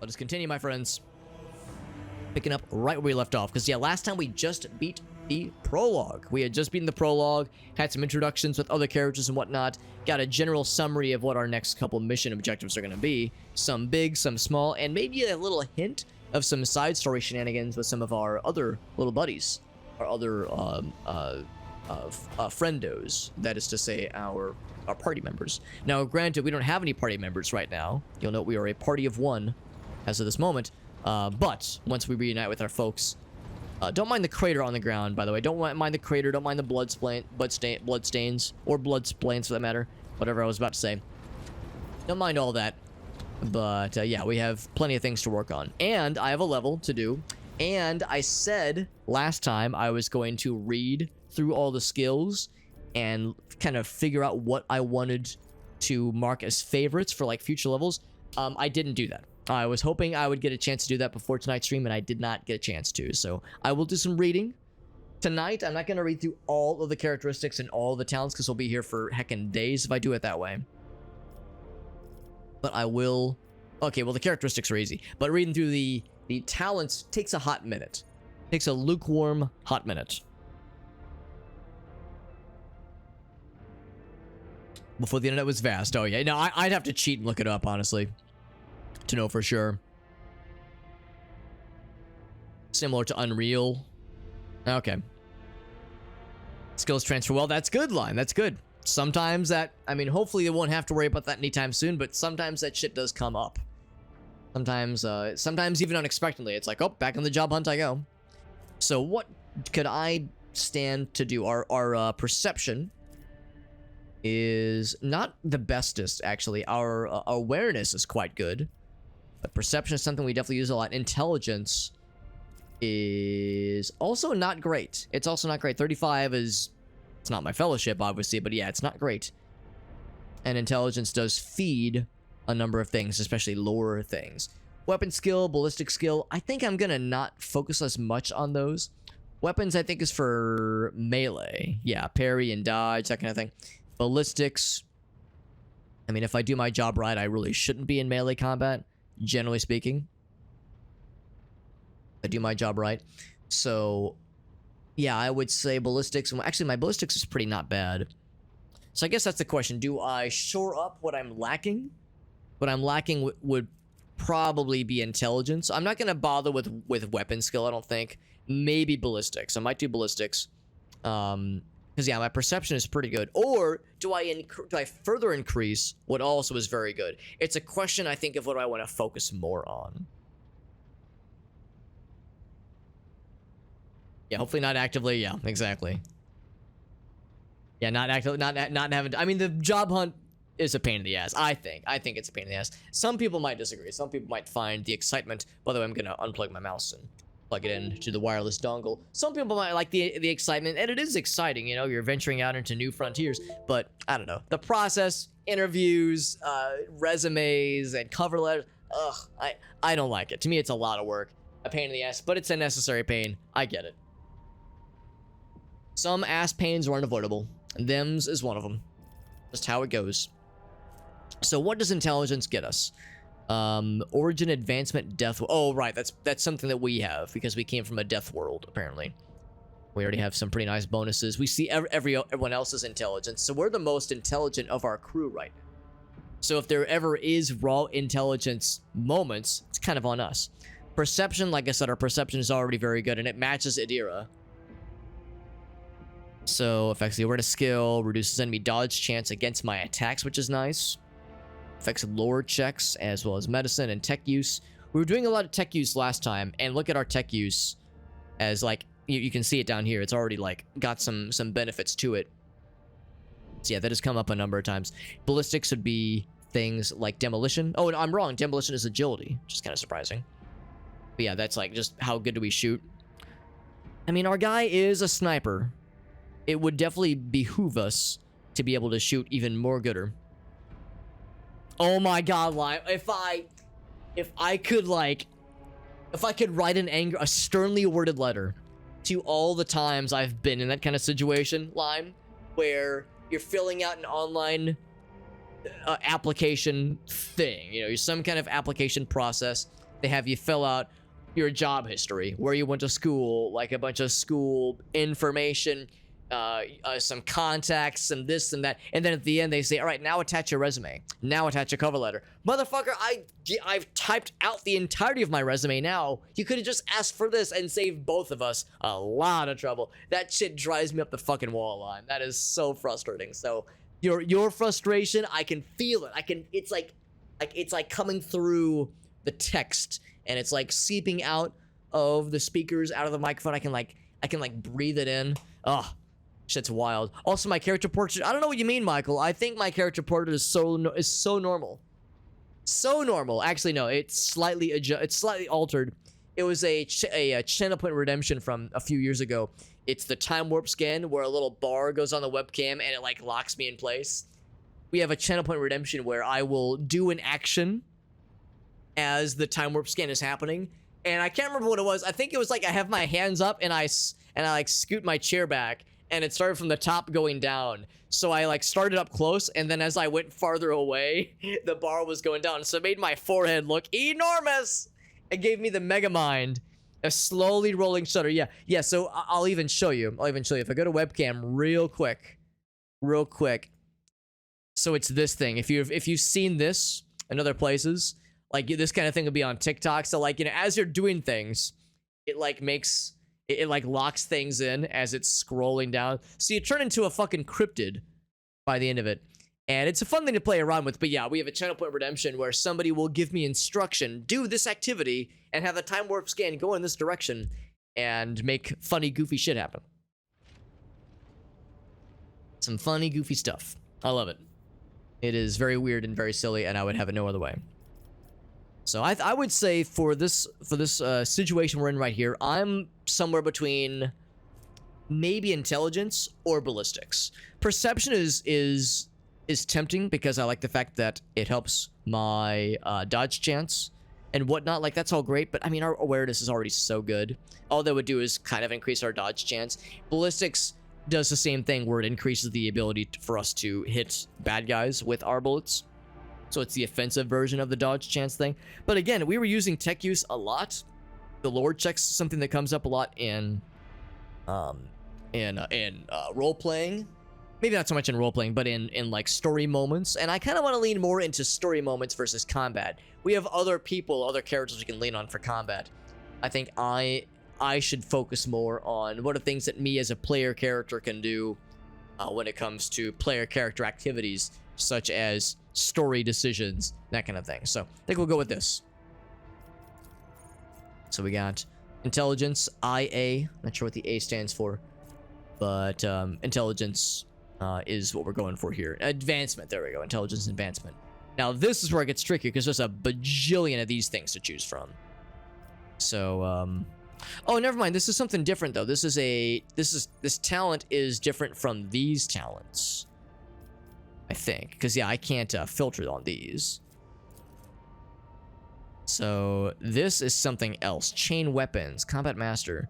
Let us continue, my friends. Picking up right where we left off. Because, yeah, last time we just beat the prologue. We had just beaten the prologue, had some introductions with other characters and whatnot, got a general summary of what our next couple mission objectives are going to be. Some big, some small, and maybe a little hint of some side story shenanigans with some of our other little buddies. Our other friendos. That is to say, our party members. Now, granted, we don't have any party members right now. You'll note we are a party of one as of this moment. But once we reunite with our folks, don't mind the crater on the ground, by the way. Don't mind the crater. Don't mind the blood stains, or blood splains for that matter. Whatever I was about to say. Don't mind all that. But yeah, we have plenty of things to work on. And I have a level to do. And I said last time I was going to read through all the skills and kind of figure out what I wanted to mark as favorites for like future levels. I didn't do that. I was hoping I would get a chance to do that before tonight's stream, and I did not get a chance to. So I will do some reading tonight. I'm not going to read through all of the characteristics and all the talents because we'll be here for heckin' days if I do it that way. But I will... Okay, well, the characteristics are easy. But reading through the talents takes a hot minute. Takes a lukewarm hot minute. Before the internet was vast. Oh, yeah. No, I'd have to cheat and look it up, honestly, to know for sure. Similar to Unreal. Okay. Skills transfer. Well, that's good, line. That's good. Sometimes that... I mean, hopefully they won't have to worry about that anytime soon, but sometimes that shit does come up. Sometimes even unexpectedly. It's like, oh, back on the job hunt I go. So what could I stand to do? Our perception is not the bestest, actually. Our awareness is quite good. But perception is something we definitely use a lot. Intelligence is also not great. It's also not great. 35 is... It's not my fellowship, obviously, but yeah, it's not great. And intelligence does feed a number of things, especially lore things. Weapon skill, ballistic skill. I think I'm gonna not focus as much on those. Weapons, I think, is for melee. Yeah, parry and dodge, that kind of thing. Ballistics. I mean, if I do my job right, I really shouldn't be in melee combat, generally speaking. I do my job right. So, yeah, I would say ballistics. Actually, my ballistics is pretty not bad. So I guess that's the question. Do I shore up what I'm lacking? What I'm lacking would probably be intelligence. I'm not going to bother with weapon skill, I don't think. Maybe ballistics. I might do ballistics. Because, yeah, my perception is pretty good. Or do I further increase what also is very good? It's a question, I think, of what I want to focus more on. Yeah, hopefully not actively. Yeah, exactly. Yeah, not actively, not having... I mean, the job hunt is a pain in the ass, I think. I think it's a pain in the ass. Some people might disagree. Some people might find the excitement... By the way, I'm going to unplug my mouse and plug it in to the wireless dongle. Some people might like the excitement, and it is exciting, you know? You're venturing out into new frontiers. But, I don't know. The process, interviews, resumes, and cover letters... Ugh, I don't like it. To me, it's a lot of work. A pain in the ass, but it's a necessary pain. I get it. Some ass pains are unavoidable. And them's is one of them. Just how it goes. So what does intelligence get us? Origin, advancement, death. Oh, right. That's something that we have because we came from a death world, apparently. We already have some pretty nice bonuses. We see everyone else's intelligence. So we're the most intelligent of our crew right now. So if there ever is raw intelligence moments, it's kind of on us. Perception, like I said, our perception is already very good, and it matches Idira. So, affects the awareness skill, reduces enemy dodge chance against my attacks, which is nice. Affects lore checks, as well as medicine and tech use. We were doing a lot of tech use last time, and look at our tech use as, like, you can see it down here. It's already, like, got some benefits to it. So, yeah, that has come up a number of times. Ballistics would be things like demolition. Oh, no, I'm wrong. Demolition is agility, which is kind of surprising. But, yeah, that's, like, just how good do we shoot. I mean, our guy is a sniper. It would definitely behoove us to be able to shoot even more gooder. Oh my god, Lime. If I could write a sternly worded letter to all the times I've been in that kind of situation, Lime, where you're filling out an online application thing, you know, some kind of application process, they have you fill out your job history, where you went to school, like a bunch of school information, some contacts, some this and that, and then at the end they say, all right, now attach your resume, now attach a cover letter. Motherfucker, I've typed out the entirety of my resume now. You could have just asked for this and saved both of us a lot of trouble. That shit drives me up the fucking wall line. That is so frustrating. So your frustration, I can feel it. It's like coming through the text, and it's like seeping out of the speakers, out of the microphone. I can breathe it in. Ugh. Shit's wild. Also, my character portrait, I don't know what you mean, Michael. I think my character portrait is so normal. So normal. Actually, no, it's slightly altered. It was a channel point redemption from a few years ago. It's the time warp scan where a little bar goes on the webcam and it like locks me in place. We have a channel point redemption where I will do an action as the time warp scan is happening. And I can't remember what it was. I think it was like I have my hands up and I like scoot my chair back. And it started from the top going down. So I like started up close, and then as I went farther away, the bar was going down. So it made my forehead look enormous. It gave me the mega mind. A slowly rolling shutter. Yeah, so I'll even show you. If I go to webcam real quick. So it's this thing. If you've seen this in other places, like this kind of thing will be on TikTok. So like, as you're doing things, it like makes... It like locks things in as it's scrolling down. So you turn into a fucking cryptid by the end of it. And it's a fun thing to play around with. But yeah, we have a channel point redemption where somebody will give me instruction, do this activity, and have the time warp scan go in this direction and make funny, goofy shit happen. Some funny, goofy stuff. I love it. It is very weird and very silly, and I would have it no other way. So I would say for this situation we're in right here, I'm somewhere between maybe intelligence or ballistics. Perception is tempting because I like the fact that it helps my dodge chance and whatnot. Like, that's all great, but I mean, our awareness is already so good. All that would do is kind of increase our dodge chance. Ballistics does the same thing where it increases the ability for us to hit bad guys with our bullets. So it's the offensive version of the dodge chance thing. But again, we were using tech use a lot. The lore check's something that comes up a lot in role playing. Maybe not so much in role playing, but in like story moments. And I kind of want to lean more into story moments versus combat. We have other people, other characters we can lean on for combat. I think I should focus more on what are things that me as a player character can do when it comes to player character activities, such as story decisions, that kind of thing. So I think we'll go with this. So we got intelligence, IA. Not sure what the A stands for, but intelligence is what we're going for here. Advancement, there we go. Intelligence advancement. Now this is where it gets tricky because there's a bajillion of these things to choose from. So oh, never mind. This is something different though. This talent is different from these talents, I think, because yeah, I can't filter on these. So this is something else. Chain weapons, combat master.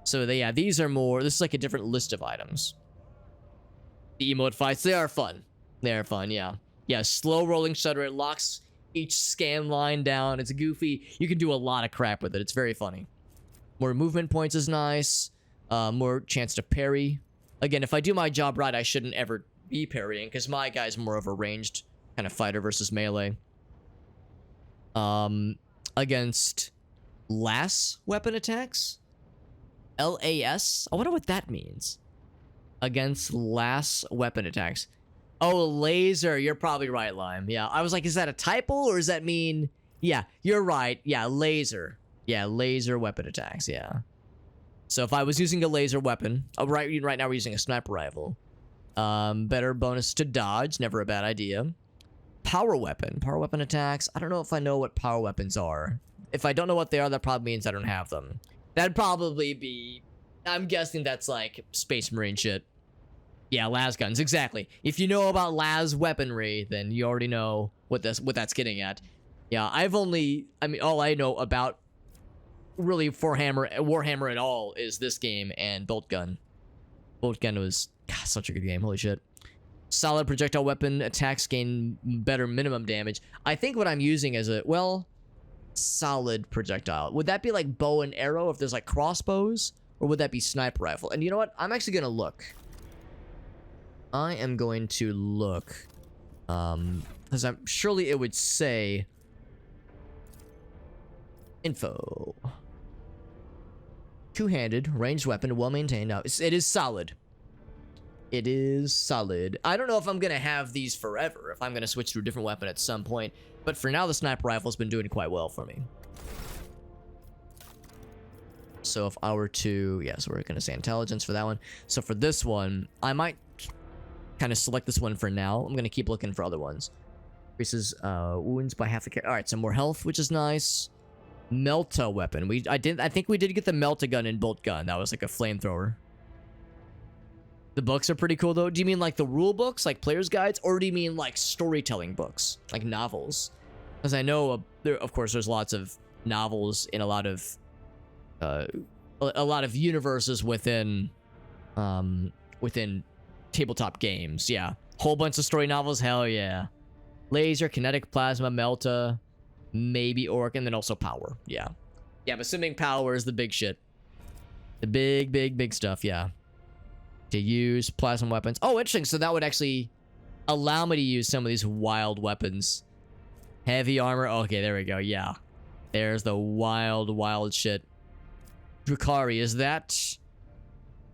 So these are more. This is like a different list of items. The emote fights, they are fun. They are fun, yeah. Yeah, slow rolling shutter. It locks each scan line down. It's goofy. You can do a lot of crap with it. It's very funny. More movement points is nice. More chance to parry. Again, if I do my job right, I shouldn't ever be parrying, because my guy's more of a ranged kind of fighter versus melee. Against LAS weapon attacks? LAS? I wonder what that means. Against LAS weapon attacks. Oh, laser. You're probably right, Lime. Yeah, I was like, is that a typo, or does that mean... Yeah, you're right. Yeah, laser. Yeah, laser weapon attacks, yeah. So if I was using a laser weapon... right now we're using a sniper rifle. Better bonus to dodge, never a bad idea. Power weapon attacks. I don't know if I know what power weapons are. If I don't know what they are, that probably means I don't have them. That'd probably be... I'm guessing that's like Space Marine shit. Yeah, las guns, exactly. If you know about las weaponry, then you already know what that's getting at. Yeah, all I know about really Warhammer at all is this game and Bolt Gun. Bolt Gun was such a good game, holy shit. Solid projectile weapon, attacks gain better minimum damage. I think what I'm using is solid projectile. Would that be like bow and arrow if there's like crossbows? Or would that be sniper rifle? And you know what? I'm actually going to look. I am going to look. Because I'm surely it would say info. Two-handed, ranged weapon, well-maintained. Now, it is solid. It is solid. I don't know if I'm going to have these forever, if I'm going to switch to a different weapon at some point. But for now, the sniper rifle's been doing quite well for me. So if I were to... Yeah, so we're going to say intelligence for that one. So for this one, I might kind of select this one for now. I'm going to keep looking for other ones. Increases wounds by half a care. All right, some more health, which is nice. Melta weapon. I think we did get the Melta gun and bolt gun. That was like a flamethrower. The books are pretty cool though. Do you mean like the rule books, like player's guides, or do you mean like storytelling books, like novels? Because I know there, of course, there's lots of novels in a lot of universes within tabletop games. Yeah, whole bunch of story novels. Hell yeah. Laser, kinetic, plasma, Melta. Maybe Orc, and then also power. Yeah. Yeah, I'm assuming power is the big shit. The big stuff, yeah. To use plasma weapons. Oh, interesting. So that would actually allow me to use some of these wild weapons. Heavy armor. Okay, there we go. Yeah. There's the wild shit. Drukhari, is that...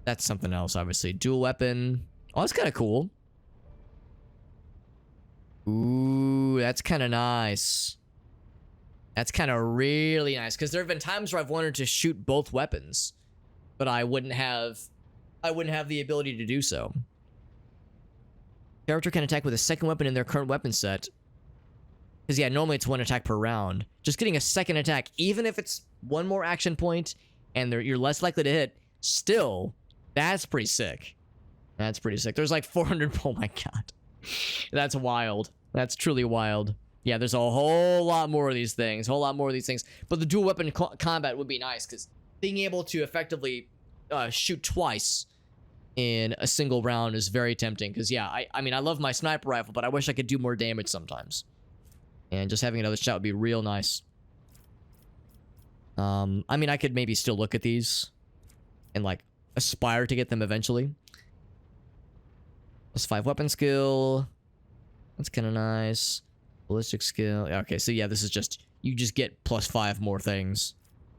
That's something else, obviously. Dual weapon. Oh, that's kind of cool. Ooh, that's kind of nice. That's kind of really nice, because there have been times where I've wanted to shoot both weapons, but I wouldn't have the ability to do so. Character can attack with a second weapon in their current weapon set. Because yeah, normally it's one attack per round. Just getting a second attack, even if it's one more action point and you're less likely to hit, still, that's pretty sick. That's pretty sick. There's like 400. Oh my god, that's wild. That's truly wild. Yeah, there's a whole lot more of these things. But the dual weapon combat would be nice, because being able to effectively shoot twice in a single round is very tempting. Because, yeah, I mean, I love my sniper rifle, but I wish I could do more damage sometimes. And just having another shot would be real nice. I mean, I could maybe still look at these and, like, aspire to get them eventually. Plus 5 weapon skill. That's kind of nice. Ballistic skill. Okay, so yeah, this is just... You just get plus 5 more things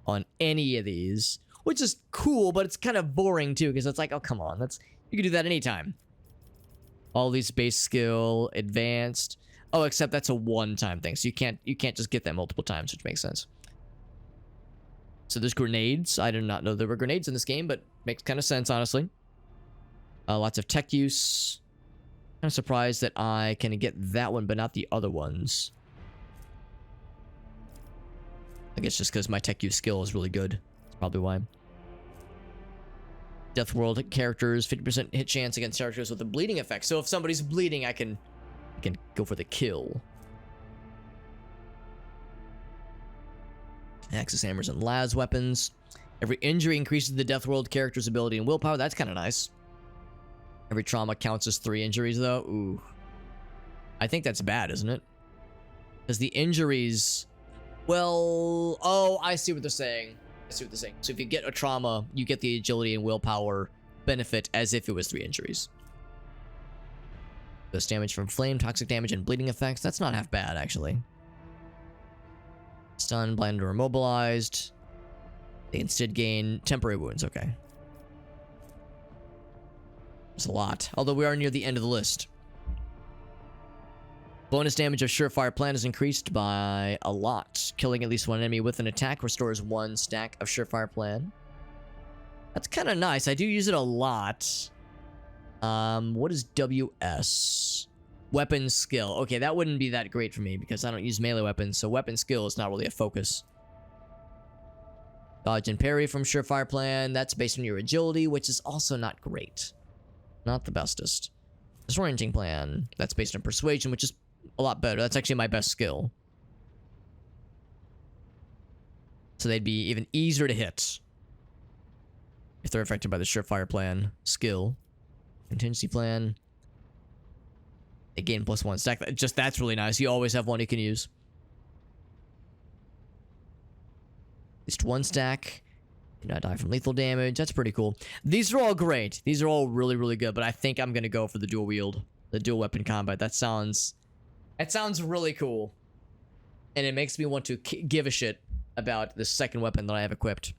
on any of these. Which is cool, but it's kind of boring too, because it's like, oh, come on. You can do that anytime. All these base skill, advanced. Oh, except that's a one-time thing, so you can't just get that multiple times, which makes sense. So there's grenades. I did not know there were grenades in this game, but makes kind of sense, honestly. Lots of tech use. Kind of surprised that I can get that one, but not the other ones. I guess just because my tech use skill is really good. That's probably why. Death World characters, 50% hit chance against characters with a bleeding effect. So if somebody's bleeding, I can go for the kill. Axis hammers and las weapons. Every injury increases the Death World character's ability and willpower. That's kind of nice. Every trauma counts as 3 injuries, though. Ooh. I think that's bad, isn't it? Because the injuries... Well... Oh, I see what they're saying. So if you get a trauma, you get the agility and willpower benefit as if it was 3 injuries. This damage from flame, toxic damage, and bleeding effects. That's not half bad, actually. Stunned, blinded, or immobilized. They instead gain temporary wounds. Okay. There's a lot, although we are near the end of the list. Bonus damage of Surefire Plan is increased by a lot. Killing at least one enemy with an attack restores 1 stack of Surefire Plan. That's kind of nice. I do use it a lot. What is WS? Weapon skill. Okay, that wouldn't be that great for me because I don't use melee weapons, so weapon skill is not really a focus. Dodge and parry from Surefire Plan. That's based on your agility, which is also not great. Not the bestest. Disorienting Plan. That's based on persuasion, which is a lot better. That's actually my best skill. So they'd be even easier to hit if they're affected by the Surefire Plan skill. Contingency Plan. They gain +1 stack. That's really nice. You always have one you can use. At least 1 stack. Do not die from lethal damage. That's pretty cool. These are all great. These are all really, really good. But I think I'm going to go for the dual wield. The dual weapon combat. That sounds really cool. And it makes me want to give a shit about the second weapon that I have equipped.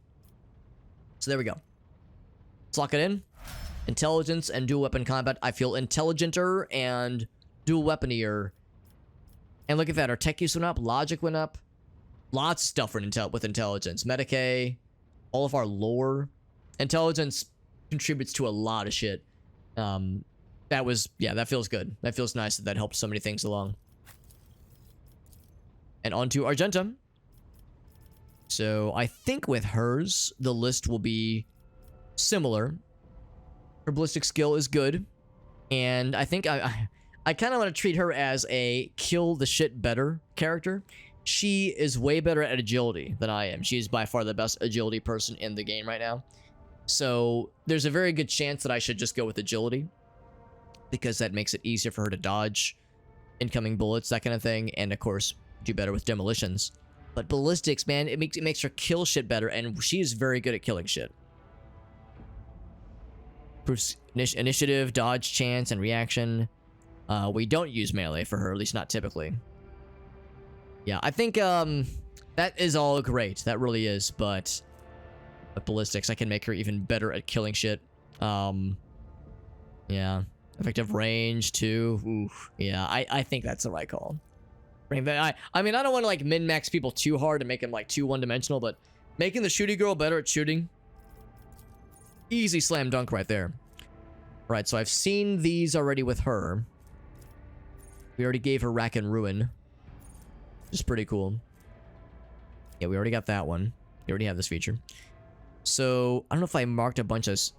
So there we go. Let's lock it in. Intelligence and dual weapon combat. I feel intelligenter and dual weaponier. And look at that. Our tech use went up. Logic went up. Lots of stuff with intelligence. Medicae. All of our lore. Intelligence contributes to a lot of shit. That feels good. That feels nice that helped so many things along. And on to Argenta. So I think with hers, the list will be similar. Her ballistic skill is good. And I think I kind of want to treat her as a kill the shit better character. She is way better at agility than I am. She is by far the best agility person in the game right now. So there's a very good chance that I should just go with agility, because that makes it easier for her to dodge incoming bullets, that kind of thing. And of course, do better with demolitions. But ballistics, man, it makes her kill shit better, and she is very good at killing shit. Proofs initiative, dodge, chance, and reaction. We don't use melee for her, at least not typically. Yeah, I think that is all great. That really is, but with ballistics, I can make her even better at killing shit. Yeah. Effective range, too. Oof. Yeah, I think that's the right call. I mean, I don't want to, like, min-max people too hard and make them, like, too one-dimensional, but making the shooty girl better at shooting. Easy slam dunk right there. Right, so I've seen these already with her. We already gave her Rack and Ruin, which is pretty cool. Yeah, we already got that one. We already have this feature. So, I don't know if I marked a bunch as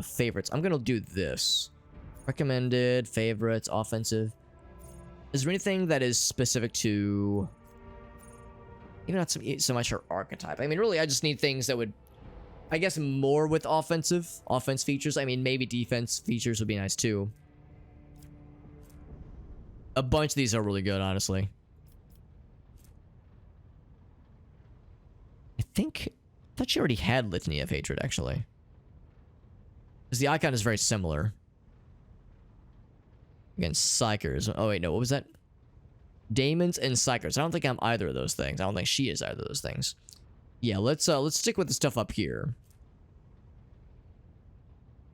favorites. I'm going to do this. Recommended, favorites, offensive. Is there anything that is specific to... Maybe not so much her archetype. I mean, really, I just need things that would... I guess more with offense features. I mean, maybe defense features would be nice, too. A bunch of these are really good, honestly. I thought she already had Litany of Hatred, actually. Because the icon is very similar. Against Psychers. Oh, wait, no. What was that? Daemons and Psychers. I don't think I'm either of those things. I don't think she is either of those things. Yeah, let's stick with the stuff up here.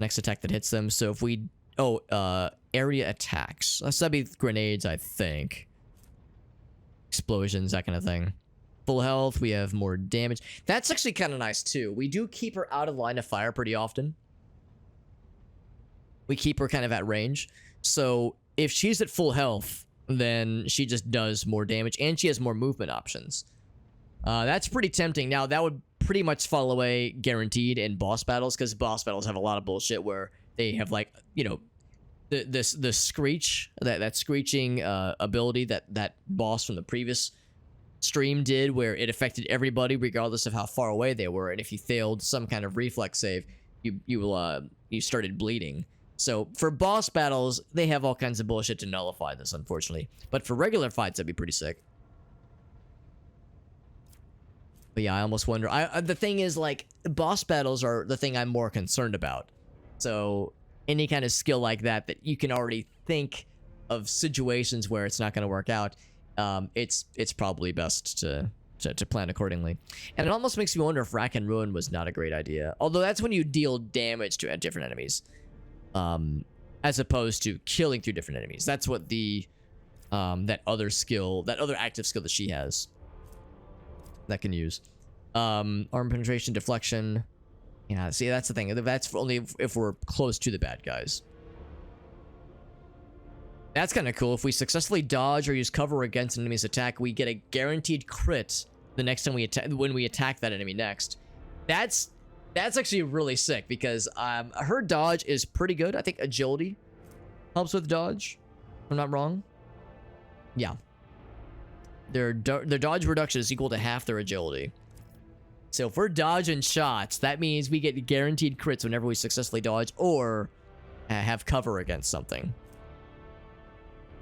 Next attack that hits them. So if we... Oh, area attacks. That'd be grenades, I think. Explosions, that kind of thing. Full health. We have more damage. That's actually kind of nice, too. We do keep her out of line of fire pretty often. We keep her kind of at range. So if she's at full health, then she just does more damage, and she has more movement options. That's pretty tempting. Now, that would pretty much fall away guaranteed in boss battles, because boss battles have a lot of bullshit where they have, like, you know, the screech, that screeching ability that boss from the previous stream did, where it affected everybody regardless of how far away they were, and if you failed some kind of reflex save, you started bleeding. So for boss battles, they have all kinds of bullshit to nullify this, unfortunately. But for regular fights, that'd be pretty sick. But yeah, I almost wonder. The thing is, like, boss battles are the thing I'm more concerned about. So any kind of skill like that you can already think of situations where it's not going to work out, it's probably best to plan accordingly. And it almost makes me wonder if Rack and Ruin was not a great idea. Although that's when you deal damage to different enemies. As opposed to killing through different enemies. That's what that other active skill that she has that can use. Arm penetration, deflection. Yeah, see, that's the thing. That's only if we're close to the bad guys. That's kind of cool. If we successfully dodge or use cover against an enemy's attack, we get a guaranteed crit the next time when we attack that enemy next. That's actually really sick, because her dodge is pretty good. I think agility helps with dodge, if I'm not wrong. Yeah. Their dodge reduction is equal to half their agility. So if we're dodging shots, that means we get guaranteed crits whenever we successfully dodge or have cover against something.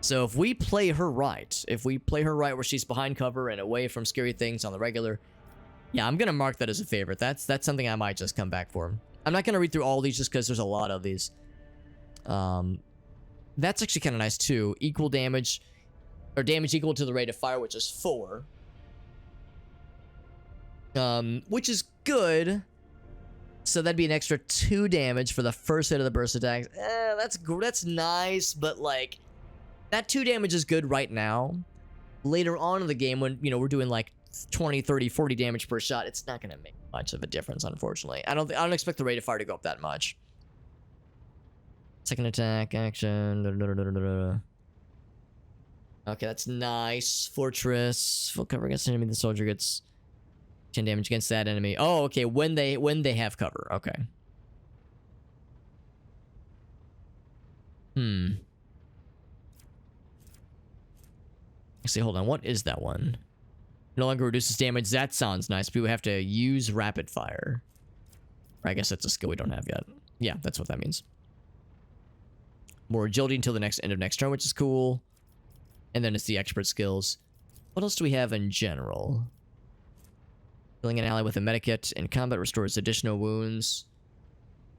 So if we play her right, where she's behind cover and away from scary things on the regular, Yeah, I'm gonna mark that as a favorite. That's something I might just come back for. I'm not gonna read through all these just because there's a lot of these. That's actually kind of nice too. Equal damage, or damage equal to the rate of fire, which is 4. Which is good. So that'd be an extra 2 damage for the first hit of the burst attacks. That's nice, but like that 2 damage is good right now. Later on in the game, when we're doing like 20, 30, 40 damage per shot, it's not gonna make much of a difference, unfortunately. I don't expect the rate of fire to go up that much. Second attack, action. Okay, that's nice. Fortress. Full cover against an enemy. The soldier gets 10 damage against that enemy. Oh, okay. When they have cover. Okay. Actually, hold on. What is that one? No longer reduces damage. That sounds nice. But we have to use rapid fire. Or I guess that's a skill we don't have yet. Yeah, that's what that means. More agility until the end of next turn, which is cool. And then it's the expert skills. What else do we have in general? Killing an ally with a medikit in combat restores additional wounds.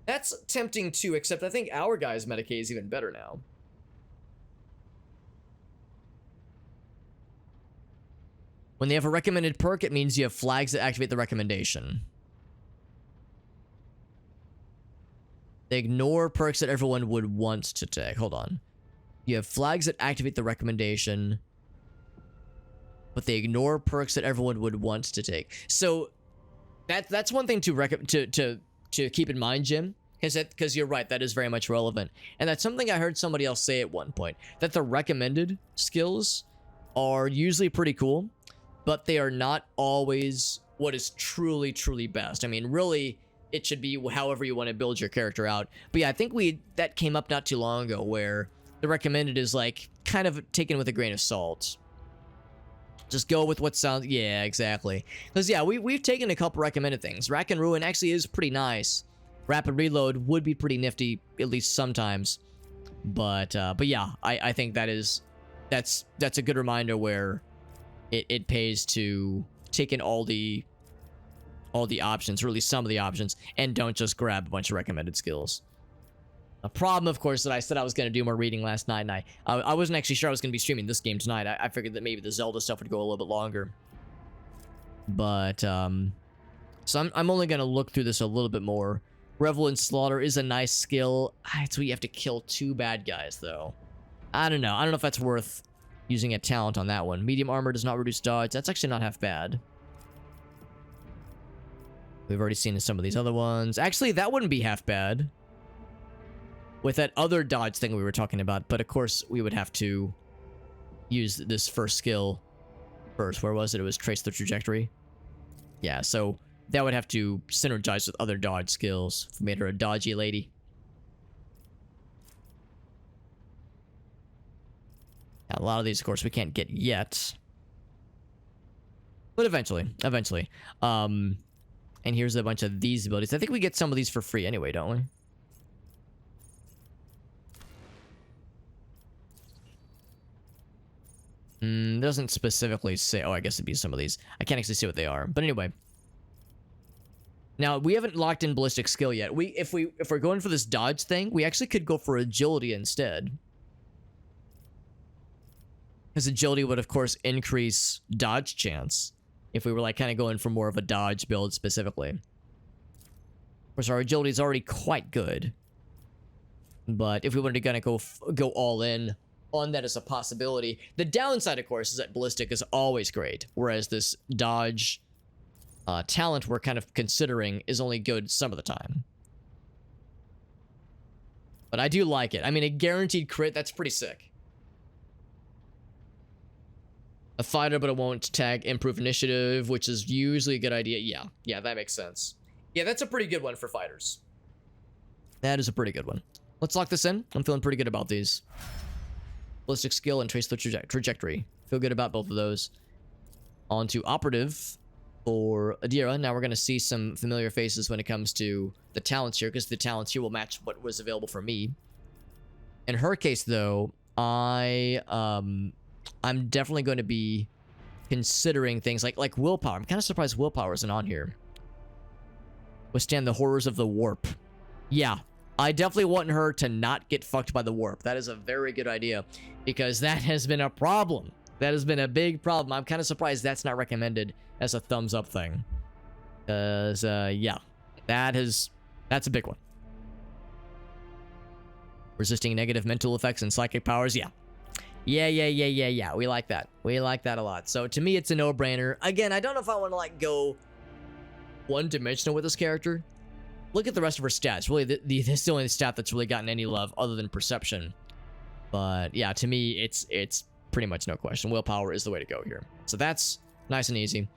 That's tempting too, except I think our guy's medikit is even better now. When they have a recommended perk, it means you have flags that activate the recommendation. They ignore perks that everyone would want to take. Hold on. You have flags that activate the recommendation, but they ignore perks that everyone would want to take. So that's one thing to keep in mind, Jim, because you're right, that is very much relevant. And that's something I heard somebody else say at one point, that the recommended skills are usually pretty cool, but they are not always what is truly, truly best. I mean, really, it should be however you want to build your character out. But yeah, I think that came up not too long ago, where the recommended is like kind of taken with a grain of salt. Just go with what sounds... Yeah, exactly. Because yeah, we've taken a couple recommended things. Rack and Ruin actually is pretty nice. Rapid Reload would be pretty nifty, at least sometimes. But yeah, I think that's a good reminder where it pays to take in all the options, or at least some of the options, and don't just grab a bunch of recommended skills. A problem, of course, that I said I was going to do more reading last night, and I wasn't actually sure I was going to be streaming this game tonight. I figured that maybe the Zelda stuff would go a little bit longer. But, so I'm only going to look through this a little bit more. Revel in Slaughter is a nice skill. So you have to kill 2 bad guys, though. I don't know if that's worth using a talent on that one. Medium armor does not reduce dodge. That's actually not half bad. We've already seen some of these other ones. Actually, that wouldn't be half bad with that other dodge thing we were talking about. But of course, we would have to use this first skill first. Where was it? It was trace the trajectory. Yeah, so that would have to synergize with other dodge skills. If we made her a dodgy lady. Now, a lot of these, of course, we can't get yet. But eventually. And here's a bunch of these abilities. I think we get some of these for free anyway, don't we? Doesn't specifically say... Oh, I guess it'd be some of these. I can't actually see what they are. But anyway. Now, we haven't locked in ballistic skill yet. If we're going for this dodge thing, we actually could go for agility instead. Because agility would, of course, increase dodge chance. If we were like kind of going for more of a dodge build specifically. Of course, our agility is already quite good. But if we wanted to kind of go all in on that as a possibility. The downside, of course, is that ballistic is always great. Whereas this dodge talent we're kind of considering is only good some of the time. But I do like it. I mean, a guaranteed crit, that's pretty sick. A fighter, but it won't tag improve initiative, which is usually a good idea. Yeah, that makes sense. Yeah, that's a pretty good one for fighters. That is a pretty good one. Let's lock this in. I'm feeling pretty good about these. Ballistic skill and trace the trajectory. Feel good about both of those. On to operative for Adira. Now we're going to see some familiar faces when it comes to the talents here, because the talents here will match what was available for me. In her case, though, I'm definitely going to be considering things like willpower. I'm kind of surprised willpower isn't on here. Withstand the horrors of the warp. Yeah, I definitely want her to not get fucked by the warp. That is a very good idea, because that has been a problem. That has been a big problem. I'm kind of surprised that's not recommended as a thumbs up thing. Because, yeah, that's a big one. Resisting negative mental effects and psychic powers, yeah. Yeah. We like that. We like that a lot. So to me, it's a no-brainer. Again, I don't know if I want to like go one-dimensional with this character. Look at the rest of her stats. Really, this is the only stat that's really gotten any love other than perception. But yeah, to me, it's pretty much no question. Willpower is the way to go here. So that's nice and easy.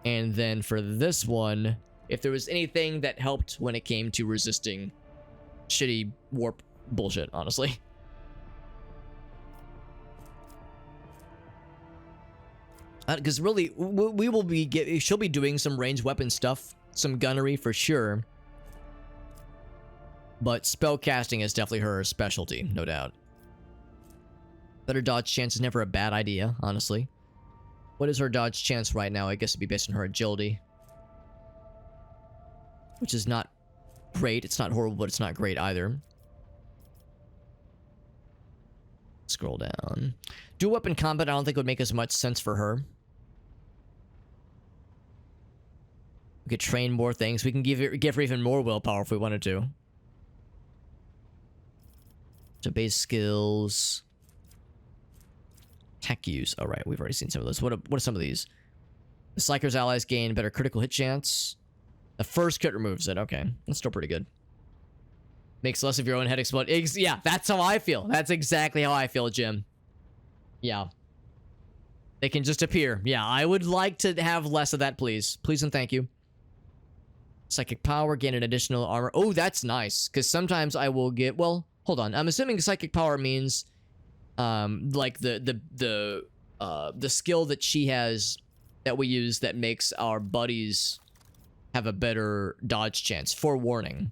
And then for this one, if there was anything that helped when it came to resisting shitty warp bullshit, honestly. Because really, we will be she'll be doing some ranged weapon stuff, some gunnery for sure. But spell casting is definitely her specialty, no doubt. Better dodge chance is never a bad idea, honestly. What is her dodge chance right now? I guess it'd be based on her agility. Which is not great. It's not horrible, but it's not great either. Scroll down. Dual weapon combat, I don't think would make as much sense for her. We could train more things. We can give her even more willpower if we wanted to. So base skills. Tech use. All right, we've already seen some of those. What are some of these? The Psyker's allies gain better critical hit chance. The first crit removes it. Okay, that's still pretty good. Makes less of your own head explode. Yeah, that's how I feel. That's exactly how I feel, Jim. Yeah. They can just appear. Yeah, I would like to have less of that, please. Please and thank you. Psychic power, gain an additional armor. Oh, that's nice. Because sometimes I will get... Well, hold on. I'm assuming psychic power means... like the skill that she has that we use that makes our buddies have a better dodge chance. Forewarning.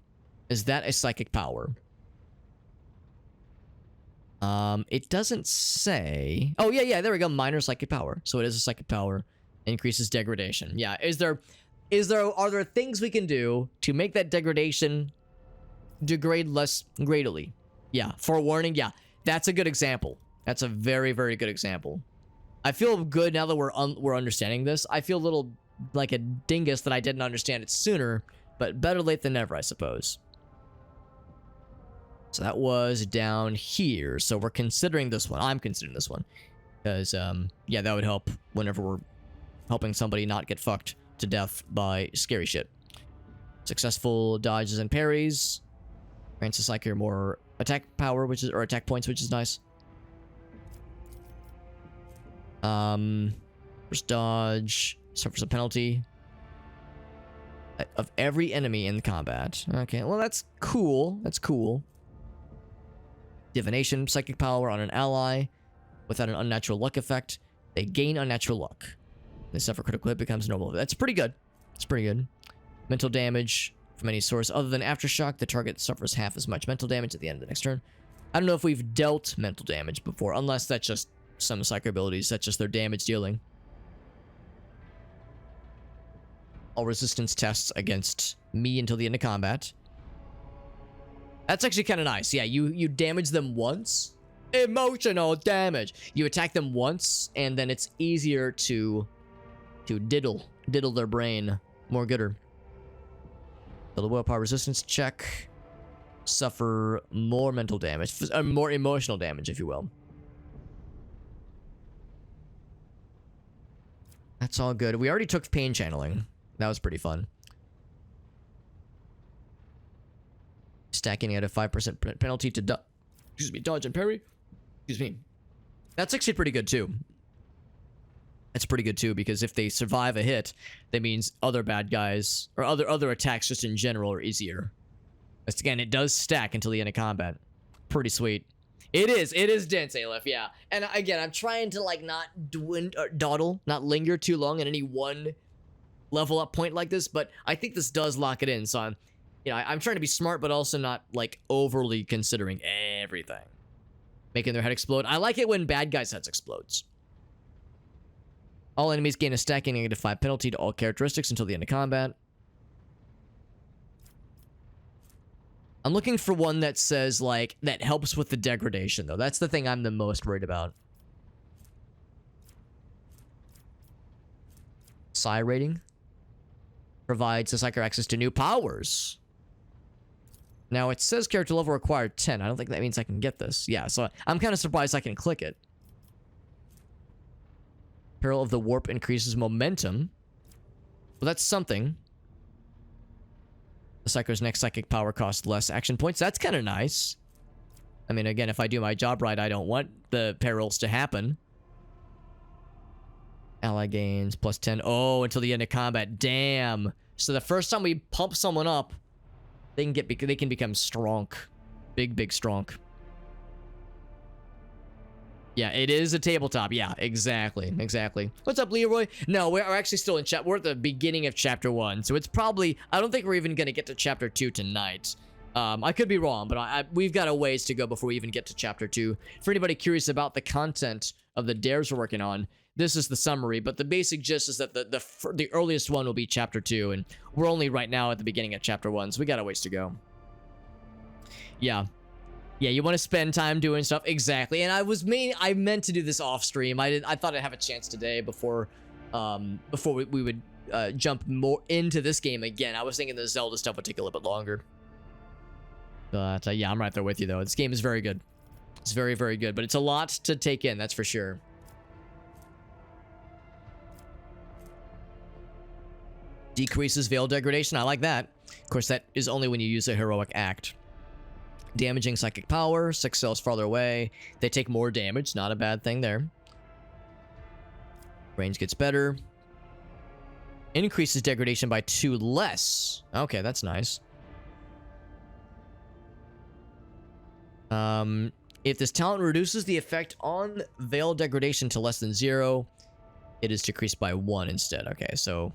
Is that a psychic power? It doesn't say. Oh yeah, there we go. Minor psychic power. So it is a psychic power. Increases degradation. Yeah. Are there things we can do to make that degradation degrade less greatly? Yeah. Forewarning. Yeah. That's a good example. That's a very, very good example. I feel good now that we're understanding this. I feel a little like a dingus that I didn't understand it sooner, but better late than never, I suppose. So that was down here. So we're considering this one. I'm considering this one. Because, yeah, that would help whenever we're helping somebody not get fucked to death by scary shit. Successful dodges and parries. Grants a Psyker more attack power, or attack points, which is nice. First dodge. Suffers a penalty of every enemy in combat. Okay, well, that's cool. That's cool. Divination, psychic power on an ally without an unnatural luck effect. They gain unnatural luck. They suffer critical hit, becomes normal. That's pretty good. It's pretty good. Mental damage from any source other than aftershock. The target suffers half as much mental damage at the end of the next turn. I don't know if we've dealt mental damage before, unless that's just some psychic abilities. That's just their damage dealing. All resistance tests against me until the end of combat. That's actually kind of nice. Yeah, you damage them once. Emotional damage. You attack them once, and then it's easier to diddle their brain more gooder. Build a willpower resistance check. Suffer more mental damage, more emotional damage, if you will. That's all good. We already took pain channeling. That was pretty fun. Stacking at a 5% penalty to dodge and parry. Excuse me. That's actually pretty good too. That's pretty good too, because if they survive a hit, that means other bad guys or other attacks just in general are easier. Again, it does stack until the end of combat. Pretty sweet. It is dense, Aleph, yeah. And again, I'm trying to like not dawdle, not linger too long at any one level up point like this, but I think this does lock it in. So I'm trying to be smart, but also not like overly considering everything. Making their head explode. I like it when bad guys' heads explodes. All enemies gain a stacking -5 penalty to all characteristics until the end of combat. I'm looking for one that says, like, that helps with the degradation, though. That's the thing I'm the most worried about. Psi rating. Provides the Psyker access to new powers. Now, it says character level required 10. I don't think that means I can get this. Yeah, so I'm kind of surprised I can click it. Peril of the Warp increases momentum. Well, that's something. The Psyker's next psychic power costs less action points. That's kind of nice. I mean, again, if I do my job right, I don't want the perils to happen. Ally gains plus 10. Oh, until the end of combat. Damn. So the first time we pump someone up, they can become strong. Big strong. Yeah, it is a tabletop. Yeah, exactly. What's up, Leroy? No, we're actually still in we're at the beginning of chapter 1, so it's probably, I don't think we're even gonna get to chapter 2 tonight. I could be wrong, but we've got a ways to go before we even get to chapter 2. For anybody curious about the content of the dares we're working on, this is the summary, but the basic gist is that the earliest one will be chapter 2, and we're only right now at the beginning of chapter 1, so we got a ways to go. Yeah. Yeah, you want to spend time doing stuff. Exactly. And I meant to do this off stream. I thought I'd have a chance today before we would jump more into this game again. I was thinking the Zelda stuff would take a little bit longer. But yeah, I'm right there with you though. This game is very good. It's very, very good, but it's a lot to take in, that's for sure. Decreases veil degradation. I like that. Of course, that is only when you use a heroic act. Damaging psychic power, 6 cells farther away. They take more damage, not a bad thing there. Range gets better. Increases degradation by 2 less. Okay, that's nice. If this talent reduces the effect on veil degradation to less than 0, it is decreased by 1 instead. Okay, so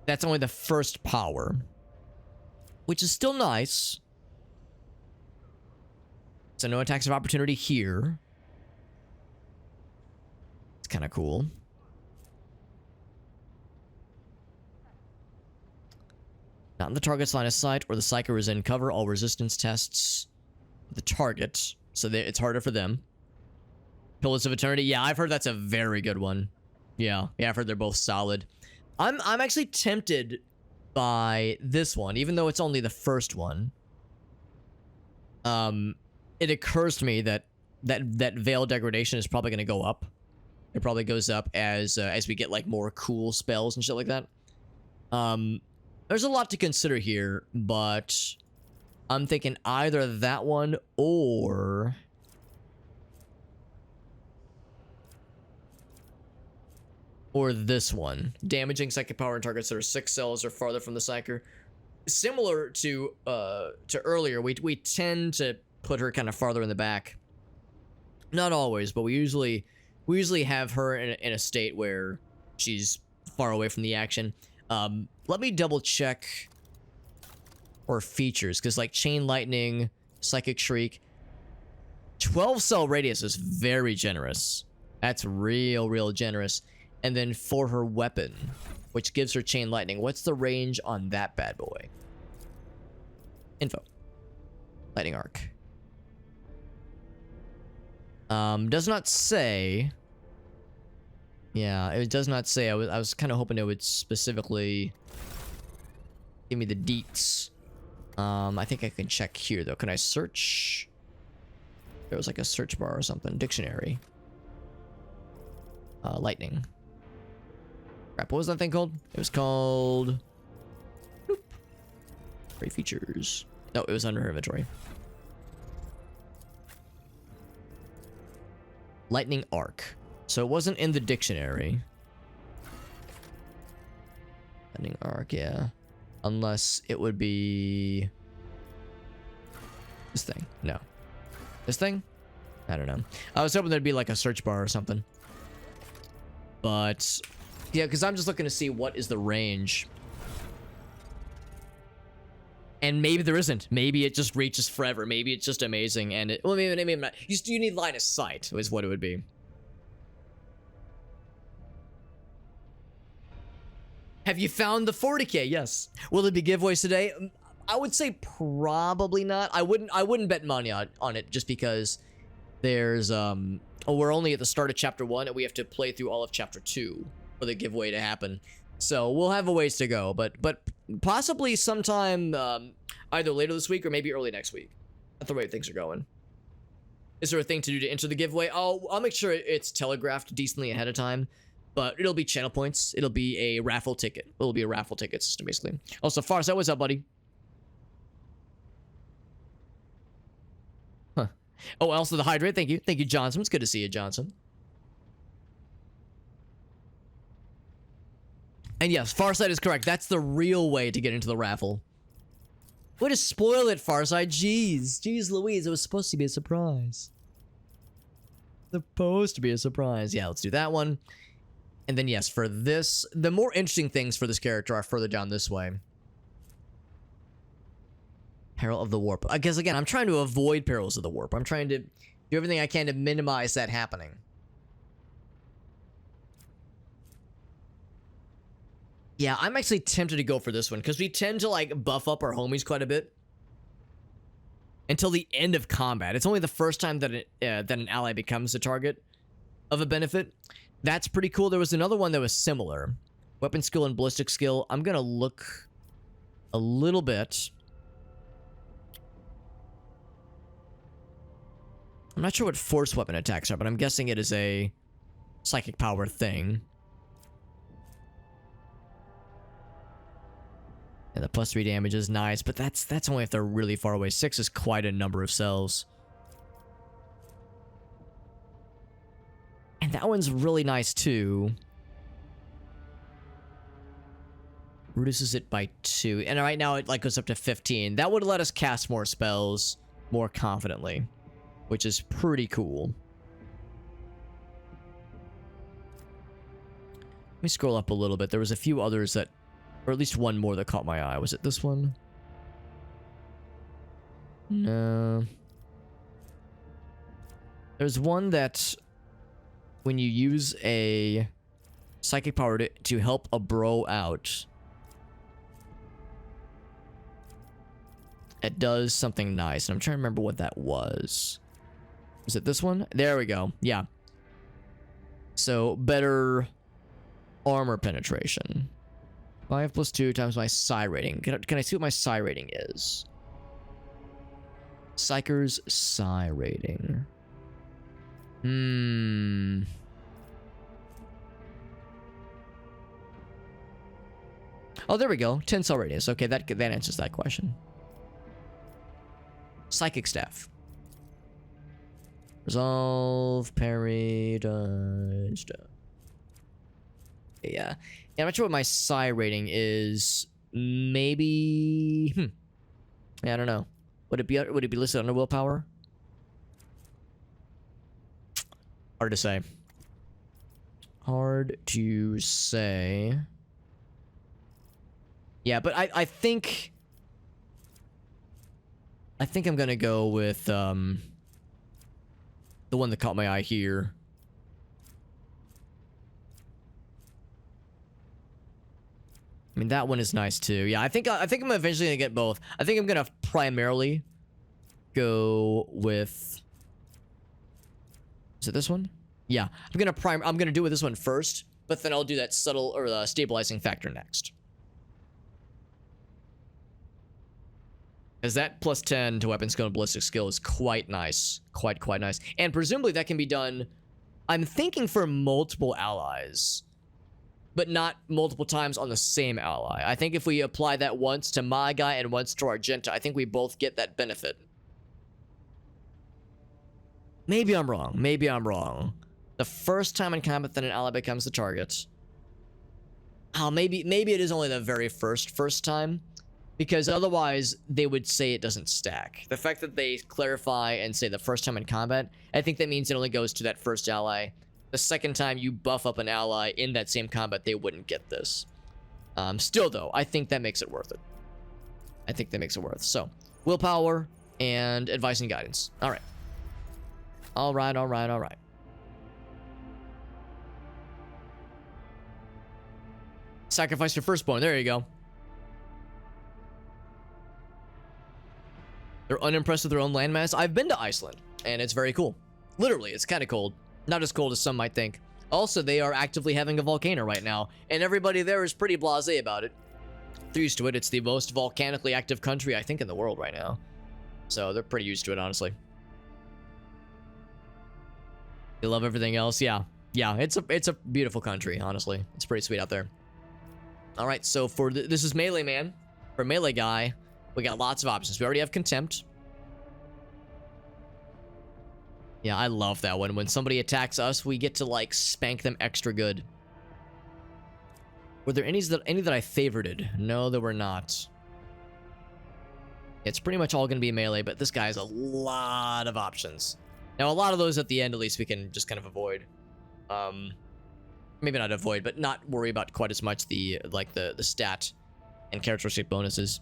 that's only the first power, which is still nice. So no attacks of opportunity here. It's kind of cool. Not in the target's line of sight or the Psyker is in cover. All resistance tests the target, so it's harder for them. Pillars of Eternity. Yeah, I've heard that's a very good one. Yeah, I've heard they're both solid. I'm actually tempted by this one, even though it's only the first one. It occurs to me that veil degradation is probably going to go up. It probably goes up as we get like more cool spells and shit like that. There's a lot to consider here, but I'm thinking either that one or this one. Damaging psychic power and targets that are 6 cells or farther from the Psyker. Similar to earlier, we tend to put her kind of farther in the back. Not always, but we usually have her in a state where she's far away from the action. Let me double check her features, because like Chain Lightning, Psychic Shriek, 12 cell radius is very generous. That's real generous. And then for her weapon, which gives her Chain Lightning, what's the range on that bad boy? Info. Lightning Arc. Does not say. Yeah, it does not say. I was kind of hoping it would specifically give me the deets. I think I can check here though. Can I search? There was like a search bar or something. Dictionary. Lightning. Crap, what was that thing called? It was called... Boop. Great features. No, it was under her inventory. Lightning Arc. So it wasn't in the dictionary. Lightning Arc, yeah. Unless it would be... this thing. No. This thing? I don't know. I was hoping there'd be like a search bar or something. But... yeah, because I'm just looking to see what is the range. And maybe there isn't. Maybe it just reaches forever. Maybe it's just amazing. And it... well, maybe not. You need line of sight is what it would be. Have you found the 40K? Yes. Will it be giveaways today? I would say probably not. I wouldn't bet money on it just because there's we're only at the start of chapter 1 and we have to play through all of chapter 2 for the giveaway to happen. So we'll have a ways to go, but possibly sometime either later this week or maybe early next week. That's the way things are going. Is there a thing to do to enter the giveaway? I'll make sure it's telegraphed decently ahead of time, but it'll be channel points. It'll be a raffle ticket. It'll be a raffle ticket system, basically. Also, Farsight, what's up, buddy? Huh. Oh, also the hydrate. Thank you. Thank you, Johnson. It's good to see you, Johnson. And yes, Farsight is correct. That's the real way to get into the raffle. Way to spoil it, Farsight. Jeez. Jeez Louise, it was supposed to be a surprise. Supposed to be a surprise. Yeah, let's do that one. And then yes, for this, the more interesting things for this character are further down this way. Peril of the Warp. I guess, again, I'm trying to avoid perils of the warp. I'm trying to do everything I can to minimize that happening. Yeah, I'm actually tempted to go for this one because we tend to like buff up our homies quite a bit until the end of combat. It's only the first time that that an ally becomes the target of a benefit. That's pretty cool. There was another one that was similar. Weapon skill and ballistic skill. I'm gonna look a little bit. I'm not sure what force weapon attacks are, but I'm guessing it is a psychic power thing. And the +3 damage is nice, but that's only if they're really far away. 6 is quite a number of cells. And that one's really nice too. Reduces it by 2. And right now it like goes up to 15. That would let us cast more spells more confidently, which is pretty cool. Let me scroll up a little bit. There was a few others that, or at least one more that caught my eye. Was it this one? No. There's one that when you use a psychic power to help a bro out, it does something nice. And I'm trying to remember what that was. Was it this one? There we go. Yeah. So better armor penetration. 5 + 2 times my psi rating. Can I see what my psi rating is? Psyker's psi rating. Oh, there we go. 10 psi radius. Okay, that answers that question. Psychic staff. Resolve, parry, dodge. Yeah. I'm not sure what my psi rating is. Maybe. Yeah, I don't know. Would it be listed under willpower? Hard to say. Hard to say. Yeah, but I think I'm gonna go with the one that caught my eye here. I mean, that one is nice too. Yeah, I think I'm eventually gonna get both. I think I'm gonna primarily go with. Is it this one? Yeah, I'm gonna do with this one first, but then I'll do that subtle or stabilizing factor next. Because that +10 to weapon skill and ballistic skill is quite nice, quite nice, and presumably that can be done. I'm thinking for multiple allies, but not multiple times on the same ally. I think if we apply that once to my guy and once to Argenta, I think we both get that benefit. Maybe I'm wrong. Maybe I'm wrong. The first time in combat that an ally becomes the target. Oh, maybe it is only the very first time, because otherwise they would say it doesn't stack. The fact that they clarify and say the first time in combat, I think that means it only goes to that first ally. The second time you buff up an ally in that same combat, they wouldn't get this. Still, though, I think that makes it worth it. I think that makes it worth. So, willpower and advice and guidance. All right. All right, all right, all right. Sacrifice your firstborn. There you go. They're unimpressed with their own landmass. I've been to Iceland, and it's very cool. Literally, it's kind of cold. Not as cold as some might think. Also, they are actively having a volcano right now, and everybody there is pretty blasé about it. They're used to it. It's the most volcanically active country, I think, in the world right now. So they're pretty used to it, honestly. They love everything else. Yeah. Yeah, it's a beautiful country, honestly. It's pretty sweet out there. All right, so for this is Melee Man. For Melee Guy, we got lots of options. We already have Contempt. Yeah, I love that one. When somebody attacks us, we get to, like, spank them extra good. Were there any that I favorited? No, there were not. It's pretty much all going to be melee, but this guy has a lot of options. Now, a lot of those at the end, at least, we can just kind of avoid. Maybe not avoid, but not worry about quite as much the stat and characteristic bonuses.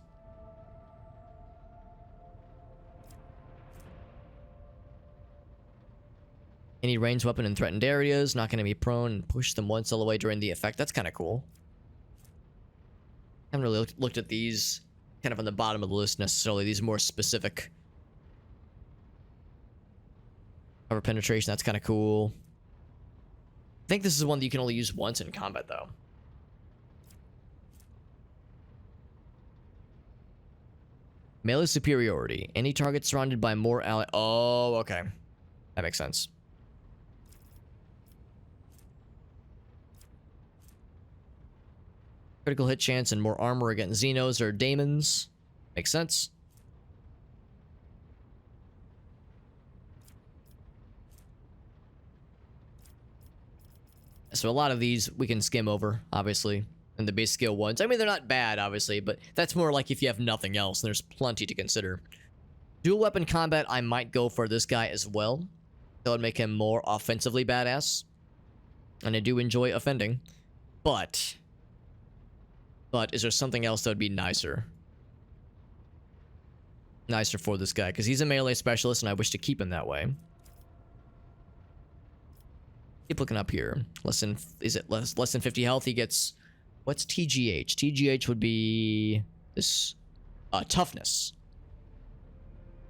Any ranged weapon in threatened areas, not going to be prone, and push them one cell away during the effect. That's kind of cool. I haven't really looked at these kind of on the bottom of the list necessarily. These are more specific. Cover penetration, that's kind of cool. I think this is one that you can only use once in combat, though. Melee superiority. Any target surrounded by more ally... Oh, okay. That makes sense. Critical hit chance and more armor against Xenos or Daemons. Makes sense. So a lot of these we can skim over, obviously. And the base skill ones. I mean, they're not bad, obviously, but that's more like if you have nothing else, and there's plenty to consider. Dual weapon combat, I might go for this guy as well. That would make him more offensively badass. And I do enjoy offending. But is there something else that would be nicer? Nicer for this guy, because he's a melee specialist, and I wish to keep him that way. Keep looking up here. Less than 50 health? He gets... What's TGH? TGH would be this toughness.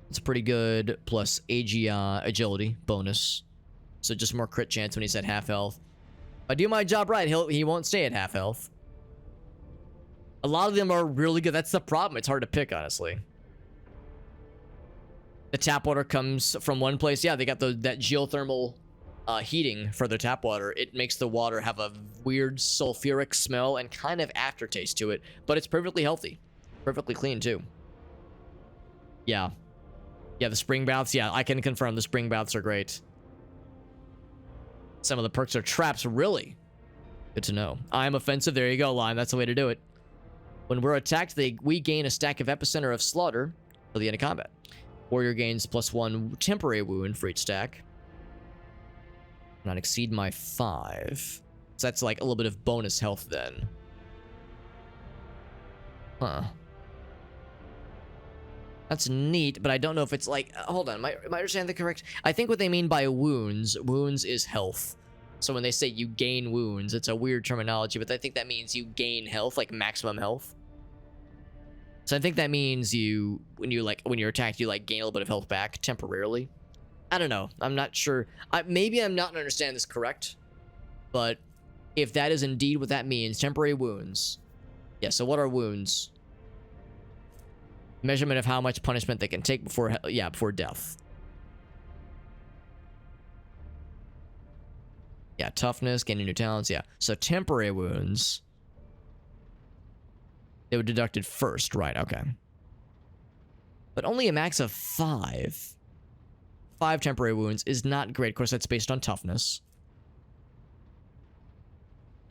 It's pretty good. Plus AGI agility bonus. So just more crit chance when he's at half health. If I do my job right, he won't stay at half health. A lot of them are really good. That's the problem. It's hard to pick, honestly. The tap water comes from one place. Yeah, they got that geothermal heating for the tap water. It makes the water have a weird sulfuric smell and kind of aftertaste to it, but it's perfectly healthy. Perfectly clean, too. Yeah. Yeah, the spring baths. Yeah, I can confirm the spring baths are great. Some of the perks are traps, really. Good to know. I'm offensive. There you go, Lime. That's the way to do it. When we're attacked, we gain a stack of Epicenter of Slaughter till the end of combat. Warrior gains +1 temporary wound for each stack. Not exceed my 5. So that's like a little bit of bonus health then. Huh. That's neat, but I don't know if it's like... hold on, am I understanding that correct? I think what they mean by wounds is health. So when they say you gain wounds, it's a weird terminology, but I think that means you gain health, like maximum health. So I think that means when you're attacked, you like gain a little bit of health back temporarily. I don't know. I'm not sure. Maybe I'm not understanding this correct, but if that is indeed what that means, temporary wounds. Yeah, so what are wounds? Measurement of how much punishment they can take before death. Yeah, toughness, gaining new talents, yeah. So temporary wounds, they were deducted first, right, okay. But only a max of 5. 5 temporary wounds is not great. Of course, that's based on toughness.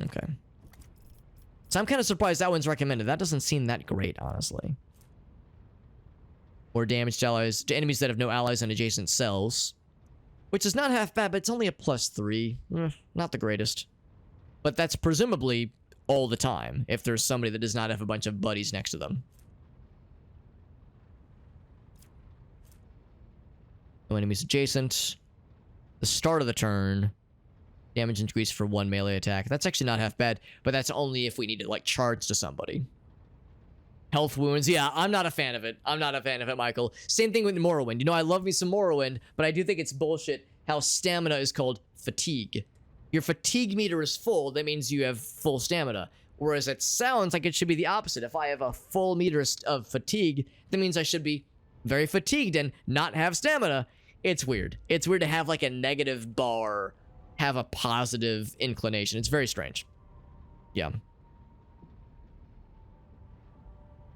Okay. So I'm kind of surprised that one's recommended. That doesn't seem that great, honestly. Or damage to allies, to enemies that have no allies and adjacent cells. Which is not half bad, but it's only a +3. Not the greatest. But that's presumably all the time, if there's somebody that does not have a bunch of buddies next to them. No enemies adjacent. The start of the turn. Damage increase for 1 melee attack. That's actually not half bad, but that's only if we need to, like, charge to somebody. Health wounds. Yeah, I'm not a fan of it. I'm not a fan of it, Michael. Same thing with Morrowind. You know, I love me some Morrowind, but I do think it's bullshit how stamina is called fatigue. Your fatigue meter is full. That means you have full stamina. Whereas it sounds like it should be the opposite. If I have a full meter of fatigue, that means I should be very fatigued and not have stamina. It's weird. It's weird to have like a negative bar have a positive inclination. It's very strange. Yeah.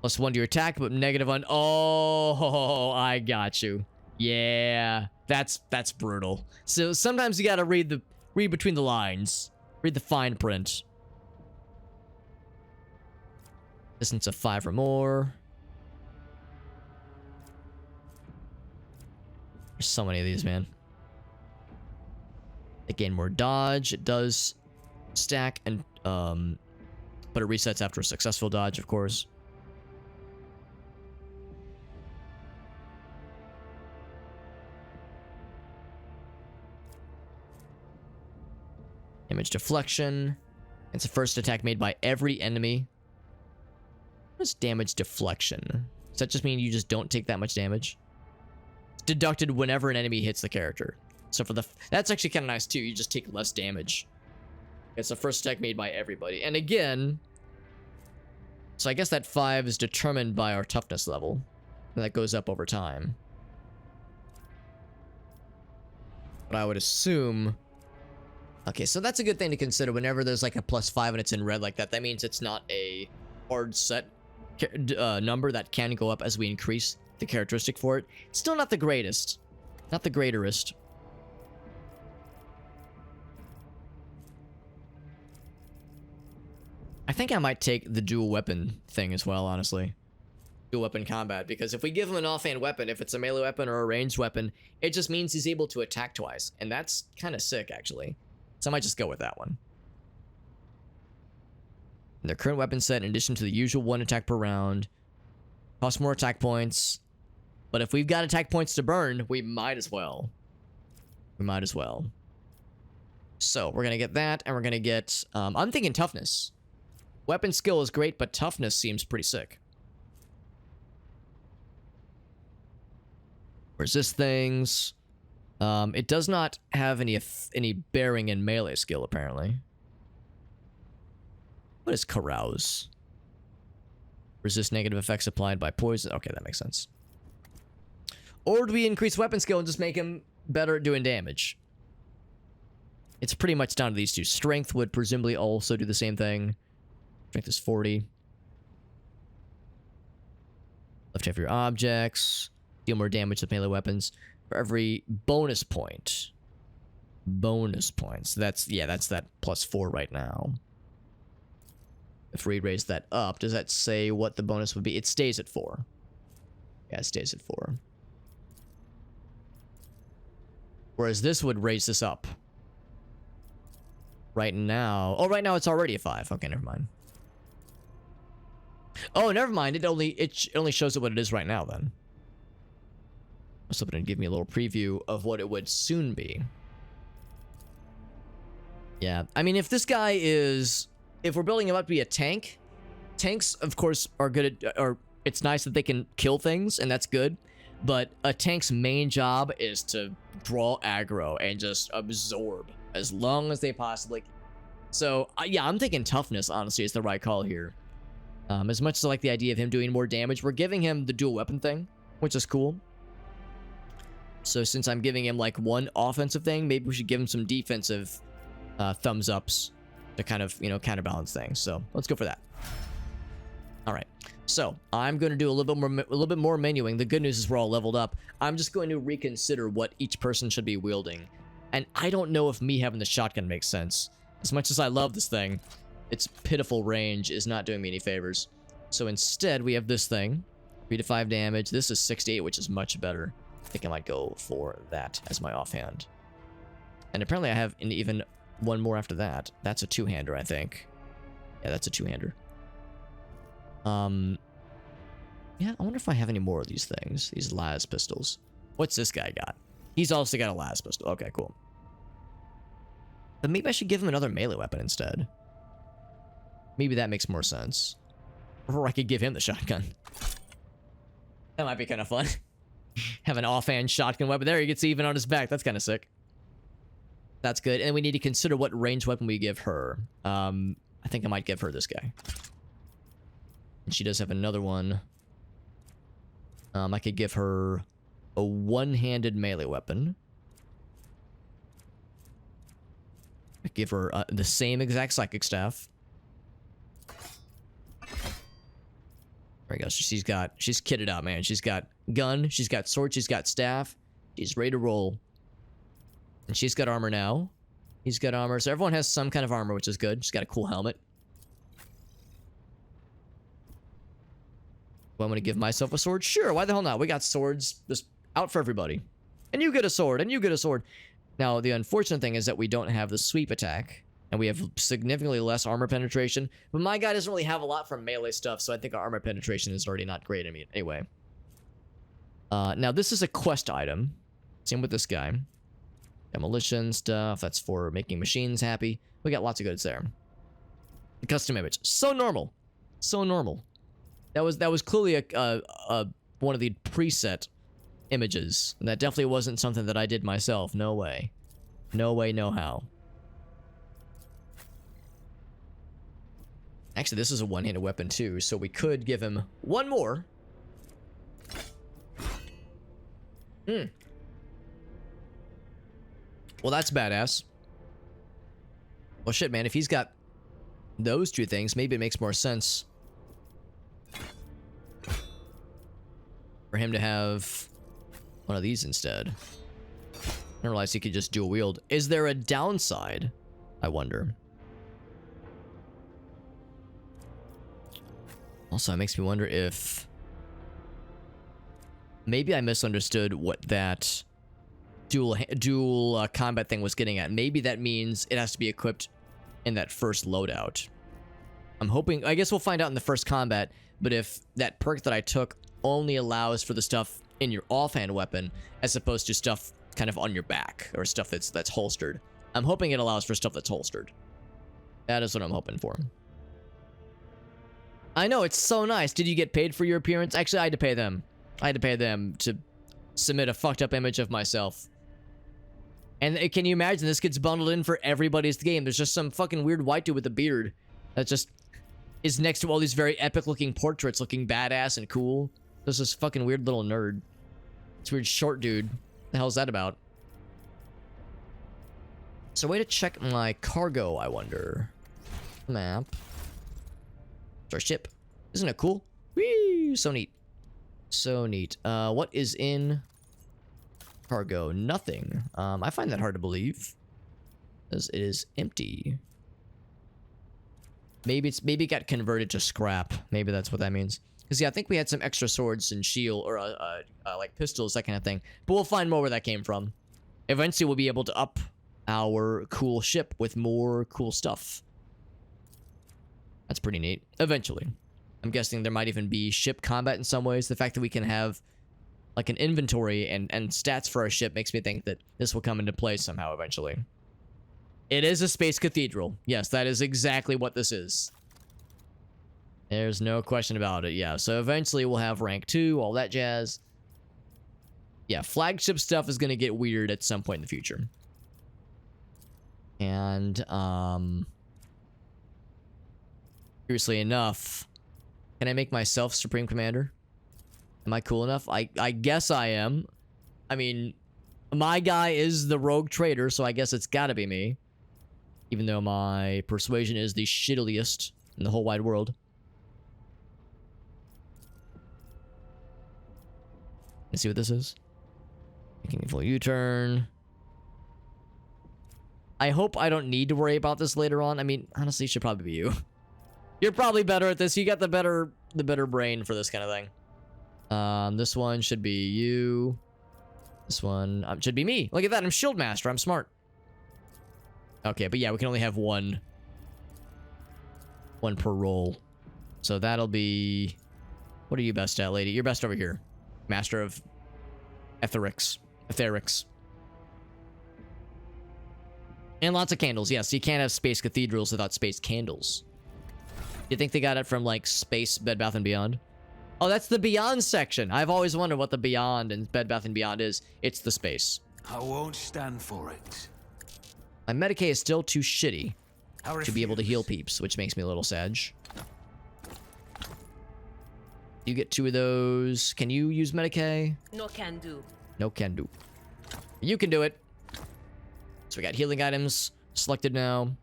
+1 to your attack, but -1. Oh, I got you. Yeah, that's brutal. So sometimes you gotta read between the lines. Read the fine print. Distance of 5 or more. There's so many of these, man. They gain more dodge. It does stack, and but it resets after a successful dodge, of course. Damage deflection. It's the first attack made by every enemy. What is damage deflection? Does that just mean you just don't take that much damage? It's deducted whenever an enemy hits the character. So for that's actually kind of nice too. You just take less damage. It's the first attack made by everybody. And again, so I guess that 5 is determined by our toughness level. And that goes up over time. But I would assume... Okay, so that's a good thing to consider whenever there's like a +5 and it's in red like that. That means it's not a hard set number that can go up as we increase the characteristic for it. It's still not the greatest. Not the greaterest. I think I might take the dual weapon thing as well, honestly. Dual weapon combat, because if we give him an offhand weapon, if it's a melee weapon or a ranged weapon, it just means he's able to attack twice. And that's kind of sick, actually. So I might just go with that one. In their current weapon set, in addition to the usual 1 attack per round, costs more attack points. But if we've got attack points to burn, we might as well. We might as well. So we're going to get that, and we're going to get... I'm thinking toughness. Weapon skill is great, but toughness seems pretty sick. Resist things. It does not have any bearing in melee skill, apparently. What is carouse? Resist negative effects applied by poison. Okay, that makes sense. Or do we increase weapon skill and just make him better at doing damage? It's pretty much down to these two. Strength would presumably also do the same thing. Strength is 40. Left half of your objects. Deal more damage with melee weapons. For every bonus point. Bonus points. That's that +4 right now. If we raise that up, does that say what the bonus would be? It stays at 4. Yeah, it stays at 4. Whereas this would raise this up. Right now... Oh, right now it's already a 5. Okay, never mind. Oh, never mind. It only shows it what it is right now, then. I was hoping to give me a little preview of what it would soon be. Yeah, I mean, if this guy is... If we're building him up to be a tank, tanks, of course, are good at... Or it's nice that they can kill things, and that's good. But a tank's main job is to draw aggro and just absorb as long as they possibly can. So, yeah, I'm thinking toughness, honestly, is the right call here. As much as I like the idea of him doing more damage, we're giving him the dual weapon thing, which is cool. So since I'm giving him like one offensive thing, maybe we should give him some defensive thumbs ups to kind of, you know, counterbalance things. So let's go for that. All right. So I'm going to do a little bit more menuing. The good news is we're all leveled up. I'm just going to reconsider what each person should be wielding. And I don't know if me having the shotgun makes sense. As much as I love this thing, its pitiful range is not doing me any favors. So instead, we have this thing. 3 to 5 damage. This is 6 to 8, which is much better. I think I might go for that as my offhand. And apparently I have even one more after that. That's a two-hander, I think. Yeah, that's a two-hander. Yeah, I wonder if I have any more of these things. These las pistols. What's this guy got? He's also got a las pistol. Okay, cool. But maybe I should give him another melee weapon instead. Maybe that makes more sense. Or I could give him the shotgun. That might be kind of fun. Have an offhand shotgun weapon. There, he gets even on his back. That's kind of sick. That's good. And we need to consider what range weapon we give her. I think I might give her this guy. And she does have another one. I could give her a one-handed melee weapon. I could give her the same exact psychic staff. There we go. So she's kitted out, man. She's got gun, she's got sword, she's got staff. She's ready to roll. And she's got armor now. He's got armor. So everyone has some kind of armor, which is good. She's got a cool helmet. Do I want to give myself a sword? Sure, why the hell not? We got swords just out for everybody. And you get a sword, and you get a sword. Now, the unfortunate thing is that we don't have the sweep attack. And we have significantly less armor penetration. But my guy doesn't really have a lot from melee stuff, so I think our armor penetration is already not great. I mean, anyway. Now, this is a quest item. Same with this guy. Demolition stuff. That's for making machines happy. We got lots of goods there. The custom image. So normal. So normal. That was clearly one of the preset images. And that definitely wasn't something that I did myself. No way. No way, no how. Actually, this is a one-handed weapon too, so we could give him one more. Well, that's badass. Well, shit, man. If he's got those two things, maybe it makes more sense for him to have one of these instead. I didn't realize he could just dual wield. Is there a downside? I wonder. Also, it makes me wonder if maybe I misunderstood what that dual combat thing was getting at. Maybe that means it has to be equipped in that first loadout. I'm hoping, I guess we'll find out in the first combat, but if that perk that I took only allows for the stuff in your offhand weapon as opposed to stuff kind of on your back or stuff that's holstered. I'm hoping it allows for stuff that's holstered. That is what I'm hoping for. I know, it's so nice. Did you get paid for your appearance? Actually, I had to pay them. I had to pay them to submit a fucked up image of myself. And can you imagine this gets bundled in for everybody's game? There's just some fucking weird white dude with a beard that just is next to all these very epic looking portraits looking badass and cool. There's this fucking weird little nerd. This weird short dude. What the hell is that about? So way to check my cargo, I wonder. Map. It's our ship. Isn't it cool? Whee! So neat. So neat. What is in cargo? Nothing. I find that hard to believe, as it is empty. Maybe it got converted to scrap. Maybe that's what that means. Because yeah, I think we had some extra swords and shield or like pistols, that kind of thing. But we'll find more where that came from. Eventually, we'll be able to up our cool ship with more cool stuff. That's pretty neat. Eventually. I'm guessing there might even be ship combat in some ways. The fact that we can have like an inventory and stats for our ship makes me think that this will come into play somehow eventually. It is a space cathedral. Yes, that is exactly what this is. There's no question about it. Yeah, so eventually we'll have rank 2, all that jazz. Yeah, flagship stuff is going to get weird at some point in the future. And, curiously enough, can I make myself Supreme Commander? Am I cool enough? I guess I am. I mean, my guy is the rogue trader, so I guess it's gotta be me. Even though my persuasion is the shittiliest in the whole wide world. Let's see what this is. Making a full U-turn. I hope I don't need to worry about this later on. I mean, honestly, it should probably be you. You're probably better at this. You got the better brain for this kind of thing. This one should be you. This one should be me. Look at that. I'm Shield Master. I'm smart. Okay, but yeah, we can only have one per roll. So that'll be... What are you best at, lady? You're best over here. Master of Etherics. And lots of candles. Yes, you can't have space cathedrals without space candles. You think they got it from, like, Space Bed Bath & Beyond? Oh, that's the Beyond section. I've always wondered what the Beyond and Bed Bath & Beyond is. It's the space. I won't stand for it. My Medicaid is still too shitty to be able to heal peeps, which makes me a little sad. You get 2 of those. Can you use Medicaid? No can do. No can do. You can do it. So we got healing items selected now.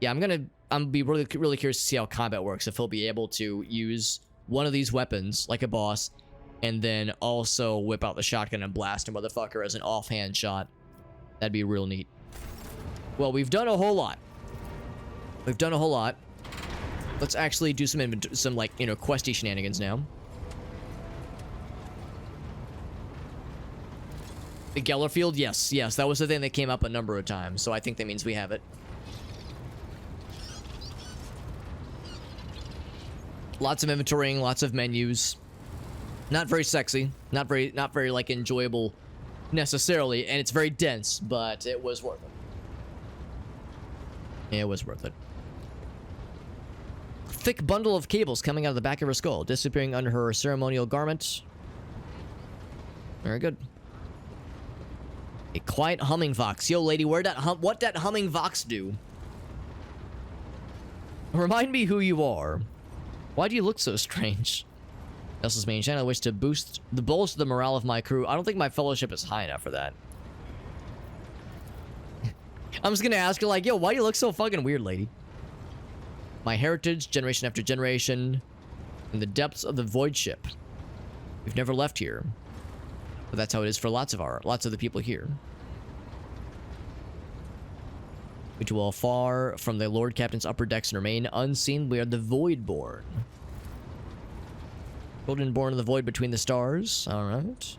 Yeah, I'm gonna be really curious to see how combat works. If he'll be able to use one of these weapons like a boss, and then also whip out the shotgun and blast a motherfucker as an offhand shot. That'd be real neat. Well, we've done a whole lot. We've done a whole lot. Let's actually do some like, you know, questy shenanigans now. The Gellerfield, yes, that was the thing that came up a number of times, so I think that means we have it. Lots of inventorying, lots of menus. Not very sexy, not very like enjoyable necessarily, and it's very dense, but it was worth it. It was worth it. Thick bundle of cables coming out of the back of her skull, disappearing under her ceremonial garment. Very good. A quiet humming fox. Yo, lady, what that humming fox do? Remind me who you are. Why do you look so strange? Nelson's main channel. I wish to boost the morale of my crew. I don't think my fellowship is high enough for that. I'm just gonna ask her like, yo, why do you look so fucking weird, lady? My heritage, generation after generation, in the depths of the void ship. We've never left here. But that's how it is for lots of the people here. We dwell far from the Lord Captain's upper decks and remain unseen. We are the Voidborn. Children born in the void between the stars. Alright.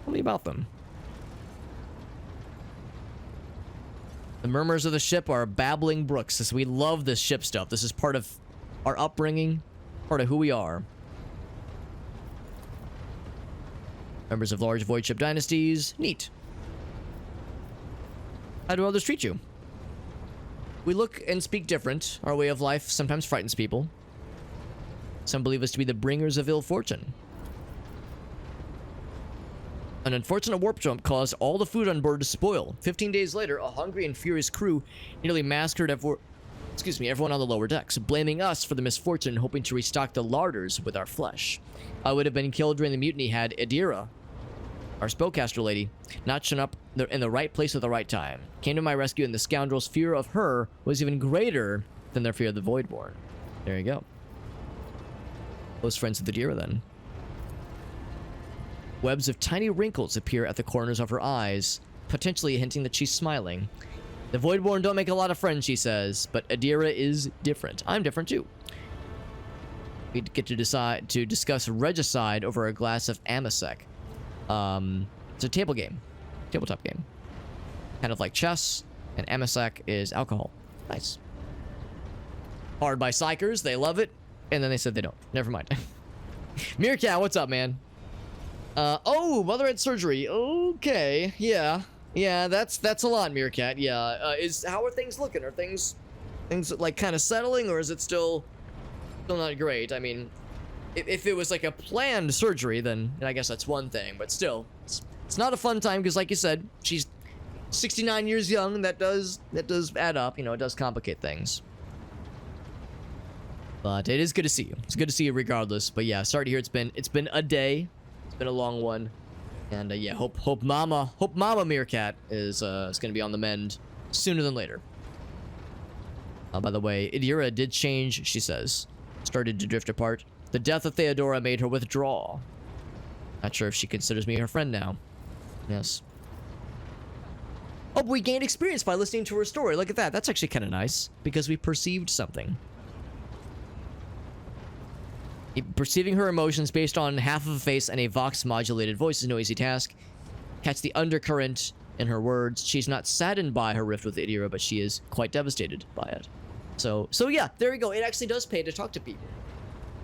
Tell me about them. The murmurs of the ship are babbling brooks. We love this ship stuff. This is part of our upbringing, part of who we are. Members of large void ship dynasties. Neat. How do others treat you? We look and speak different. Our way of life sometimes frightens people. Some believe us to be the bringers of ill fortune. An unfortunate warp jump caused all the food on board to spoil. 15 days later, a hungry and furious crew nearly massacred everyone on the lower decks, blaming us for the misfortune and hoping to restock the larders with our flesh. I would have been killed during the mutiny had Adira, our spellcaster lady, not shown up in the right place at the right time. Came to my rescue, and the scoundrels' fear of her was even greater than their fear of the Voidborn. There you go. Close friends with Adira, then. Webs of tiny wrinkles appear at the corners of her eyes, potentially hinting that she's smiling. The Voidborn don't make a lot of friends, she says, but Adira is different. I'm different too. We get to discuss regicide over a glass of Amasec. It's a tabletop game. Kind of like chess, and Amasec is alcohol. Nice. Hard by psychers, they love it, and then they said they don't. Never mind. Meerkat, what's up, man? Oh, mother had surgery. Okay, yeah, that's a lot, Meerkat. Yeah, how are things looking? Are things like kind of settling, or is it still not great? I mean, if it was like a planned surgery, then I guess that's one thing. But still, it's not a fun time because, like you said, she's 69 years young. That does add up. You know, it does complicate things. But it is good to see you. It's good to see you regardless. But yeah, sorry to hear it's been a day. Been a long one, and yeah, hope Mama Meerkat is gonna be on the mend sooner than later. By the way, Adira did change. She says, started to drift apart. The death of Theodora made her withdraw. Not sure if she considers me her friend now. Yes. Oh, we gained experience by listening to her story. Look at that. That's actually kind of nice because we perceived something. Perceiving her emotions based on half of a face and a vox-modulated voice is no easy task. Catch the undercurrent in her words. She's not saddened by her rift with Adira, but she is quite devastated by it. So yeah, there we go. It actually does pay to talk to people.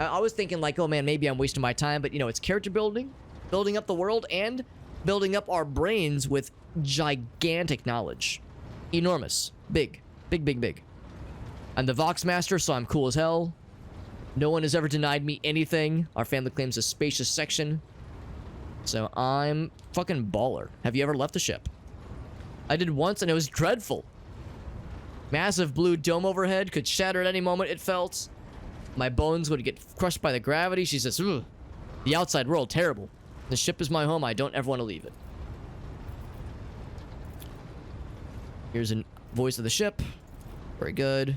I was thinking like, oh man, maybe I'm wasting my time, but you know, it's character building, building up the world, and building up our brains with gigantic knowledge. Enormous. Big. Big, big, big. I'm the Vox Master, so I'm cool as hell. No one has ever denied me anything. Our family claims a spacious section. So I'm fucking baller. Have you ever left the ship? I did once and it was dreadful. Massive blue dome overhead, could shatter at any moment, it felt. My bones would get crushed by the gravity. She says, ugh, the outside world, terrible. The ship is my home, I don't ever want to leave it. Here's a voice of the ship. Very good.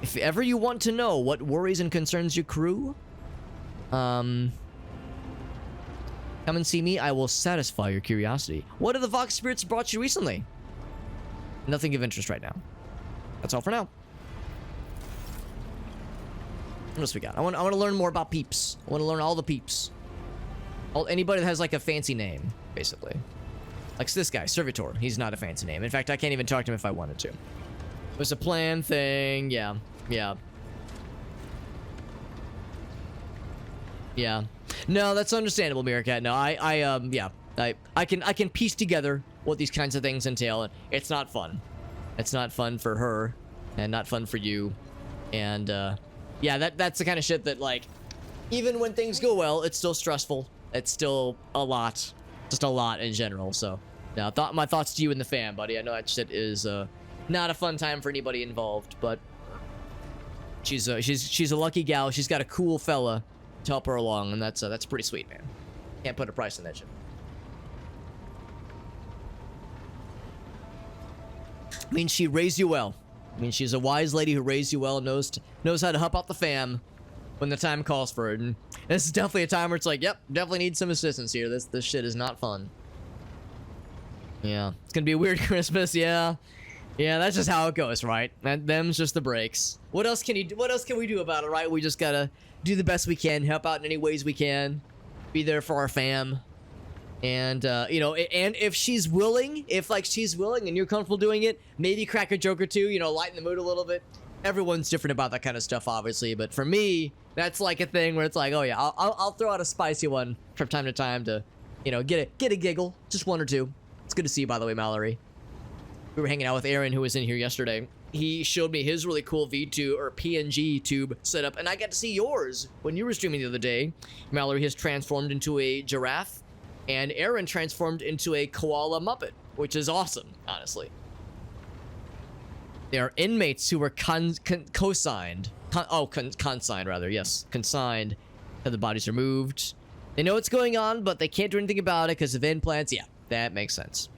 If ever you want to know what worries and concerns your crew, come and see me. I will satisfy your curiosity. What have the Vox Spirits brought you recently? Nothing of interest right now. That's all for now. What else we got? I want to learn more about peeps. I want to learn all the peeps. Anybody that has like a fancy name, basically. Like this guy, Servitor. He's not a fancy name. In fact, I can't even talk to him if I wanted to. It was a plan thing. Yeah. Yeah. Yeah. No, that's understandable, Meerkat. No, I can piece together what these kinds of things entail, and it's not fun. It's not fun for her, and not fun for you. And yeah, that's the kind of shit that, like, even when things go well, it's still stressful. It's still a lot, just a lot in general. So, now, my thoughts to you and the fam, buddy. I know that shit is not a fun time for anybody involved, but she's a lucky gal. She's got a cool fella to help her along, and that's pretty sweet, man. Can't put a price on that shit. I mean, she raised you well. I mean, she's a wise lady who raised you well, knows how to help out the fam when the time calls for it. And this is definitely a time where it's like, yep, definitely need some assistance here. This shit is not fun. Yeah, it's gonna be a weird Christmas. Yeah, that's just how it goes, right? And them's just the breaks. What else can we do about it, right? We just gotta do the best we can, help out in any ways we can, be there for our fam. And, you know, and if she's willing, she's willing and you're comfortable doing it, maybe crack a joke or two, you know, lighten the mood a little bit. Everyone's different about that kind of stuff, obviously. But for me, that's like a thing where it's like, oh yeah, I'll throw out a spicy one from time to time to, you know, get a giggle, just one or two. It's good to see you, by the way, Mallory. We were hanging out with Aaron, who was in here yesterday. He showed me his really cool V2 or PNG tube setup, and I got to see yours when you were streaming the other day. Mallory has transformed into a giraffe, and Aaron transformed into a koala muppet, which is awesome, honestly. They are inmates who were consigned, rather, yes, consigned, and the bodies removed. They know what's going on, but they can't do anything about it because of implants. Yeah, that makes sense.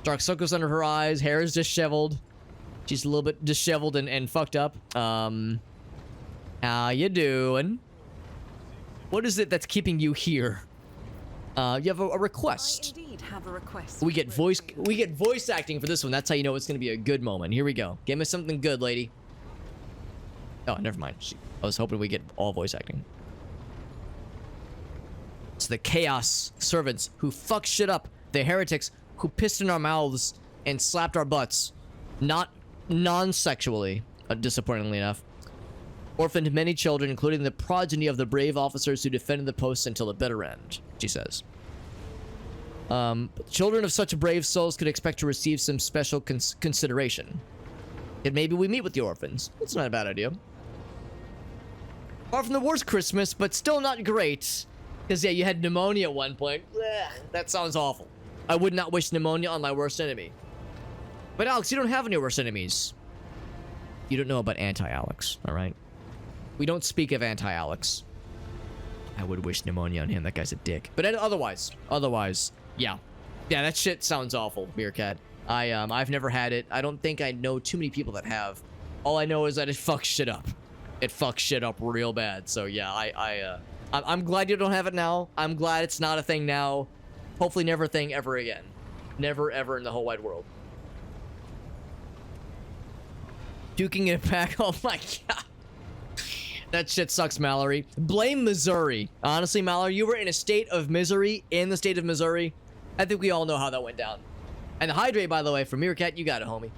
Dark circles under her eyes, hair is disheveled. She's a little bit disheveled and fucked up. How you doing? What is it that's keeping you here? You have a request. I indeed have a request. We get voice acting for this one. That's how you know it's gonna be a good moment. Here we go. Give me something good, lady. Oh, never mind. I was hoping we get all voice acting. It's the chaos servants who fuck shit up. The heretics who pissed in our mouths and slapped our butts. Not non-sexually, disappointingly enough. Orphaned many children, including the progeny of the brave officers who defended the posts until the bitter end, she says. Children of such brave souls could expect to receive some special consideration. And maybe we meet with the orphans. That's not a bad idea. Far from the worst Christmas, but still not great. Because, yeah, you had pneumonia at one point. Blech, that sounds awful. I would not wish pneumonia on my worst enemy. But, Alex, you don't have any worst enemies. You don't know about anti-Alex, all right? We don't speak of anti-Alex. I would wish pneumonia on him. That guy's a dick. But otherwise, yeah. Yeah, that shit sounds awful, Meerkat. I've never had it. I don't think I know too many people that have. All I know is that it fucks shit up. It fucks shit up real bad. So, yeah, I'm glad you don't have it now. I'm glad it's not a thing now. Hopefully never a thing ever again. Never, ever in the whole wide world. Duking it back. Oh, my God. That shit sucks, Mallory. Blame Missouri. Honestly, Mallory, you were in a state of misery in the state of Missouri. I think we all know how that went down. And the hydrate, by the way, from Meerkat, you got it, homie.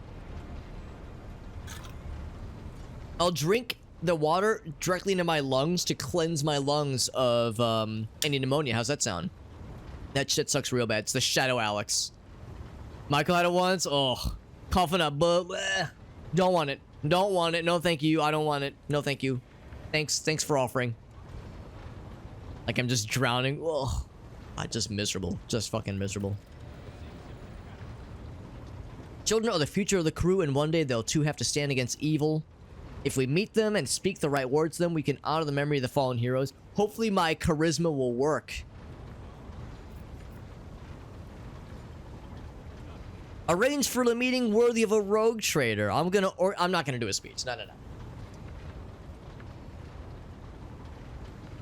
I'll drink the water directly into my lungs to cleanse my lungs of any pneumonia. How's that sound? That shit sucks real bad. It's the Shadow Alex. Michael had it once. Oh, coughing up, but don't want it. Don't want it. No, thank you. I don't want it. No, thank you. Thanks for offering. Like I'm just drowning. Oh, I just miserable. Just fucking miserable. Children are the future of the crew, and one day they'll too have to stand against evil. If we meet them and speak the right words to them, we can honor the memory of the fallen heroes. Hopefully my charisma will work. Arrange for a meeting worthy of a rogue trader. I'm not gonna do a speech. No.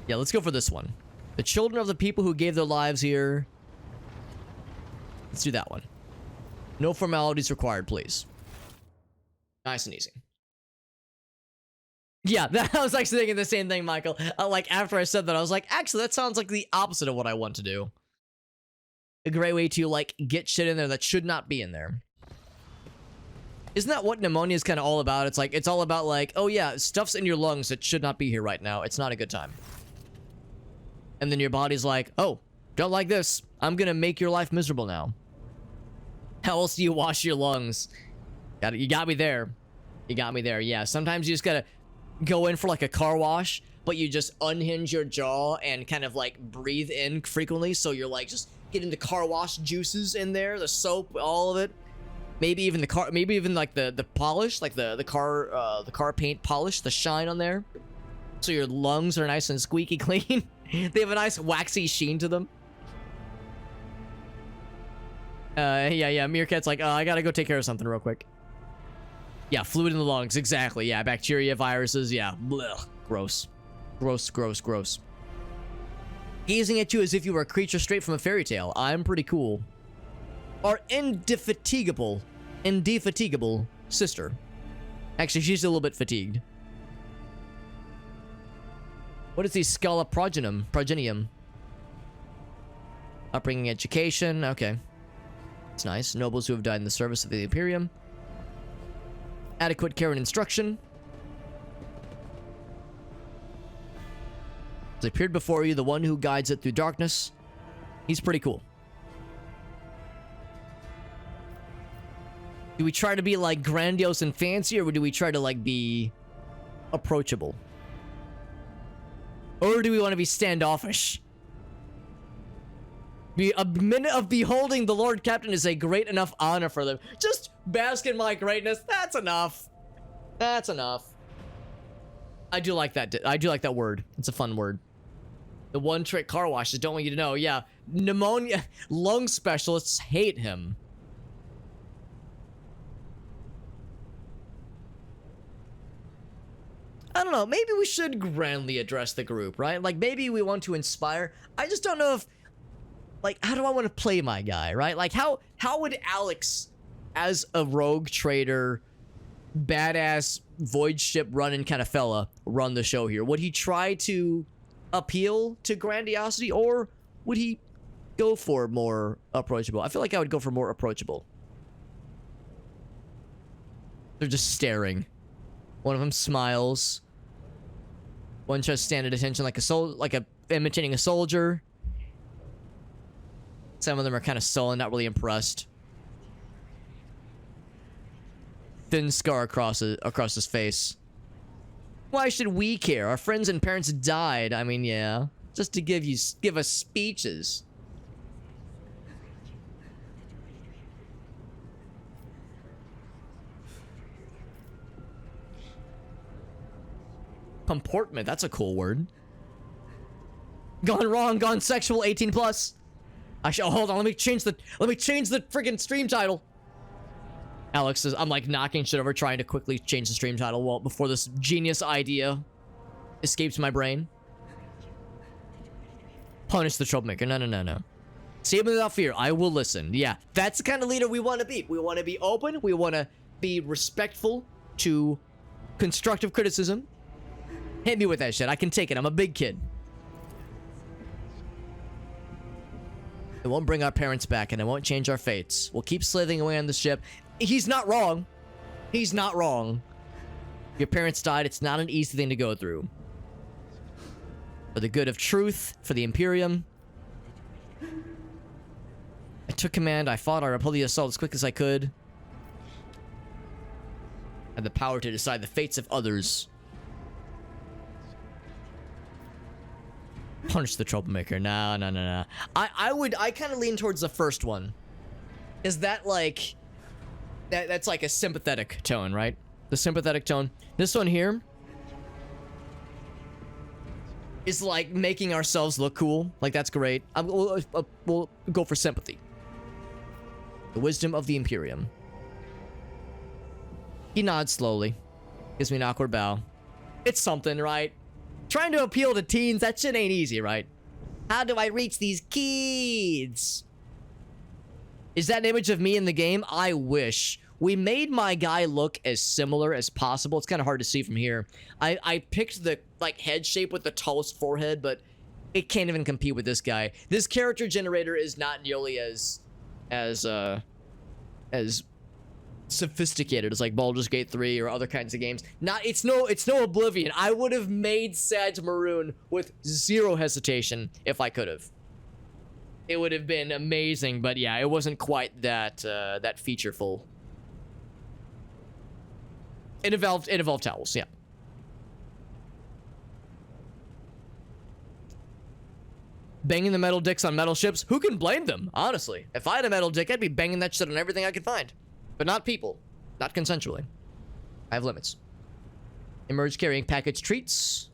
Yeah, let's go for this one. The children of the people who gave their lives here. Let's do that one. No formalities required, please. Nice and easy. Yeah, I was actually thinking the same thing, Michael. Like, after I said that, I was like, actually, that sounds like the opposite of what I want to do. A great way to, like, get shit in there that should not be in there. Isn't that what pneumonia is kind of all about? It's like, it's all about, like, oh yeah, stuff's in your lungs that should not be here right now. It's not a good time. And then your body's like, oh, don't like this. I'm gonna make your life miserable now. How else do you wash your lungs? You got me there. You got me there. Yeah, sometimes you just gotta go in for like a car wash, but you just unhinge your jaw and kind of like breathe in frequently, so you're like just getting the car wash juices in there, the soap, all of it. Maybe even like the polish, like the car paint polish, the shine on there, so your lungs are nice and squeaky clean. They have a nice waxy sheen to them. Yeah, Meerkat's like, I gotta go take care of something real quick. Yeah, fluid in the lungs, exactly. Yeah, bacteria, viruses, yeah. Blech. Gross. Gross. Gazing at you as if you were a creature straight from a fairy tale. I'm pretty cool. Our indefatigable sister. Actually, she's a little bit fatigued. What is the Scala Progenium? Upbringing, education, okay. It's nice. Nobles who have died in the service of the Imperium. Adequate care and instruction. As appeared before you, the one who guides it through darkness. He's pretty cool. Do we try to be like grandiose and fancy, or do we try to like be approachable? Or do we want to be standoffish? A minute of beholding the Lord Captain is a great enough honor for them. Just bask in my greatness. That's enough. That's enough. I do like that. I do like that word. It's a fun word. The one trick car washes don't want you to know. Yeah, pneumonia lung specialists hate him. I don't know. Maybe we should grandly address the group, right? Like maybe we want to inspire. I just don't know if. Like, how do I want to play my guy, right? Like, how would Alex, as a rogue trader, badass void ship running kind of fella, run the show here? Would he try to appeal to grandiosity, or would he go for more approachable? I feel like I would go for more approachable. They're just staring. One of them smiles. One tries to stand at attention like imitating a soldier. Some of them are kind of sullen, not really impressed. Thin scar across his face. Why should we care? Our friends and parents died. I mean, yeah, just to give us speeches. Comportment, that's a cool word. Gone wrong, gone sexual, 18 plus. Actually, oh, hold on, let me change the friggin' stream title. Alex is, I'm like knocking shit over, trying to quickly change the stream title before this genius idea escapes my brain. Punish the troublemaker. No. See him without fear. I will listen. Yeah, that's the kind of leader we want to be. We want to be open. We want to be respectful to constructive criticism. Hit me with that shit. I can take it. I'm a big kid. It won't bring our parents back, and it won't change our fates. We'll keep slithering away on the ship. He's not wrong. He's not wrong. Your parents died. It's not an easy thing to go through. For the good of truth, for the Imperium. I took command. I fought. I repelled the assault as quick as I could. I had the power to decide the fates of others. Punish the troublemaker. No. I kind of lean towards the first one. Is that like... That's like a sympathetic tone, right? The sympathetic tone. This one here is like making ourselves look cool. Like, that's great. We'll go for sympathy. The wisdom of the Imperium. He nods slowly. Gives me an awkward bow. It's something, right? Trying to appeal to teens, that shit ain't easy, right? How do I reach these kids? Is that an image of me in the game? I wish. We made my guy look as similar as possible. It's kind of hard to see from here. I picked the like head shape with the tallest forehead, but it can't even compete with this guy. This character generator is not nearly as sophisticated as like Baldur's Gate 3 or other kinds of games. It's no Oblivion. I would have made Sag Maroon with zero hesitation if I could have. It would have been amazing, but yeah, it wasn't quite that featureful. It involved towels, yeah. Banging the metal dicks on metal ships? Who can blame them, honestly? If I had a metal dick, I'd be banging that shit on everything I could find. But not people. Not consensually. I have limits. Emerge carrying packaged treats.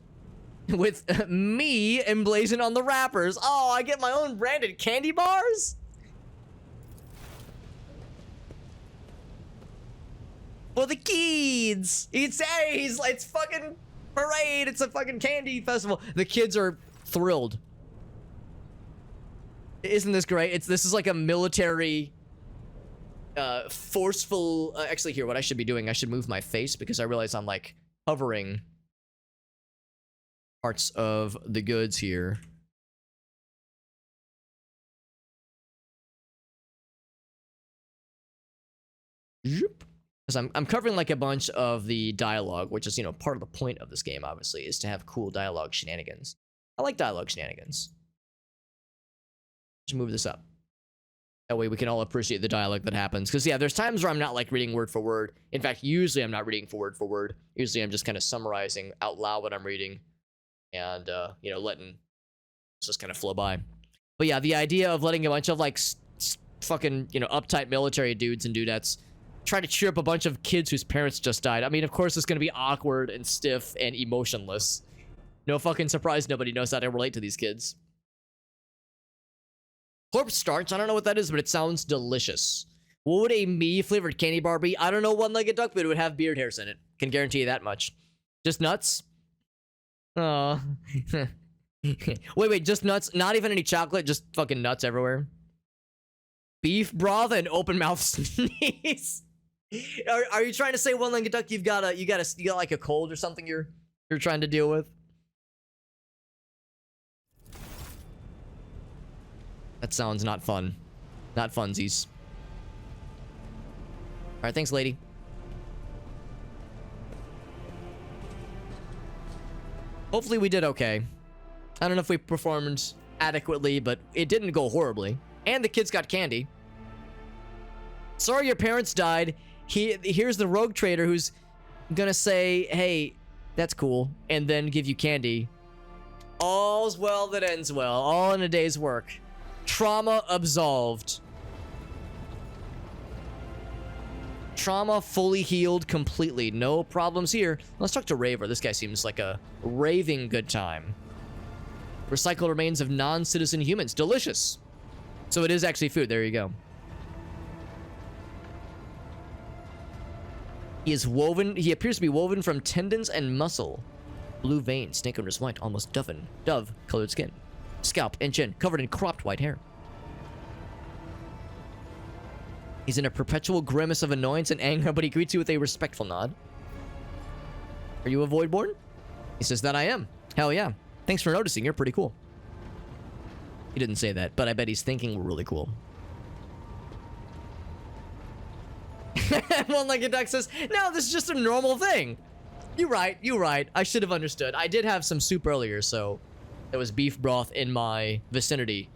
With me emblazoned on the wrappers. Oh, I get my own branded candy bars? For the kids! It's fucking parade. It's a fucking candy festival. The kids are thrilled. Isn't this great? This is like a military... forceful... actually, here, what I should be doing, I should move my face because I realize I'm, like, hovering parts of the goods here. Because I'm covering, like, a bunch of the dialogue, which is, you know, part of the point of this game, obviously, is to have cool dialogue shenanigans. I like dialogue shenanigans. Just move this up. That way we can all appreciate the dialogue that happens. Because, yeah, there's times where I'm not, like, reading word for word. In fact, usually I'm not reading word for word. Usually I'm just kind of summarizing out loud what I'm reading. And, you know, letting it just kind of flow by. But, yeah, the idea of letting a bunch of, like, fucking, you know, uptight military dudes and dudettes try to cheer up a bunch of kids whose parents just died. I mean, of course, it's going to be awkward and stiff and emotionless. No fucking surprise nobody knows how to relate to these kids. Corpse starch, I don't know what that is, but it sounds delicious. What would a me-flavored candy bar be? I don't know, one-legged duck, but it would have beard hairs in it. Can guarantee you that much. Just nuts? Aw. Wait, just nuts? Not even any chocolate, just fucking nuts everywhere? Beef broth and open mouth sneeze? Are you trying to say, one-legged duck, you got like a cold or something you're trying to deal with? That sounds not fun. Not funsies. Alright, thanks, lady. Hopefully we did okay. I don't know if we performed adequately, but it didn't go horribly. And the kids got candy. Sorry your parents died. Here's the rogue trader who's gonna say, hey, that's cool, and then give you candy. All's well that ends well. All in a day's work. Trauma absolved. Trauma fully healed completely. No problems here. Let's talk to Raver. This guy seems like a raving good time. Recycled remains of non-citizen humans. Delicious. So it is actually food. There you go. He appears to be woven from tendons and muscle. Blue veins, snake under his white, almost dove-colored skin. Scalp and chin covered in cropped white hair. He's in a perpetual grimace of annoyance and anger, but he greets you with a respectful nod. Are you a Voidborn? He says that I am. Hell yeah. Thanks for noticing. You're pretty cool. He didn't say that, but I bet he's thinking we're really cool. One-legged duck says, no, this is just a normal thing. You're right. You're right. I should have understood. I did have some soup earlier, so there was beef broth in my vicinity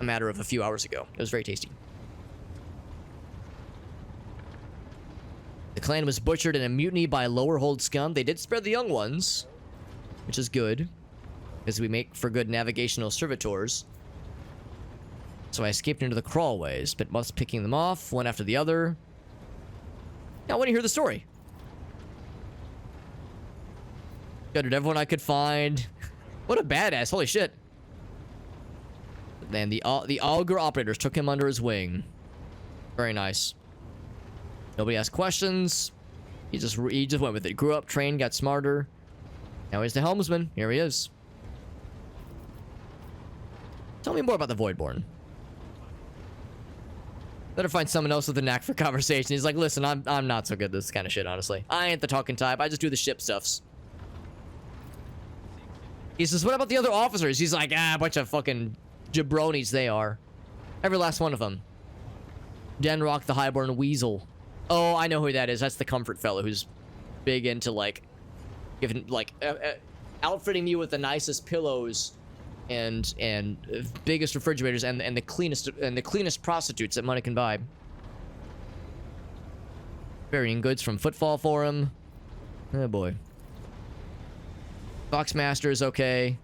a matter of a few hours ago. It was very tasty. The clan was butchered in a mutiny by lower hold scum. They did spare the young ones, which is good, because we make for good navigational servitors. So I escaped into the crawlways, spent months picking them off, one after the other. Now I want to hear the story. Gutted everyone I could find. What a badass, holy shit. Then the Augur operators took him under his wing. Very nice. Nobody asked questions. He just went with it. Grew up, trained, got smarter. Now he's the helmsman. Here he is. Tell me more about the Voidborn. Better find someone else with a knack for conversation. He's like, listen, I'm not so good at this kind of shit, honestly. I ain't the talking type. I just do the ship stuffs. He says, what about the other officers? He's like, a bunch of fucking jabronis they are. Every last one of them. Denrock the Highborn Weasel. Oh, I know who that is. That's the comfort fellow who's big into, like, giving, like, outfitting me with the nicest pillows and biggest refrigerators and the cleanest prostitutes that money can buy. Varying goods from Footfall for him. Oh boy. Voxmaster is okay.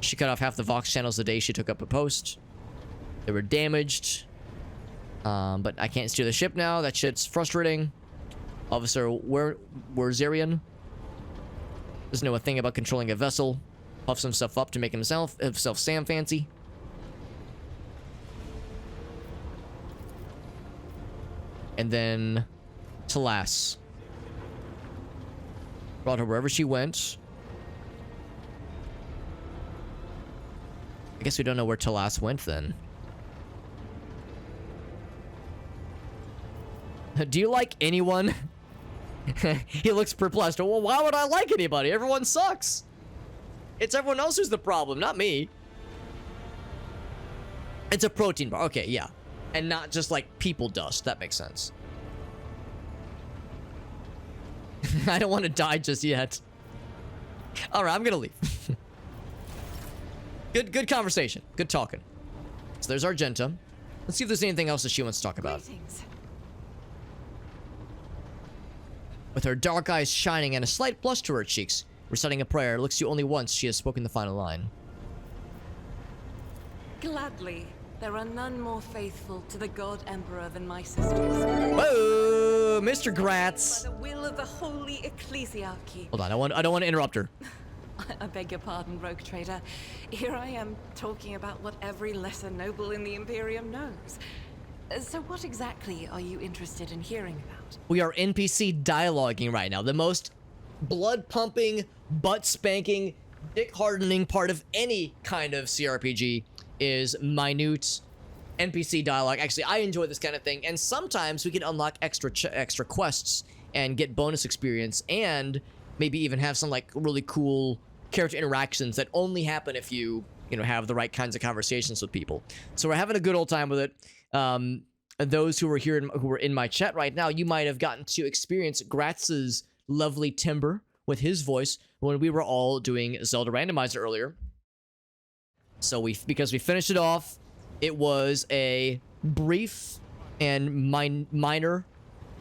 She cut off half the Vox channels the day she took up a post. They were damaged. But I can't steer the ship now. That shit's frustrating. Officer Werzerian doesn't know a thing about controlling a vessel. Puffs himself up to make himself Sam fancy. And then Talas. Brought her wherever she went. I guess we don't know where Talas went then. Do you like anyone? He looks perplexed. Well, why would I like anybody? Everyone sucks. It's everyone else who's the problem, not me. It's a protein bar. Okay, yeah. And not just like people dust. That makes sense. I don't want to die just yet. All right, I'm gonna leave. Good conversation. Good talking. So there's Argenta. Let's see if there's anything else that she wants to talk about. Greetings. With her dark eyes shining and a slight blush to her cheeks, reciting a prayer, looks to you only once she has spoken the final line. Gladly. There are none more faithful to the God Emperor than my sisters. Whoa, Mr. Gratz. By the will of the Holy Ecclesiarchy. Hold on, I don't want to interrupt her. I beg your pardon, rogue trader. Here I am talking about what every lesser noble in the Imperium knows. So what exactly are you interested in hearing about? We are NPC dialoguing right now. The most blood-pumping, butt-spanking, dick-hardening part of any kind of CRPG is minute NPC dialogue. Actually, I enjoy this kind of thing, and sometimes we can unlock extra quests and get bonus experience, and maybe even have some like really cool character interactions that only happen if you have the right kinds of conversations with people. So we're having a good old time with it. Those who are here who are in my chat right now, you might have gotten to experience Gratz's lovely timbre with his voice when we were all doing Zelda Randomizer earlier. So because we finished it off, it was a brief and minor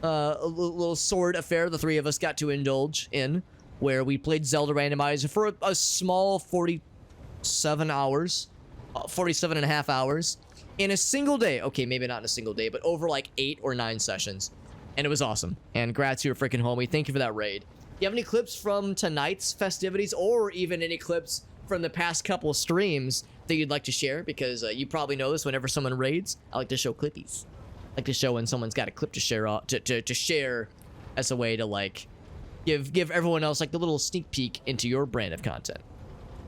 little sword affair the three of us got to indulge in, where we played Zelda Randomizer for a small 47 and a half hours in a single day. Okay, maybe not in a single day, but over like 8 or 9 sessions. And it was awesome. And Gratz, you're a freaking homie. Thank you for that raid. Do you have any clips from tonight's festivities, or even any clips from the past couple streams that you'd like to share? Because you probably know this, whenever someone raids, I like to show clippies. I like to show when someone's got a clip to share to share as a way to like give everyone else like the little sneak peek into your brand of content.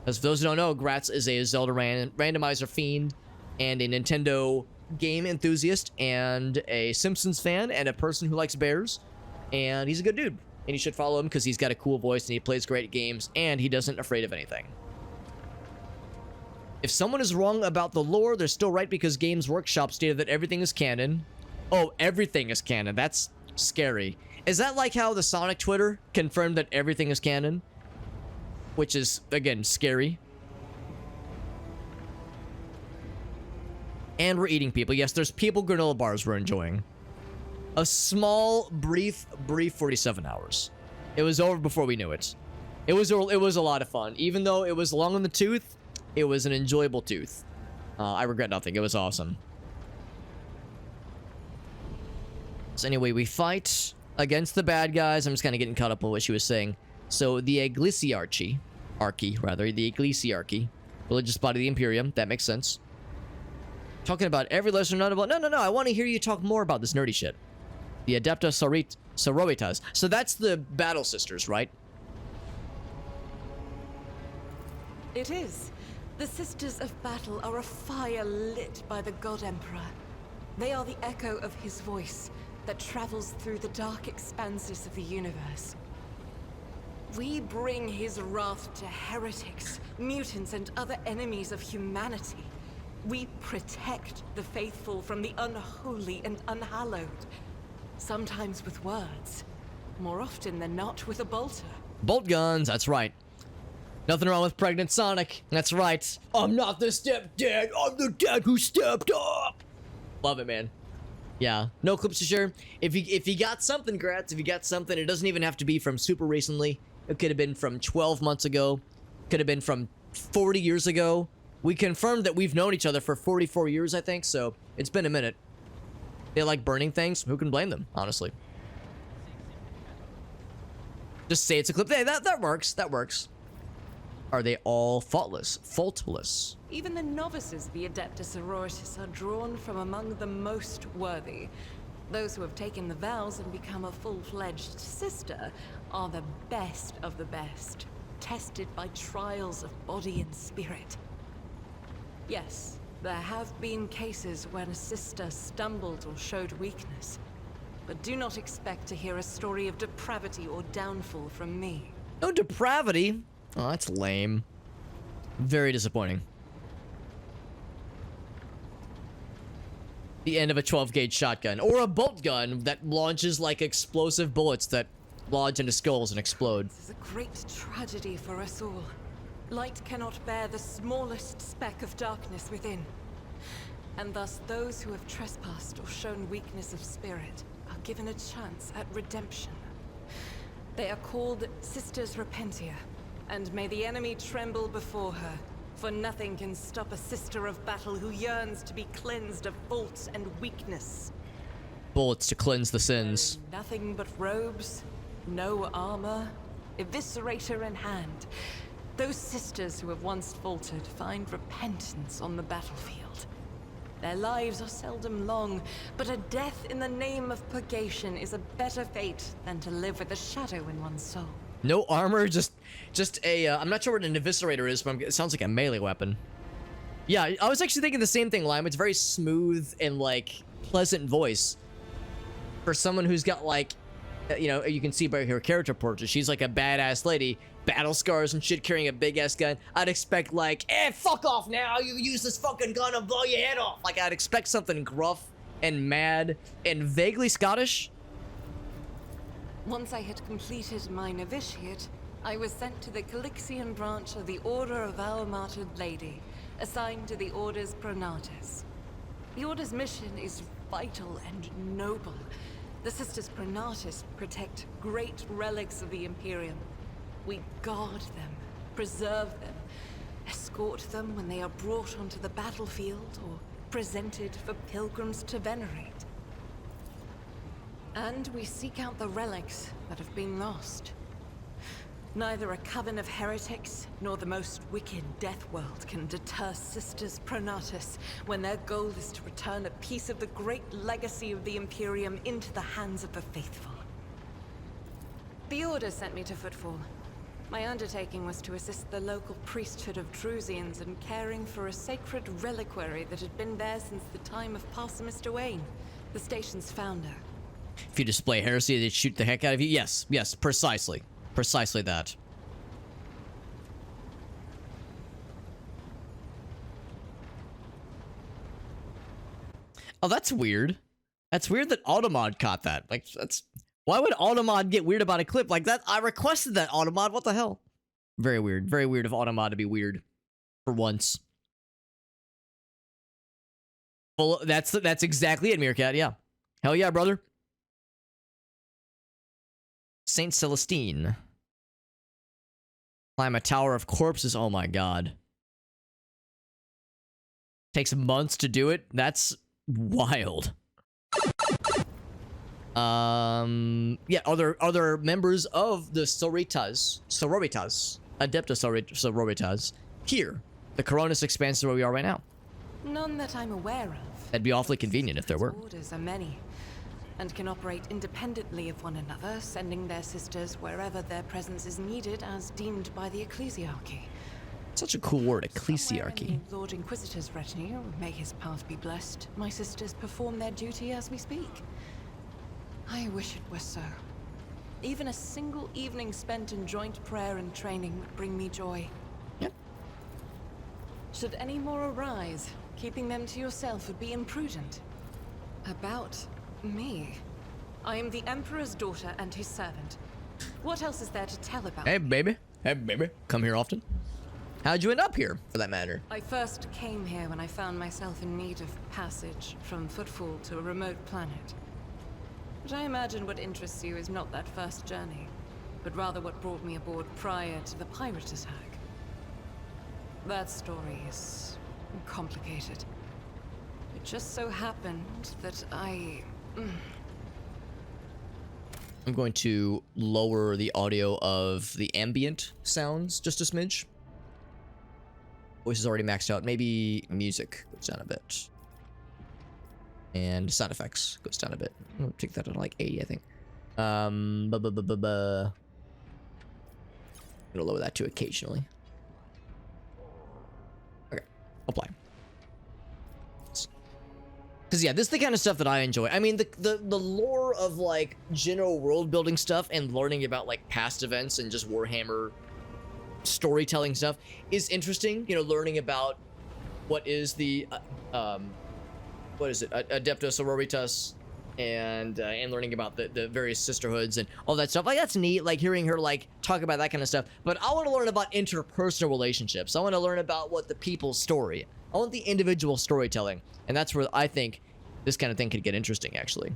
As for those who don't know, Gratz is a Zelda randomizer fiend and a Nintendo game enthusiast and a Simpsons fan and a person who likes bears. And he's a good dude. And you should follow him because he's got a cool voice and he plays great games and he doesn't afraid of anything. If someone is wrong about the lore, they're still right because Games Workshop stated that everything is canon. Oh, everything is canon. That's scary. Is that like how the Sonic Twitter confirmed that everything is canon? Which is, again, scary. And we're eating people. Yes, there's people granola bars we're enjoying. A small, brief 47 hours. It was over before we knew it. It was a lot of fun. Even though it was long in the tooth, it was an enjoyable tooth. I regret nothing. It was awesome. So anyway, we fight against the bad guys. I'm just kind of getting caught up on what she was saying. So the Ecclesiarchy, the Ecclesiarchy, religious body of the Imperium. That makes sense. Talking about every lesser notable. No. I want to hear you talk more about this nerdy shit. The Adepta Sororitas. So that's the Battle Sisters, right? It is. The Sisters of Battle are a fire lit by the God Emperor. They are the echo of his voice that travels through the dark expanses of the universe. We bring his wrath to heretics, mutants, and other enemies of humanity. We protect the faithful from the unholy and unhallowed. Sometimes with words. More often than not with a bolter. Bolt guns, that's right. Nothing wrong with pregnant Sonic. That's right. I'm not the stepdad. I'm the dad who stepped up. Love it, man. Yeah. No clips to share. If you got something, Gratz, if you got something, it doesn't even have to be from super recently. It could have been from 12 months ago. Could have been from 40 years ago. We confirmed that we've known each other for 44 years, I think, so it's been a minute. They like burning things. Who can blame them, honestly? Just say it's a clip. Hey, that works. That works. Are they all faultless? Faultless. Even the novices, the Adepta Sororitas, are drawn from among the most worthy. Those who have taken the vows and become a full-fledged sister are the best of the best, tested by trials of body and spirit. Yes, there have been cases when a sister stumbled or showed weakness, but do not expect to hear a story of depravity or downfall from me. No depravity? Oh, that's lame. Very disappointing. The end of a 12-gauge shotgun, or a bolt gun that launches like explosive bullets that lodge into skulls and explode. This is a great tragedy for us all. Light cannot bear the smallest speck of darkness within. And thus those who have trespassed or shown weakness of spirit are given a chance at redemption. They are called Sisters Repentia, and may the enemy tremble before her, for nothing can stop a sister of battle who yearns to be cleansed of fault and weakness. Bullets to cleanse the sins. Nothing but robes, no armor, eviscerator in hand. Those sisters who have once faltered find repentance on the battlefield. Their lives are seldom long, but a death in the name of purgation is a better fate than to live with a shadow in one's soul. No armor, just a, I'm not sure what an eviscerator is, but it sounds like a melee weapon. Yeah, I was actually thinking the same thing, Lime. It's very smooth and, like, pleasant voice. For someone who's got, like, you know, you can see by her character portrait, she's like a badass lady, battle scars and shit, carrying a big-ass gun. I'd expect, like, fuck off now, you use this fucking gun and blow your head off. Like, I'd expect something gruff and mad and vaguely Scottish. Once I had completed my novitiate, I was sent to the Calixian branch of the Order of Our Martyred Lady, assigned to the Order's Pronatus. The Order's mission is vital and noble. The Sisters Pronatus protect great relics of the Imperium. We guard them, preserve them, escort them when they are brought onto the battlefield or presented for pilgrims to venerate. And we seek out the relics that have been lost. Neither a coven of heretics nor the most wicked death world can deter Sisters Pronatus when their goal is to return a piece of the great legacy of the Imperium into the hands of the faithful. The Order sent me to Footfall. My undertaking was to assist the local priesthood of Drusians in caring for a sacred reliquary that had been there since the time of Parson Mr. Wayne, the station's founder. If you display heresy, they'd shoot the heck out of you. Yes, precisely. Precisely that. Oh, that's weird. That's weird that Automod caught that. Like, that's... Why would Automod get weird about a clip like that? I requested that, Automod. What the hell? Very weird. Very weird of Automod to be weird. For once. Well, that's exactly it, Meerkat. Yeah. Hell yeah, brother. Saint Celestine. Climb a tower of corpses. Oh my god. Takes months to do it. That's wild. Yeah, other members of the Sororitas, Adeptus Sororitas, here. The Coronis Expanse is where we are right now. None that I'm aware of. That'd be awfully convenient if there were. Orders are many, and can operate independently of one another, sending their sisters wherever their presence is needed as deemed by the ecclesiarchy. Such a cool word, Somewhere ecclesiarchy. in the Lord Inquisitor's retinue, may his path be blessed, my sisters perform their duty as we speak. I wish it were so. Even a single evening spent in joint prayer and training would bring me joy. Yep. Should any more arise, keeping them to yourself would be imprudent. About me? I am the Emperor's daughter and his servant. What else is there to tell about Hey, me? baby. Hey, baby. Come here often. How'd you end up here, for that matter? I first came here when I found myself in need of passage from Footfall to a remote planet. But I imagine what interests you is not that first journey, but rather what brought me aboard prior to the pirate attack. That story is complicated. It just so happened that I'm going to lower the audio of the ambient sounds just a smidge. Voice is already maxed out. Maybe music goes down a bit. And sound effects goes down a bit. I'll take that to like 80, I think. I'm gonna lower that to occasionally. Okay, apply. Because yeah, this is the kind of stuff that I enjoy. I mean, the lore of like general world building stuff and learning about like past events and just Warhammer storytelling stuff is interesting. You know, learning about what is the what is it, Adeptus Sororitas, and learning about the various sisterhoods and all that stuff. Like, that's neat, like hearing her like talk about that kind of stuff. But I want to learn about interpersonal relationships. I want to learn about what the people's story. I want the individual storytelling, and that's where I think this kind of thing could get interesting, actually.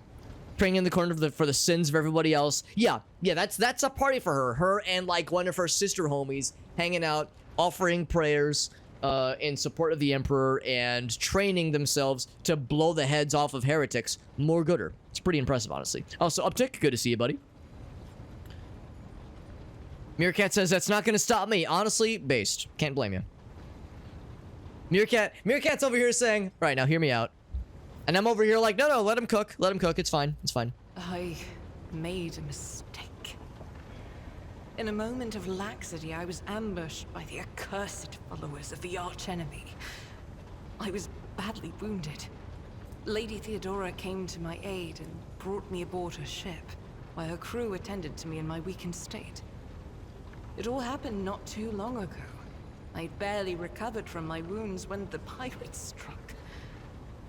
Praying in the corner for the sins of everybody else. Yeah, that's a party for her. Her and like one of her sister homies hanging out, offering prayers in support of the Emperor and training themselves to blow the heads off of heretics. More gooder. It's pretty impressive, honestly. Also, Uptick, good to see you, buddy. Meerkat says that's not going to stop me. Honestly, based. Can't blame you. Meerkat's over here saying, right, now hear me out. And I'm over here like, no, let him cook. Let him cook. It's fine. It's fine. I made a mistake. In a moment of laxity, I was ambushed by the accursed followers of the archenemy. I was badly wounded. Lady Theodora came to my aid and brought me aboard her ship, while her crew attended to me in my weakened state. It all happened not too long ago. I'd barely recovered from my wounds when the pirates struck.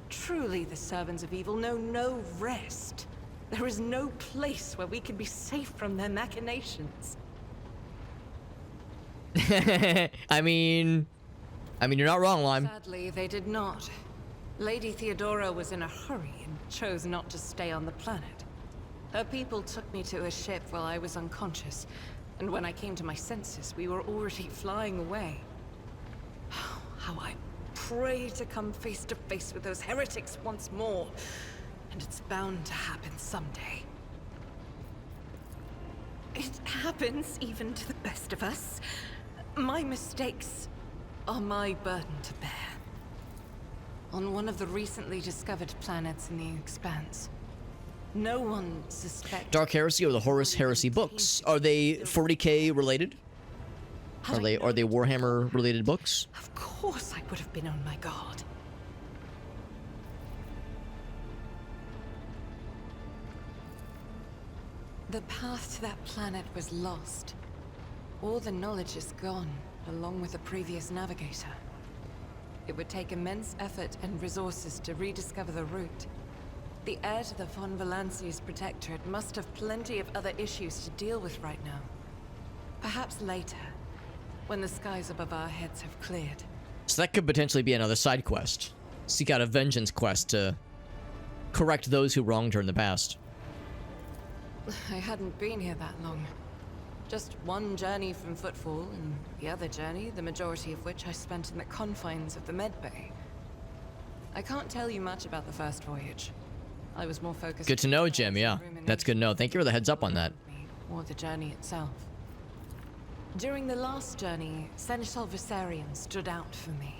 Truly, the servants of evil know no rest. There is no place where we can be safe from their machinations. I mean, you're not wrong, Lime. Sadly, they did not. Lady Theodora was in a hurry and chose not to stay on the planet. Her people took me to a ship while I was unconscious, and when I came to my senses, we were already flying away. How I pray to come face to face with those heretics once more, and it's bound to happen someday. It happens even to the best of us. My mistakes are my burden to bear. On one of the recently discovered planets in the Expanse, no one suspects... Dark Heresy or the Horus Heresy books, are they 40k related? Are they Warhammer related books? Of course I would have been on my guard. The path to that planet was lost. All the knowledge is gone, along with the previous navigator. It would take immense effort and resources to rediscover the route. The heir to the von Valancius Protectorate must have plenty of other issues to deal with right now. Perhaps later, when the skies above our heads have cleared. So that could potentially be another side quest. Seek out a vengeance quest to correct those who wronged her in the past. I hadn't been here that long. Just one journey from Footfall, and the other journey, the majority of which I spent in the confines of the Medbay. I can't tell you much about the first voyage. I was more focused. Good to know, Jim. Yeah, that's good to know. Thank you for the heads up on that. Or the journey itself. During the last journey, Seneschal Viserion stood out for me.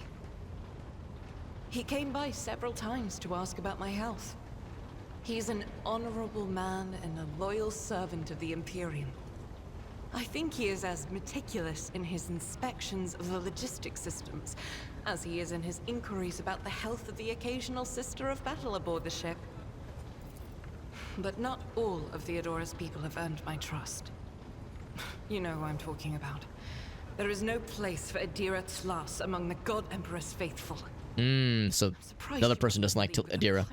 He came by several times to ask about my health. He's an honorable man and a loyal servant of the Imperium. I think he is as meticulous in his inspections of the logistics systems as he is in his inquiries about the health of the occasional sister of battle aboard the ship. But not all of Theodora's people have earned my trust. You know who I'm talking about. There is no place for Adira Tlas among the God Emperor's faithful. So the other person doesn't like Adira.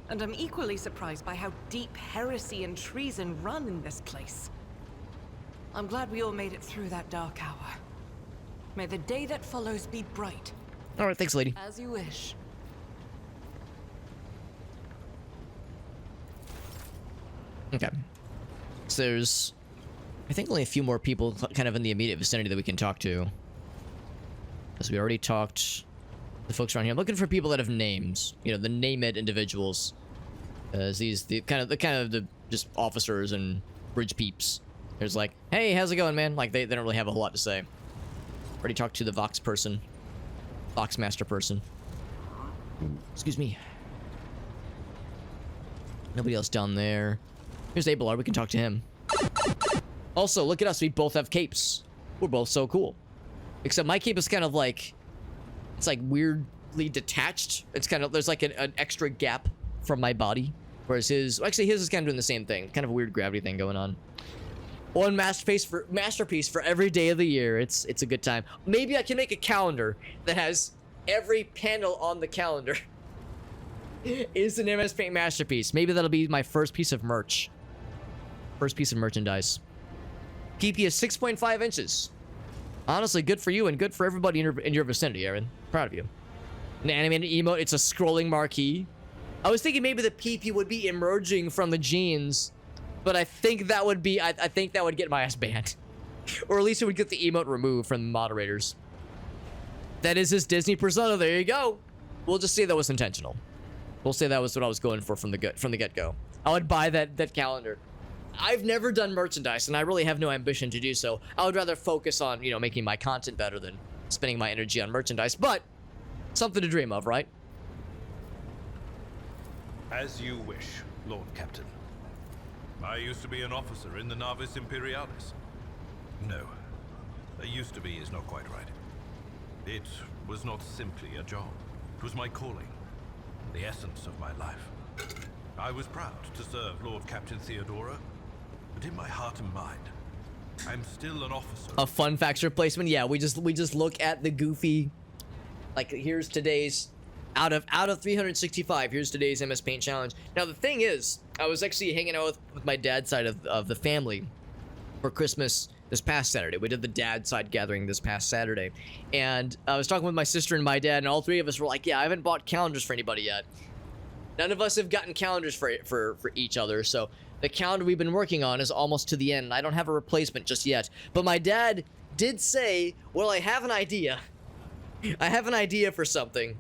And I'm equally surprised by how deep heresy and treason run in this place. I'm glad we all made it through that dark hour. May the day that follows be bright. All right, thanks, lady. As you wish. Okay. So there's, I think, only a few more people kind of in the immediate vicinity that we can talk to. Because we already talked to the folks around here. I'm looking for people that have names. You know, the name-it individuals. As these, the just officers and bridge peeps. There's like, hey, how's it going, man? Like, they don't really have a whole lot to say. Already talked to the Vox person. Vox Master person. Excuse me. Nobody else down there. Here's Abelard. We can talk to him. Also, look at us. We both have capes. We're both so cool. Except my cape is kind of like... It's like weirdly detached. It's kind of... There's like an extra gap from my body. Whereas his... Actually, his is kind of doing the same thing. Kind of a weird gravity thing going on. One masterpiece for every day of the year. It's a good time. Maybe I can make a calendar that has every panel on the calendar is an MS Paint masterpiece. Maybe that'll be my first piece of merch. First piece of merchandise. PP is 6.5 inches. Honestly, good for you and good for everybody in your vicinity, Aaron. Proud of you. An animated emote. It's a scrolling marquee. I was thinking maybe the PP would be emerging from the jeans. But I think that would be, I think that would get my ass banned. Or at least it would get the emote removed from the moderators. That is his Disney persona. There you go. We'll just say that was intentional. We'll say that was what I was going for from the get-go. I would buy that calendar. I've never done merchandise, and I really have no ambition to do so. I would rather focus on, you know, making my content better than spending my energy on merchandise. But something to dream of, right? As you wish, Lord Captain. I used to be an officer in the Navis Imperialis. No, used to be is not quite right. It was not simply a job. It was my calling, the essence of my life. I was proud to serve Lord Captain Theodora, but in my heart and mind, I'm still an officer. A fun facts replacement? Yeah, we just look at the goofy, like, here's today's out of 365, here's today's MS Paint challenge. Now the thing is, I was actually hanging out with my dad's side of the family for Christmas this past Saturday. We did the dad side gathering this past Saturday, and I was talking with my sister and my dad, and all three of us were like, yeah, I haven't bought calendars for anybody yet. None of us have gotten calendars for each other, so the calendar we've been working on is almost to the end. I don't have a replacement just yet, but my dad did say, well, I have an idea. I have an idea for something,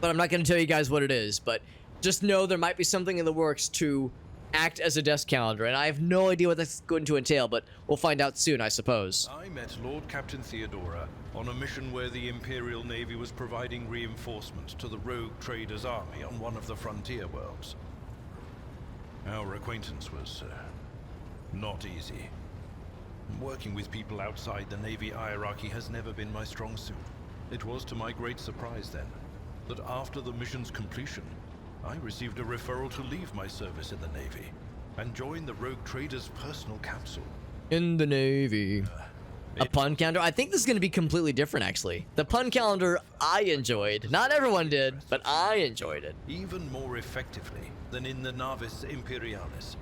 but I'm not going to tell you guys what it is, but just know there might be something in the works to act as a desk calendar, and I have no idea what that's going to entail, but we'll find out soon, I suppose. I met Lord Captain Theodora on a mission where the Imperial Navy was providing reinforcement to the rogue traders' army on one of the frontier worlds. Our acquaintance was not easy. Working with people outside the Navy hierarchy has never been my strong suit. It was to my great surprise then that after the mission's completion, I received a referral to leave my service in the Navy and join the rogue trader's personal council. In the Navy. A pun calendar? I think this is going to be completely different, actually. The pun calendar I enjoyed. Not everyone did, but I enjoyed it. Even more effectively than in the Navis Imperialis.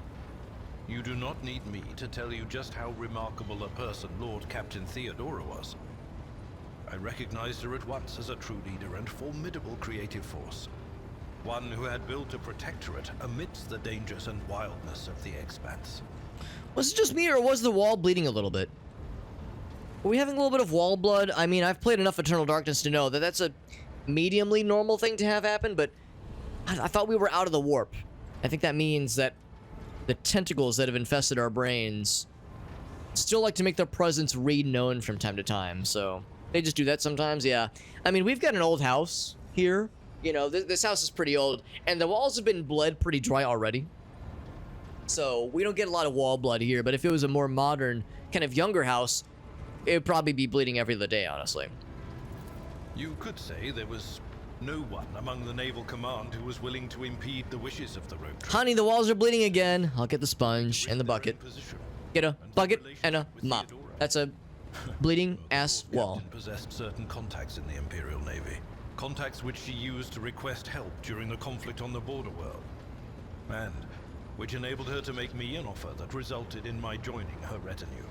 You do not need me to tell you just how remarkable a person Lord Captain Theodora was. I recognized her at once as a true leader and formidable creative force. One who had built a protectorate amidst the dangers and wildness of the Expanse. Was it just me, or was the wall bleeding a little bit? Were we having a little bit of wall blood? I mean, I've played enough Eternal Darkness to know that that's a mediumly normal thing to have happen, but I thought we were out of the warp. I think that means that the tentacles that have infested our brains still like to make their presence known from time to time, so they just do that sometimes, yeah. I mean, we've got an old house here. You know, this house is pretty old, and the walls have been bled pretty dry already. So we don't get a lot of wall blood here, but if it was a more modern, kind of younger house, it would probably be bleeding every other day, honestly. You could say there was no one among the naval command who was willing to impede the wishes of the rogue. Honey, the walls are bleeding again. I'll get the sponge and the bucket. Get a bucket and a mop. That's a bleeding ass wall. Possessed certain contacts in the Imperial Navy. Contacts which she used to request help during the conflict on the border world. And which enabled her to make me an offer that resulted in my joining her retinue.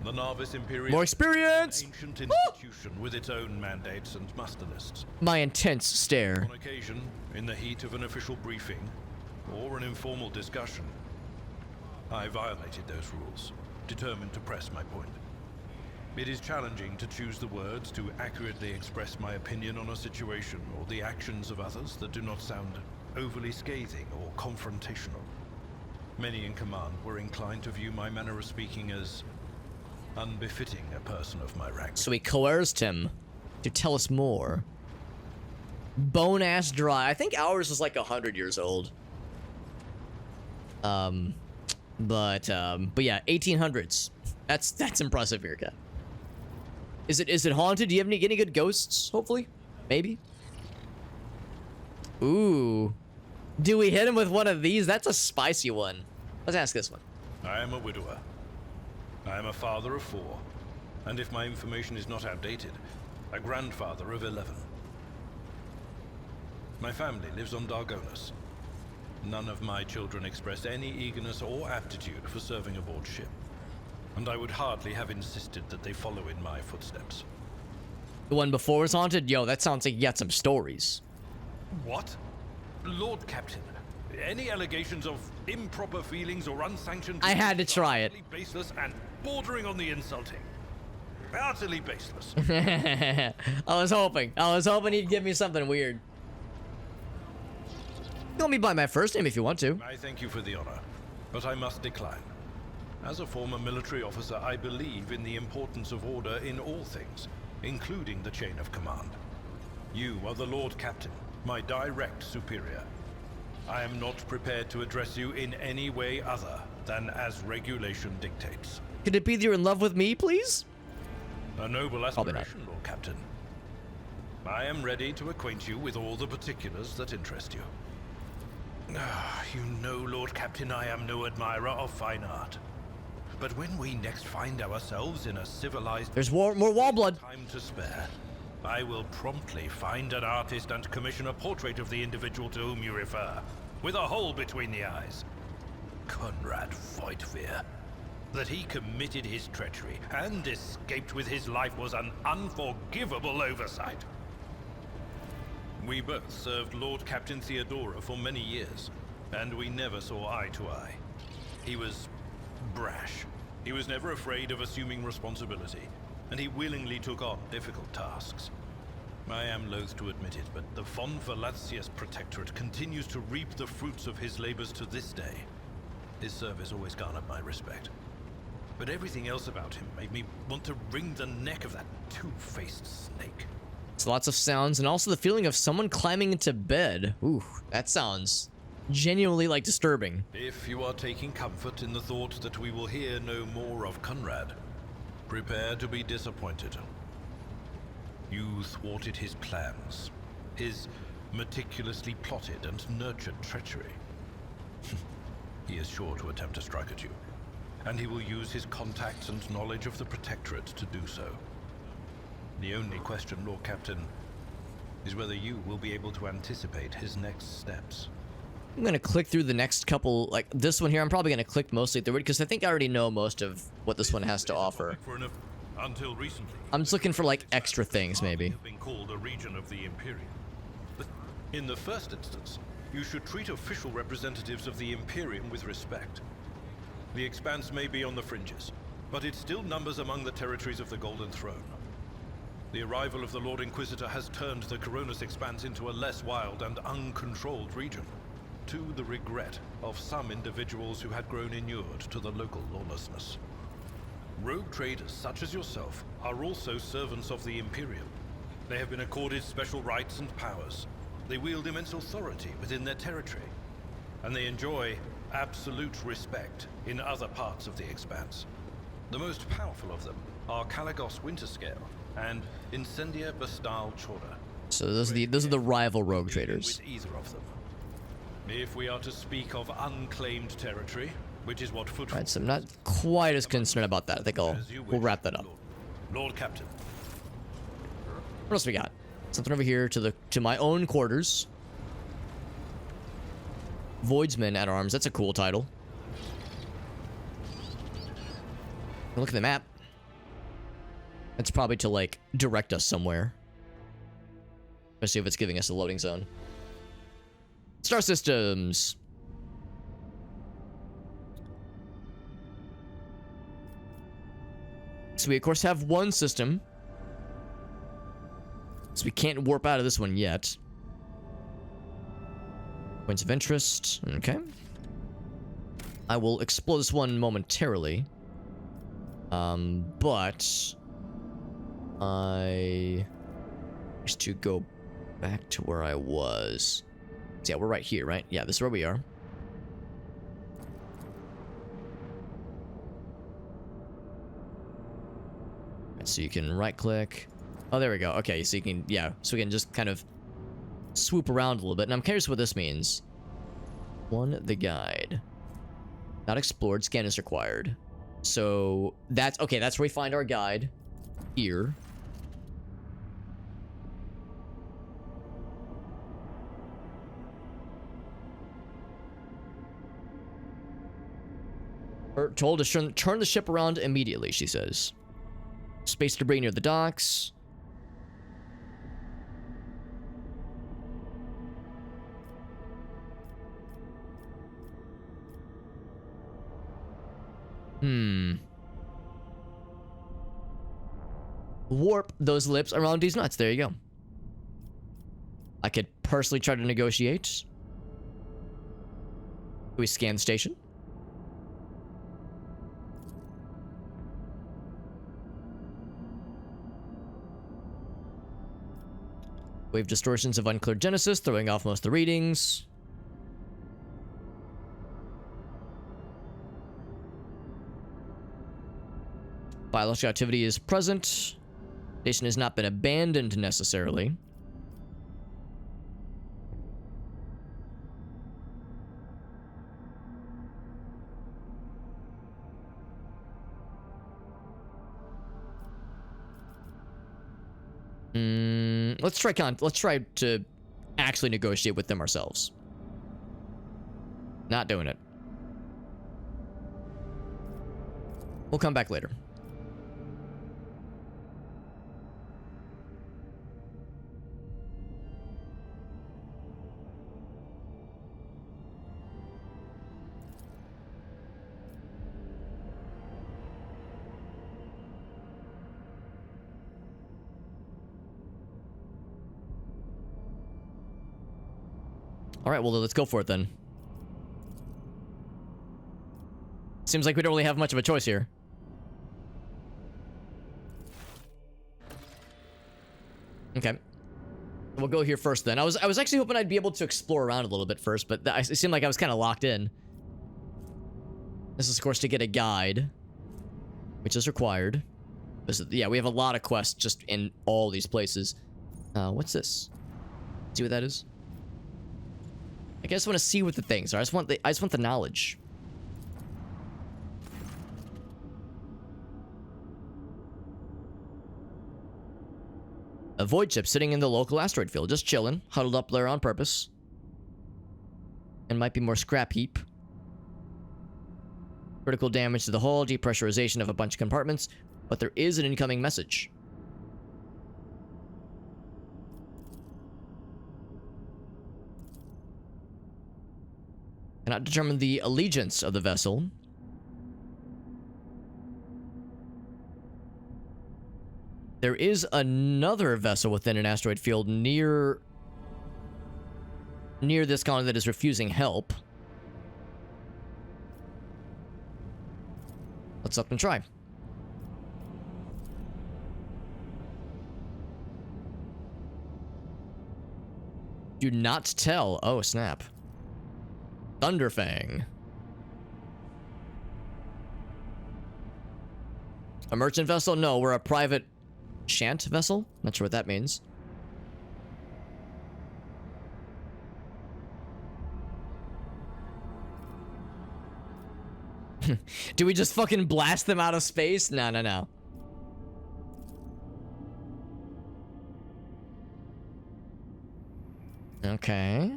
The Navis Imperial, more experience! An ancient institution with its own mandates and muster lists. My intense stare. On occasion, in the heat of an official briefing, or an informal discussion, I violated those rules, determined to press my point. It is challenging to choose the words to accurately express my opinion on a situation or the actions of others that do not sound overly scathing or confrontational. Many in command were inclined to view my manner of speaking as unbefitting a person of my rank. So we coerced him to tell us more. Bone ass dry. I think ours is like 100 years old. But yeah, 1800s. That's impressive here, Kat. Is it haunted? Do you have any good ghosts? Hopefully, maybe. Ooh, do we hit him with one of these? That's a spicy one. Let's ask this one. I am a widower. I am a father of 4, and if my information is not outdated, a grandfather of 11. My family lives on Dargonus. None of my children express any eagerness or aptitude for serving aboard ship, and I would hardly have insisted that they follow in my footsteps. The one before was haunted? Yo, that sounds like you got some stories. What? Lord Captain, any allegations of improper feelings or unsanctioned... I had to try it. Baseless and bordering on the insulting. Utterly baseless. I was hoping he'd give me something weird. Call me by my first name if you want to. I thank you for the honor, but I must decline. As a former military officer, I believe in the importance of order in all things, including the chain of command. You are the Lord Captain, my direct superior. I am not prepared to address you in any way other than as regulation dictates. Could it be that you're in love with me, please? A noble aspiration, Lord Captain. I am ready to acquaint you with all the particulars that interest you. You know, Lord Captain, I am no admirer of fine art. But when we next find ourselves in a civilized... There's more wall blood. ...time to spare, I will promptly find an artist and commission a portrait of the individual to whom you refer, with a hole between the eyes. Conrad Voigtveer. That he committed his treachery and escaped with his life was an unforgivable oversight. We both served Lord Captain Theodora for many years, and we never saw eye to eye. He was brash. He was never afraid of assuming responsibility, and he willingly took on difficult tasks. I am loath to admit it, but the Von Velatius Protectorate continues to reap the fruits of his labors to this day. His service always garnered my respect. But everything else about him made me want to wring the neck of that two-faced snake. It's lots of sounds, and also the feeling of someone climbing into bed. Ooh, that sounds genuinely, like, disturbing. If you are taking comfort in the thought that we will hear no more of Conrad, prepare to be disappointed. You thwarted his plans, his meticulously plotted and nurtured treachery. He is sure to attempt to strike at you. and he will use his contacts and knowledge of the Protectorate to do so. The only question, Lord Captain, is whether you will be able to anticipate his next steps. I'm gonna click through the next couple, like this one here. I'm probably gonna click mostly through it because I think I already know most of what this one has to offer. Until recently, I'm just looking for like extra things, maybe. have been called a region of the Imperium. But in the first instance, you should treat official representatives of the Imperium with respect. The Expanse may be on the fringes, but it still numbers among the territories of the Golden Throne. The arrival of the Lord Inquisitor has turned the Coronis Expanse into a less wild and uncontrolled region, to the regret of some individuals who had grown inured to the local lawlessness. Rogue traders such as yourself are also servants of the Imperium. They have been accorded special rights and powers. They wield immense authority within their territory, and they enjoy absolute respect in other parts of the Expanse. The most powerful of them are Caligos Winterscale and Incendia Bastal Chorda. So those are the rival rogue traders. With either of them. If we are to speak of unclaimed territory, which is what footfall. Right, so I'm not quite as concerned about that. I think we'll wrap that up. Lord Captain. What else we got? Something over here to my own quarters. Voidsman at Arms. That's a cool title. Look at the map. That's probably to like direct us somewhere. Let's see if it's giving us a loading zone. Star systems. So we of course have one system. So we can't warp out of this one yet. Points of interest. Okay. I will explore this one momentarily. But I used to go back to where I was. So yeah, we're right here, right? Yeah, this is where we are. Right, so you can right click. Oh, there we go. Okay, so you can, yeah, so we can just kind of swoop around a little bit. And I'm curious what this means. One, the guide. Not explored, scan is required. So that's, okay, that's where we find our guide. Here. We're told to turn the ship around immediately, she says. Space debris near the docks. Warp those lips around these nuts. There you go. I could personally try to negotiate. We scan the station. Wave distortions of unclear genesis, throwing off most of the readings. Biological activity is present. Station has not been abandoned necessarily. Let's try to actually negotiate with them ourselves. Not doing it. We'll come back later. All right, well, let's go for it then. Seems like we don't really have much of a choice here. Okay. We'll go here first then. I was actually hoping I'd be able to explore around a little bit first, but it seemed like I was kind of locked in. This is, of course, to get a guide, which is required. Yeah, we have a lot of quests just in all these places. What's this? See what that is? I just want to see what the things are. I just want the knowledge. A void ship sitting in the local asteroid field, just chilling, huddled up there on purpose. And might be more scrap heap. Critical damage to the hull, depressurization of a bunch of compartments, but there is an incoming message. Cannot determine the allegiance of the vessel. There is another vessel within an asteroid field near this colony that is refusing help. Let's up and try. Do not tell. Oh, snap. Thunderfang. A merchant vessel? No, we're a private shant vessel. Not sure what that means. Do we just fucking blast them out of space? No, no, no. Okay.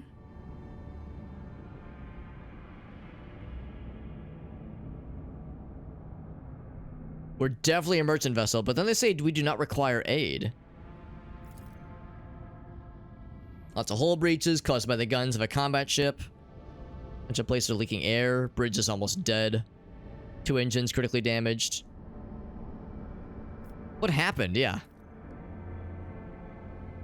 We're definitely a merchant vessel, but then they say we do not require aid. Lots of hull breaches caused by the guns of a combat ship. Bunch of places are leaking air. Bridge is almost dead. 2 engines critically damaged. What happened? Yeah.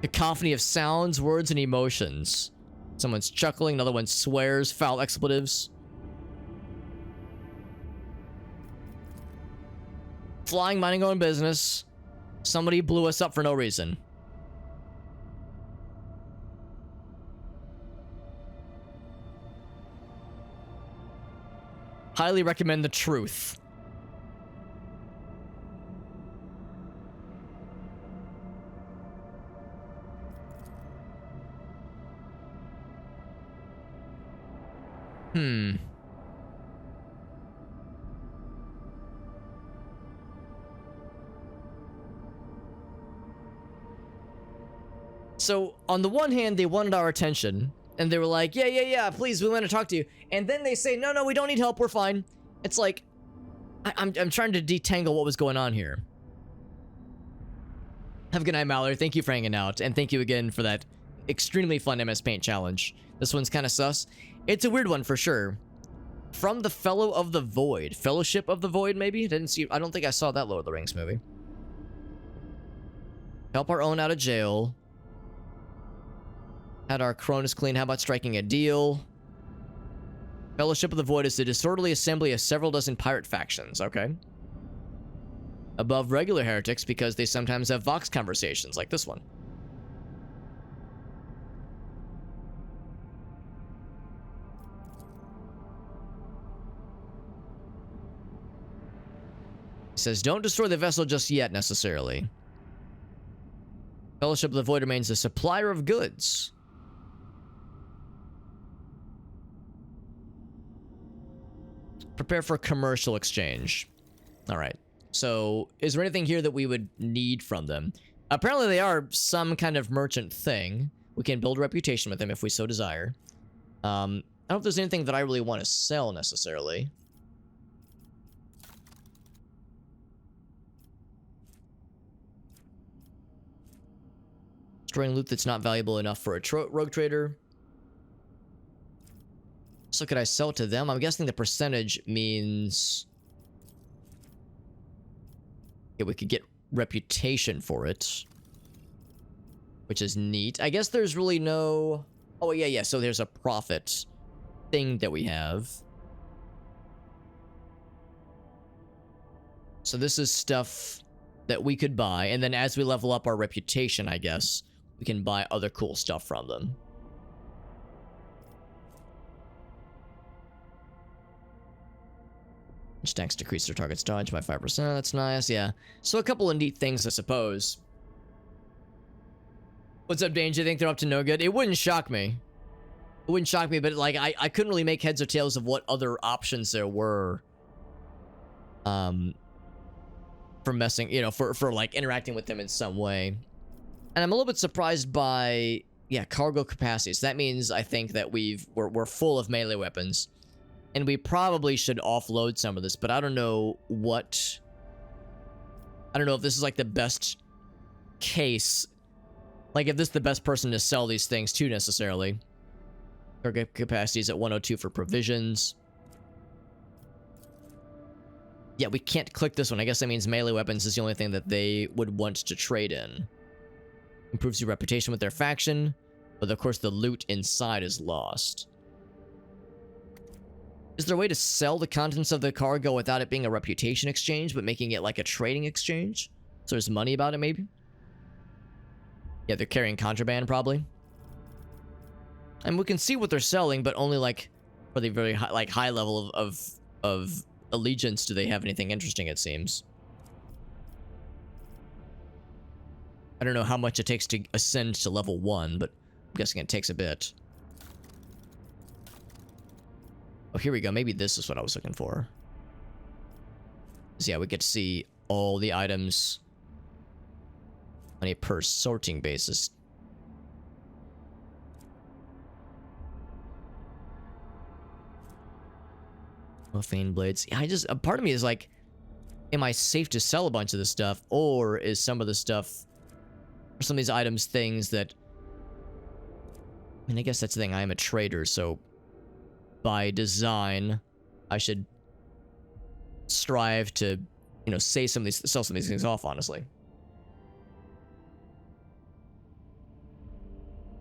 Cacophony of sounds, words, and emotions. Someone's chuckling, another one swears, foul expletives. Flying, minding own business. Somebody blew us up for no reason. Highly recommend the truth. So, on the one hand, they wanted our attention. And they were like, yeah, please, we want to talk to you. And then they say, no, we don't need help, we're fine. It's like, I'm trying to detangle what was going on here. Have a good night, Mallory. Thank you for hanging out. And thank you again for that extremely fun MS Paint challenge. This one's kind of sus. It's a weird one for sure. From the Fellow of the Void. Fellowship of the Void, maybe? I don't think I saw that Lord of the Rings movie. Help our own out of jail. Had our Cronus clean. How about striking a deal? Fellowship of the Void is the disorderly assembly of several dozen pirate factions. Okay. Above regular heretics because they sometimes have Vox conversations like this one. It says, don't destroy the vessel just yet, necessarily. Fellowship of the Void remains a supplier of goods. Prepare for commercial exchange. All right. So, is there anything here that we would need from them? Apparently, they are some kind of merchant thing. We can build a reputation with them if we so desire. I don't know if there's anything that I really want to sell, necessarily. Destroying loot that's not valuable enough for a rogue trader. So could I sell it to them? I'm guessing the percentage means... yeah, we could get reputation for it. Which is neat. I guess there's really no... oh, yeah. So there's a profit thing that we have. So this is stuff that we could buy. And then as we level up our reputation, I guess, we can buy other cool stuff from them. Stacks decrease their target's dodge by 5%. That's nice, yeah. So a couple of neat things, I suppose. What's up, Danger? You think they're up to no good? It wouldn't shock me. It wouldn't shock me, but like I couldn't really make heads or tails of what other options there were. For messing, you know, for like interacting with them in some way. And I'm a little bit surprised by, yeah, cargo capacities. That means I think that we're full of melee weapons. And we probably should offload some of this, but I don't know what... I don't know if this is like the best case. Like if this is the best person to sell these things to necessarily. Cargo capacities at 102 for provisions. Yeah, we can't click this one. I guess that means melee weapons is the only thing that they would want to trade in. Improves your reputation with their faction, but of course the loot inside is lost. Is there a way to sell the contents of the cargo without it being a reputation exchange, but making it like a trading exchange? So there's money about it, maybe? Yeah, they're carrying contraband, probably. And we can see what they're selling, but only like for the very high, high level of allegiance do they have anything interesting, it seems. I don't know how much it takes to ascend to level 1, but I'm guessing it takes a bit. Oh, here we go. Maybe this is what I was looking for. So yeah, we get to see all the items on a per sorting basis. Profane blades. I just, a part of me is like, am I safe to sell a bunch of this stuff, or is some of the stuff, some of these items things that, I mean, I guess that's the thing. I am a trader, so by design, I should strive to, you know, sell some of these things off, honestly.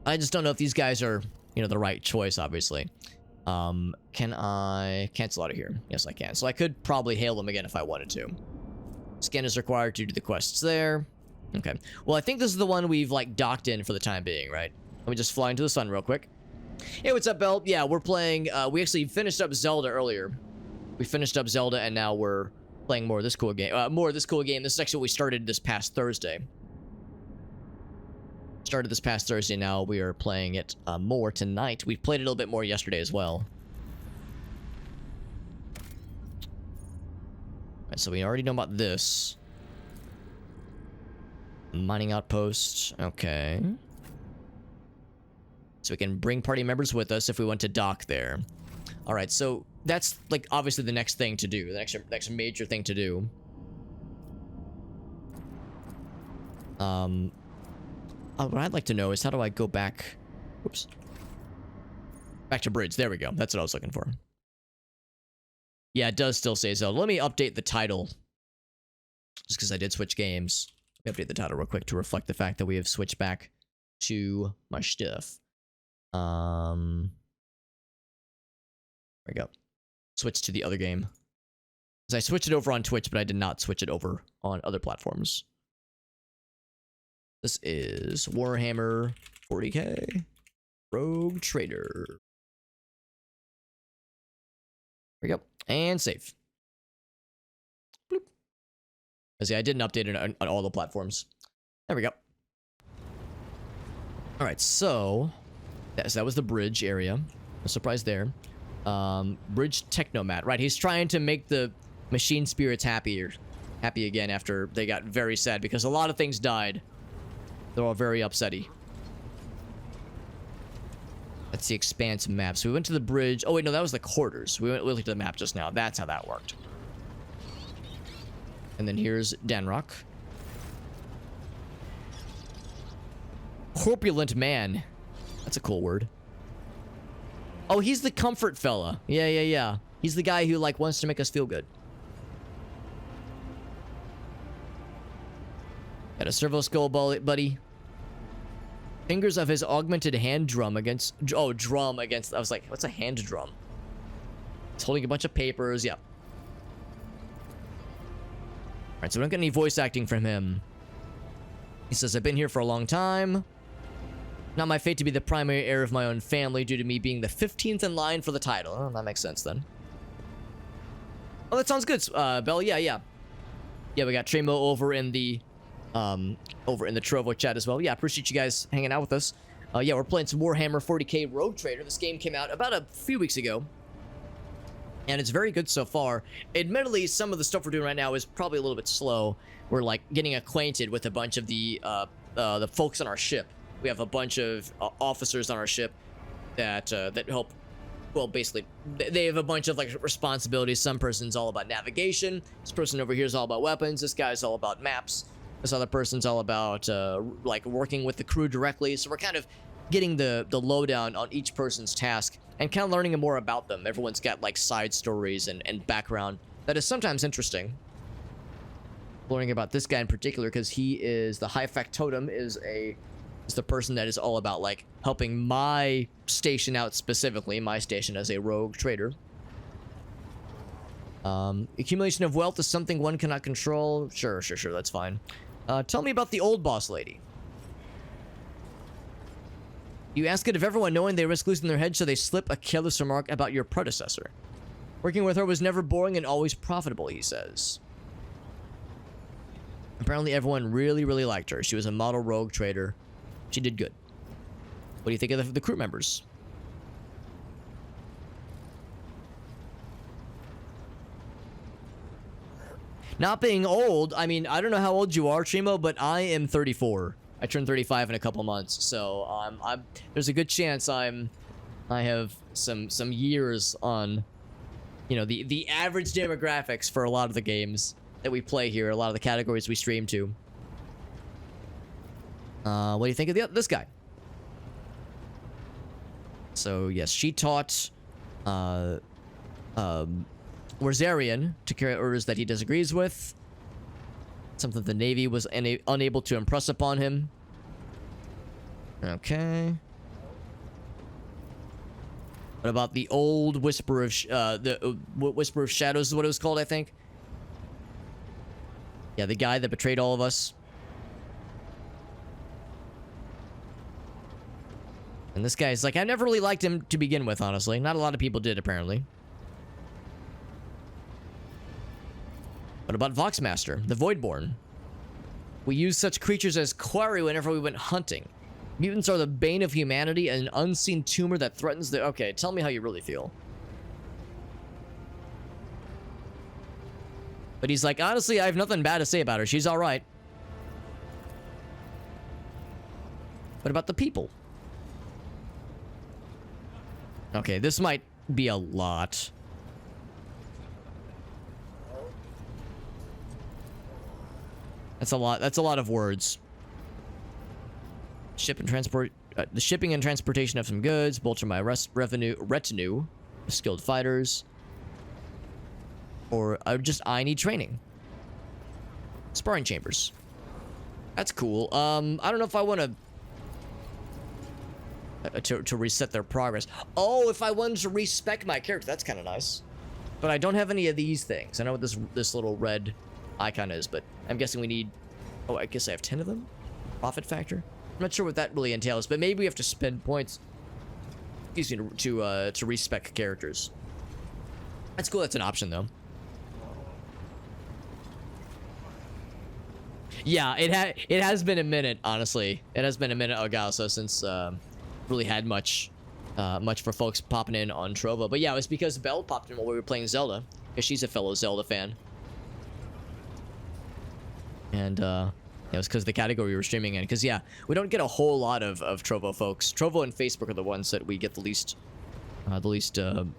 I just don't know if these guys are, you know, the right choice, obviously. Can I cancel out of here? Yes, I can. So I could probably hail them again if I wanted to. Scan is required to do the quests there. Okay. Well, I think this is the one we've, like, docked in for the time being, right? Let me just fly into the sun real quick. Hey, what's up, Bell? Yeah, we're playing, we actually finished up Zelda earlier. We finished up Zelda, and now we're playing more of this cool game. This is actually what we started this past Thursday. Started this past Thursday, now we are playing it more tonight. We played it a little bit more yesterday as well. Alright, so we already know about this. Mining outpost, okay. So we can bring party members with us if we want to dock there. Alright, so that's, like, obviously the next thing to do. The next major thing to do. What I'd like to know is how do I go back... Oops. Back to bridge. There we go. That's what I was looking for. Yeah, it does still say Zelda. Let me update the title. Just because I did switch games. Let me update the title real quick to reflect the fact that we have switched back to my stuff. There we go. Switch to the other game. Because I switched it over on Twitch, but I did not switch it over on other platforms. This is Warhammer 40k Rogue Trader. There we go. And save. Bloop. See, I didn't update it on all the platforms. There we go. Alright, so that was the bridge area. No surprise there. Bridge Technomat. Right, he's trying to make the machine spirits happy again after they got very sad because a lot of things died. They're all very upsetty. That's the expanse map. So we went to the bridge. Oh, wait, no, that was the quarters. We looked at the map just now. That's how that worked. And then here's Danrock. Corpulent man. That's a cool word. Oh, he's the comfort fella. Yeah. He's the guy who, like, wants to make us feel good. Got a servo skull buddy. Fingers of his augmented hand drum against... Oh, drum against... I was like, what's a hand drum? He's holding a bunch of papers. Yeah. Alright, so we don't get any voice acting from him. He says, I've been here for a long time. Not my fate to be the primary heir of my own family due to me being the 15th in line for the title. Oh, that makes sense then. Oh, that sounds good, Bell. Yeah. Yeah, we got Tremo over in the Trovo chat as well. Yeah, appreciate you guys hanging out with us. Yeah, we're playing some Warhammer 40k Rogue Trader. This game came out about a few weeks ago. And it's very good so far. Admittedly, some of the stuff we're doing right now is probably a little bit slow. We're, like, getting acquainted with a bunch of the the folks on our ship. We have a bunch of officers on our ship that help. Well, basically, they have a bunch of like responsibilities. Some person's all about navigation. This person over here is all about weapons. This guy's all about maps. This other person's all about like working with the crew directly. So we're kind of getting the lowdown on each person's task and kind of learning more about them. Everyone's got like side stories and background that is sometimes interesting. Learning about this guy in particular because he is the high factotum is the person that is all about like helping my station out, specifically my station as a rogue trader. Accumulation of wealth is something one cannot control. Sure, that's fine. Tell me about the old boss lady. You ask it of everyone, knowing they risk losing their head, so they slip a careless remark about your predecessor. Working with her was never boring and always profitable, he says. Apparently everyone really liked her. She was a model rogue trader. She did good. What do you think of the crew members? Not being old, I mean, I don't know how old you are, Trimo, but I am 34. I turned 35 in a couple months, so there's a good chance I have some years on, you know, the average demographics for a lot of the games that we play here, a lot of the categories we stream to. What do you think of this guy? So yes, she taught Warzarian to carry orders that he disagrees with. Something the Navy was unable to impress upon him. Okay. What about the old Whisper of Whisper of Shadows is what it was called, I think. Yeah, the guy that betrayed all of us. And this guy's like, I never really liked him to begin with, honestly. Not a lot of people did, apparently. What about Voxmaster, the Voidborn? We use such creatures as quarry whenever we went hunting. Mutants are the bane of humanity and an unseen tumor that threatens the... Okay, tell me how you really feel. But he's like, honestly, I have nothing bad to say about her. She's alright. What about the people? Okay, this might be a lot. That's a lot. That's a lot of words. Ship and transport. The shipping and transportation of some goods. Bolster my retinue. Skilled fighters. Or I need training. Sparring chambers. That's cool. I don't know if I want to reset their progress. Oh, if I wanted to respec my character, that's kind of nice. But I don't have any of these things. I know what this little red icon is, but I'm guessing we need... Oh, I guess I have 10 of them? Profit factor? I'm not sure what that really entails, but maybe we have to spend points, excuse me, to respec characters. That's cool. That's an option, though. Yeah, it has been a minute, honestly. It has been a minute, Ogasa, since really had much for folks popping in on Trovo. But yeah, it was because Belle popped in while we were playing Zelda, because she's a fellow Zelda fan. And it was because of the category we were streaming in. Because yeah, we don't get a whole lot of Trovo folks. Trovo and Facebook are the ones that we get the least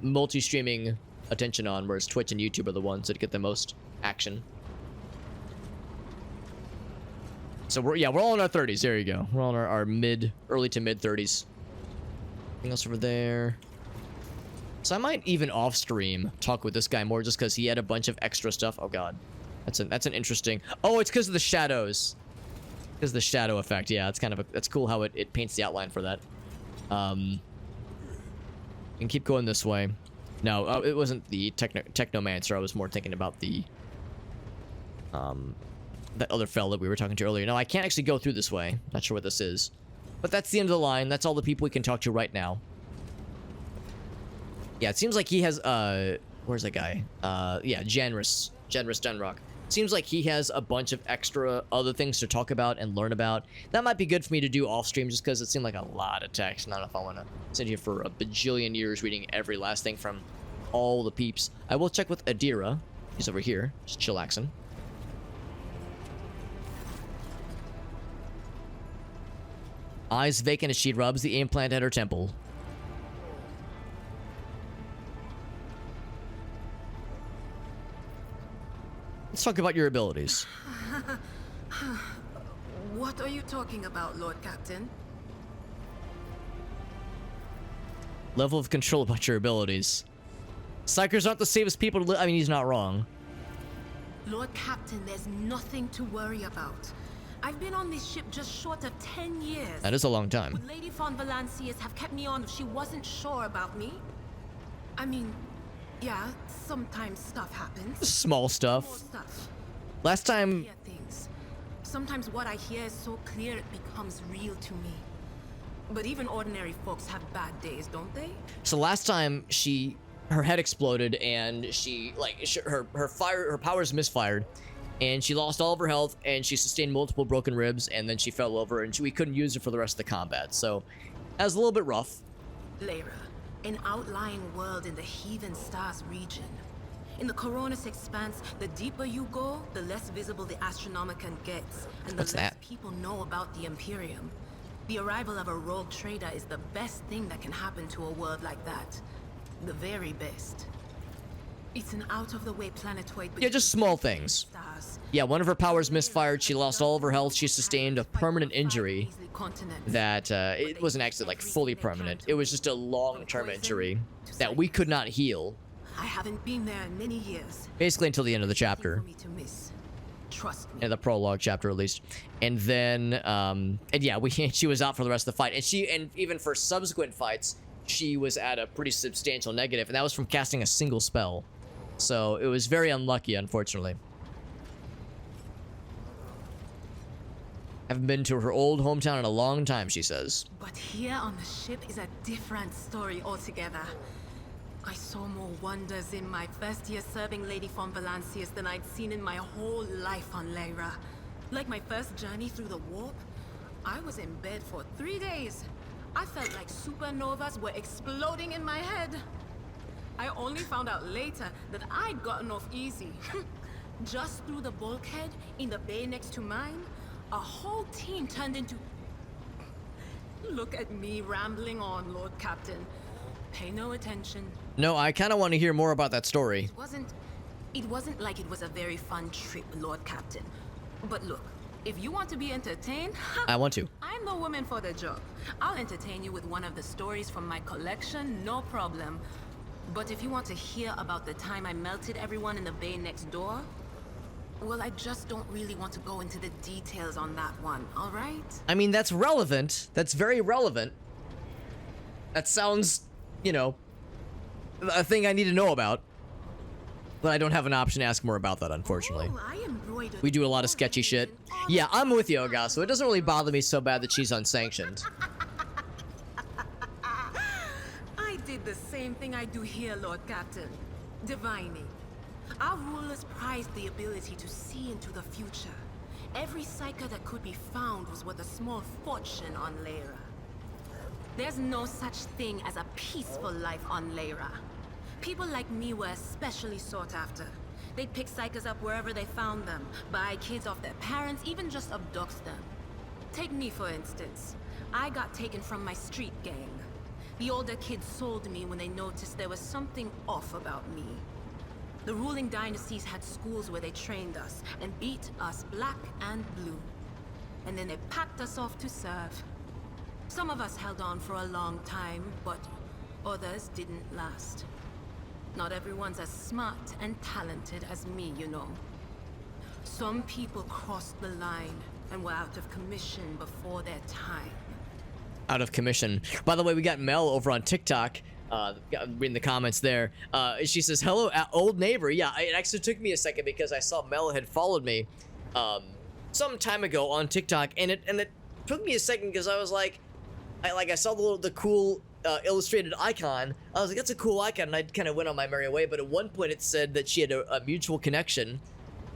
multi-streaming attention on, whereas Twitch and YouTube are the ones that get the most action. So we're all in our 30s. There you go. We're all in our early to mid 30s. Anything else over there? So I might even off stream talk with this guy more, just because he had a bunch of extra stuff. Oh god. That's an interesting... Oh, it's because of the shadows. Because of the shadow effect. Yeah, it's kind of that's cool how it paints the outline for that. We can keep going this way. No, it wasn't the Technomancer. I was more thinking about the... that other fella that we were talking to earlier. No, I can't actually go through this way. Not sure what this is. But that's the end of the line. That's all the people we can talk to right now. Yeah, it seems like he has... Where's that guy? Yeah, Janris Denrock. Seems like he has a bunch of extra other things to talk about and learn about. That might be good for me to do off stream, just because it seemed like a lot of text. Not if I want to sit here for a bajillion years reading every last thing from all the peeps. I will check with Adira. He's over here, just chillaxing. Eyes vacant as she rubs the implant at her temple. Let's talk about your abilities. What are you talking about, Lord Captain? Level of control about your abilities. Psychers aren't the safest people to live. I mean, he's not wrong. Lord Captain, there's nothing to worry about. I've been on this ship just short of 10 years. That is a long time. Would Lady von Valancius have kept me on if she wasn't sure about me? I mean, yeah, sometimes stuff happens. Small More stuff. stuff. Last time, Hear things. Sometimes what I hear is so clear it becomes real to me. But even ordinary folks have bad days, don't they? so last time her head exploded and her powers misfired, and she lost all of her health and she sustained multiple broken ribs, and then she fell over and we couldn't use her for the rest of the combat. So that was a little bit rough. Lyra, an outlying world in the Heathen Stars region. In the Coronis Expanse, the deeper you go, the less visible the Astronomicon gets, and the What's less that? people know about the Imperium. The arrival of a rogue trader is the best thing that can happen to a world like that. The very best. It's an out-of-the-way planetoid. Yeah, just small things. Stars. Yeah, one of her powers misfired. She lost all of her health. She sustained a permanent injury that it wasn't actually like fully permanent. It was just a long-term injury that we could not heal. I haven't been there in many years. Basically until the end of the chapter. For me to miss. Trust me. In the prologue chapter, at least. And then, and yeah, she was out for the rest of the fight. And even for subsequent fights, she was at a pretty substantial negative, and that was from casting a single spell. So it was very unlucky, unfortunately. Haven't been to her old hometown in a long time, she says. But here on the ship is a different story altogether. I saw more wonders in my first year serving Lady von Valancius than I'd seen in my whole life on Lyra. Like my first journey through the warp, I was in bed for 3 days. I felt like supernovas were exploding in my head. I only found out later that I'd gotten off easy. Just through the bulkhead in the bay next to mine, a whole team turned into... Look at me rambling on, Lord Captain. Pay no attention. No, I kind of want to hear more about that story. It wasn't like it was a very fun trip, Lord Captain. But look, if you want to be entertained, I want to. I'm the woman for the job. I'll entertain you with one of the stories from my collection, no problem. But if you want to hear about the time I melted everyone in the bay next door, well, I just don't really want to go into the details on that one, all right? I mean, that's relevant. That's very relevant. That sounds, you know, a thing I need to know about. But I don't have an option to ask more about that, unfortunately. Oh, I embroidered We do a lot of sketchy shit. Yeah, I'm with you, Ogasso. It doesn't really bother me so bad that she's unsanctioned. I did the same thing I do here, Lord Captain. Divining. Our rulers prized the ability to see into the future. Every psyker that could be found was worth a small fortune on Lyra. There's no such thing as a peaceful life on Lyra. People like me were especially sought after. They'd pick psychers up wherever they found them, buy kids off their parents, even just abduct them. Take me, for instance. I got taken from my street gang. The older kids sold me when they noticed there was something off about me. The ruling dynasties had schools where they trained us and beat us black and blue. And then they packed us off to serve. Some of us held on for a long time, but others didn't last. Not everyone's as smart and talented as me, you know. Some people crossed the line and were out of commission before their time. Out of commission. By the way, we got Mel over on TikTok. Reading the comments there. She says, hello, old neighbor. Yeah, it actually took me a second because I saw Mel had followed me some time ago on TikTok, and it took me a second because I was like, I saw the cool illustrated icon. I was like, that's a cool icon, and I kind of went on my merry way. But at one point, it said that she had a mutual connection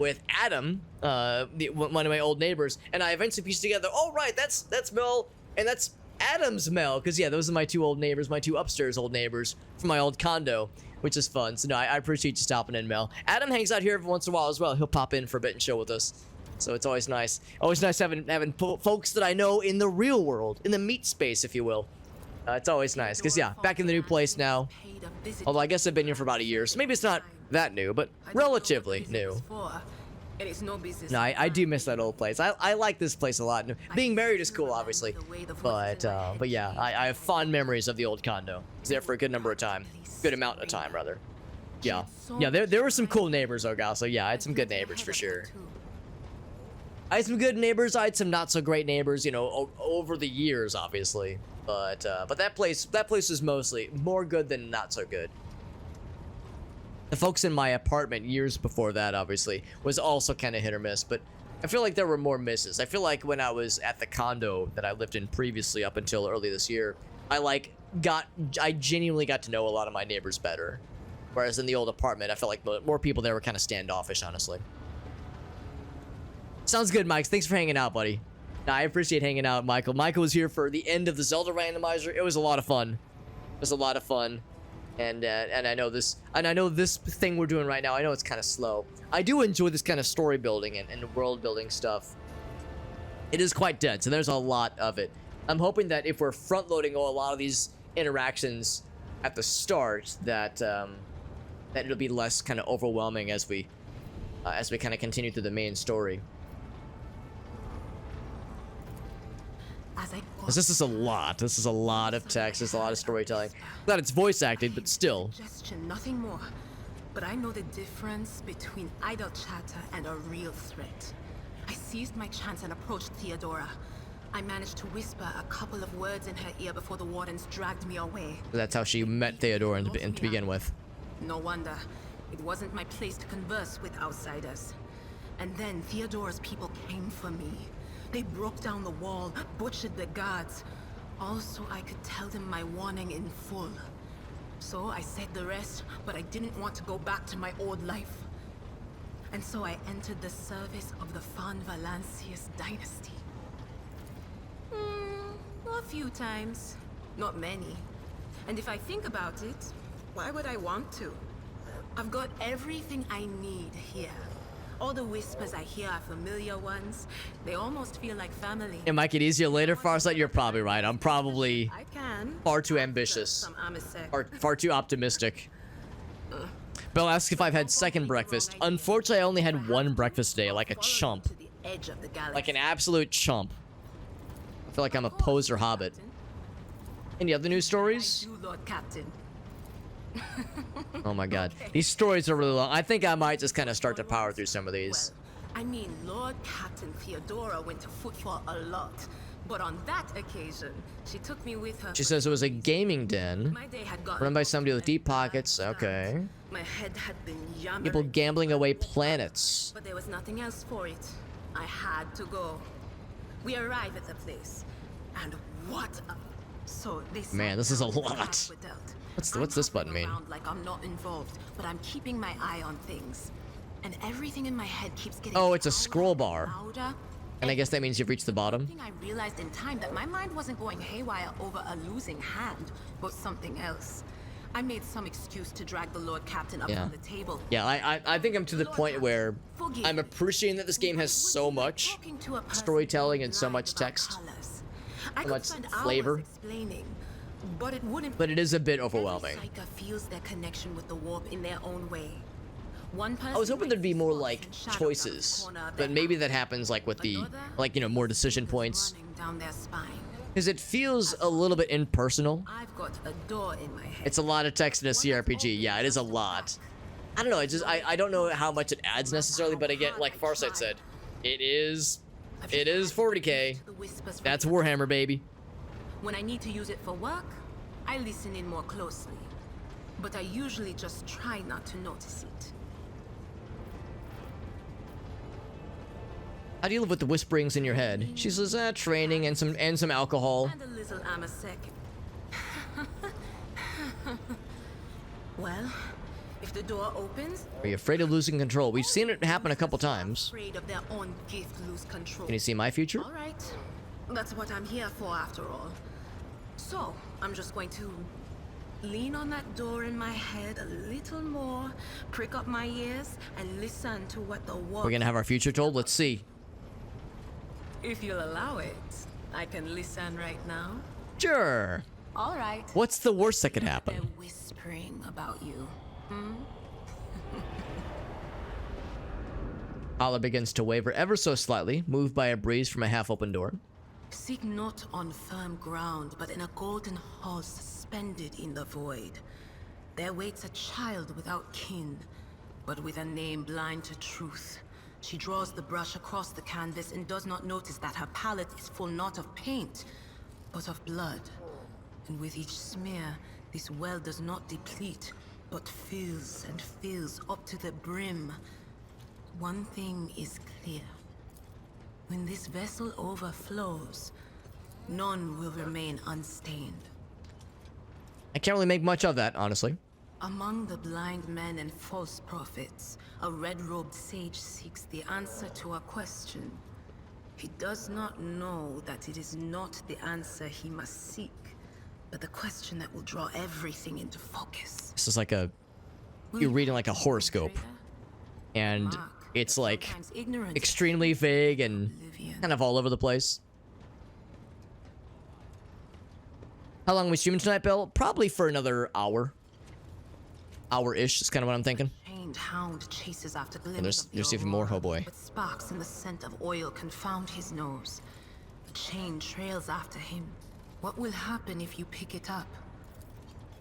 with Adam, one of my old neighbors, and I eventually pieced together. Oh right, that's Mel, and that's Adam's Mel, because yeah, those are my two old neighbors, my two upstairs old neighbors from my old condo, which is fun. So no, I appreciate you stopping in, Mel. Adam hangs out here every once in a while as well. He'll pop in for a bit and chill with us. So it's always nice. Always nice having folks that I know in the real world, in the meat space, if you will. It's always nice. Because, yeah, back in the new place now. Although I guess I've been here for about a year, so maybe it's not that new, but relatively new. No, I do miss that old place. I like this place a lot. Being married is cool, obviously. But yeah, I have fond memories of the old condo. I was there for a good number of time. Good amount of time, rather. Yeah. Yeah, there were some cool neighbors, Ogal, so yeah, I had some good neighbors for sure. I had some good neighbors, I had some not so great neighbors, you know, over the years, obviously. But that place is mostly more good than not so good. The folks in my apartment years before that, obviously, was also kind of hit or miss, but I feel like there were more misses. I feel like when I was at the condo that I lived in previously up until early this year, I genuinely got to know a lot of my neighbors better. Whereas in the old apartment, I felt like more people there were kind of standoffish, honestly. Sounds good, Mike. Thanks for hanging out, buddy. Nah, I appreciate hanging out, Michael. Michael was here for the end of the Zelda randomizer. It was a lot of fun. It was a lot of fun. And I know this thing we're doing right now, I know it's kind of slow. I do enjoy this kind of story building and world building stuff. It is quite dense, and there's a lot of it. I'm hoping that if we're front loading a lot of these interactions at the start, that it'll be less kind of overwhelming as we kind of continue through the main story. This is a lot. This is a lot of text. There's a lot of storytelling. Glad it's voice acted, but still. Nothing more. But I know the difference between idle chatter and a real threat. I seized my chance and approached Theodora. I managed to whisper a couple of words in her ear before the wardens dragged me away. That's how she met Theodora to begin with. No wonder. It wasn't my place to converse with outsiders. And then Theodora's people came for me. They broke down the wall, butchered the guards. Also, I could tell them my warning in full. So I said the rest, but I didn't want to go back to my old life. And so I entered the service of the Van Valancius dynasty. A few times. Not many. And if I think about it, why would I want to? I've got everything I need here. All the whispers I hear are familiar ones. They almost feel like family. It might get easier later, Farsight. You're probably right. I'm probably far too ambitious. Or far too optimistic. Bill asks if I've had second breakfast. Unfortunately, I only had one breakfast today, like a chump. Like an absolute chump. I feel like I'm a poser hobbit. Any other news stories? Oh my god. These stories are really long. I think I might just kind of start to power through some of these. Well, I mean, Lord Captain Theodora went to foot for a lot. But on that occasion, she took me with her. She says it was a gaming den run by somebody with deep pockets. Okay. My head had been yammering. People gambling away planets. But there was nothing else for it. I had to go. We arrived at the place. And what a... So they Man, this is a lot. What's this button mean? Like I'm not involved, but I'm keeping my eye on things. And everything in my head keeps getting Oh, it's a scroll bar. Louder. And I guess that means you've reached the bottom. I realized in time that my mind wasn't going haywire over a losing hand, but something else. I made some excuse to drag the Lord Captain up from the table. Yeah, I think I'm to the point where I'm appreciating that this game has so much storytelling and so much text, so much flavor. But it is a bit overwhelming. Every psyker feels their connection with the warp in their own way. I was hoping there'd be more like choices, but maybe that happens like with the more decision points. Because it feels a little bit impersonal. I've got a door in my head. It's a lot of text in a CRPG. Yeah, it is a lot. I don't know. I don't know how much it adds necessarily, but again, like Farsight said, it is 40K. That's Warhammer, baby. When I need to use it for work, I listen in more closely. But I usually just try not to notice it. How do you live with the whisperings in your head? She says, training and some alcohol. And a little amasec. Well, if the door opens... Are you afraid of losing control? We've seen it happen a couple times. Afraid of their own gift lose control. Can you see my future? All right. That's what I'm here for after all. So, I'm just going to lean on that door in my head a little more, prick up my ears, and listen to what the warp... We're gonna have our future told? Let's see. If you'll allow it, I can listen right now. Sure. All right. What's the worst that could They're happen? whispering about you. Hala begins to waver ever so slightly, moved by a breeze from a half-open door. Seek not on firm ground, but in a golden hall suspended in the void. There waits a child without kin, but with a name blind to truth. She draws the brush across the canvas and does not notice that her palette is full not of paint, but of blood. And with each smear, this well does not deplete, but fills and fills up to the brim. One thing is clear. When this vessel overflows, none will remain unstained. I can't really make much of that, honestly. Among the blind men and false prophets, a red-robed sage seeks the answer to a question. He does not know that it is not the answer he must seek, but the question that will draw everything into focus. This is like a... You're reading like a horoscope. And it's like extremely vague and kind of all over the place. How long are we streaming tonight, Bill? Probably for another hour. Hour-ish is kind of what I'm thinking. Chained hound chases after And glimmers of the there's even more, aurora, oh boy. but sparks and the scent of oil confound his nose. The chain trails after him. What will happen if you pick it up?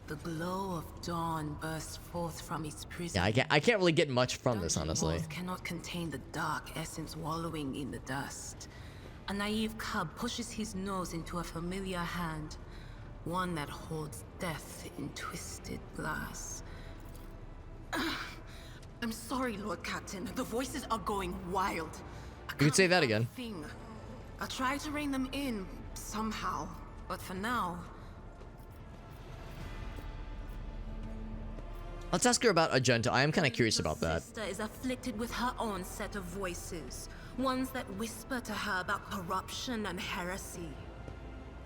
The glow of dawn bursts forth from its prison. Yeah, I can't really get much from this, Dungeon honestly. walls cannot contain the dark essence wallowing in the dust. A naive cub pushes his nose into a familiar hand, one that holds death in twisted glass. I'm sorry, Lord Captain. The voices are going wild. You could say that again. I'll try to rein them in somehow, but for now. Let's ask her about Agenta. I am kind of curious about that. Sister is afflicted with her own set of voices, ones that whisper to her about corruption and heresy.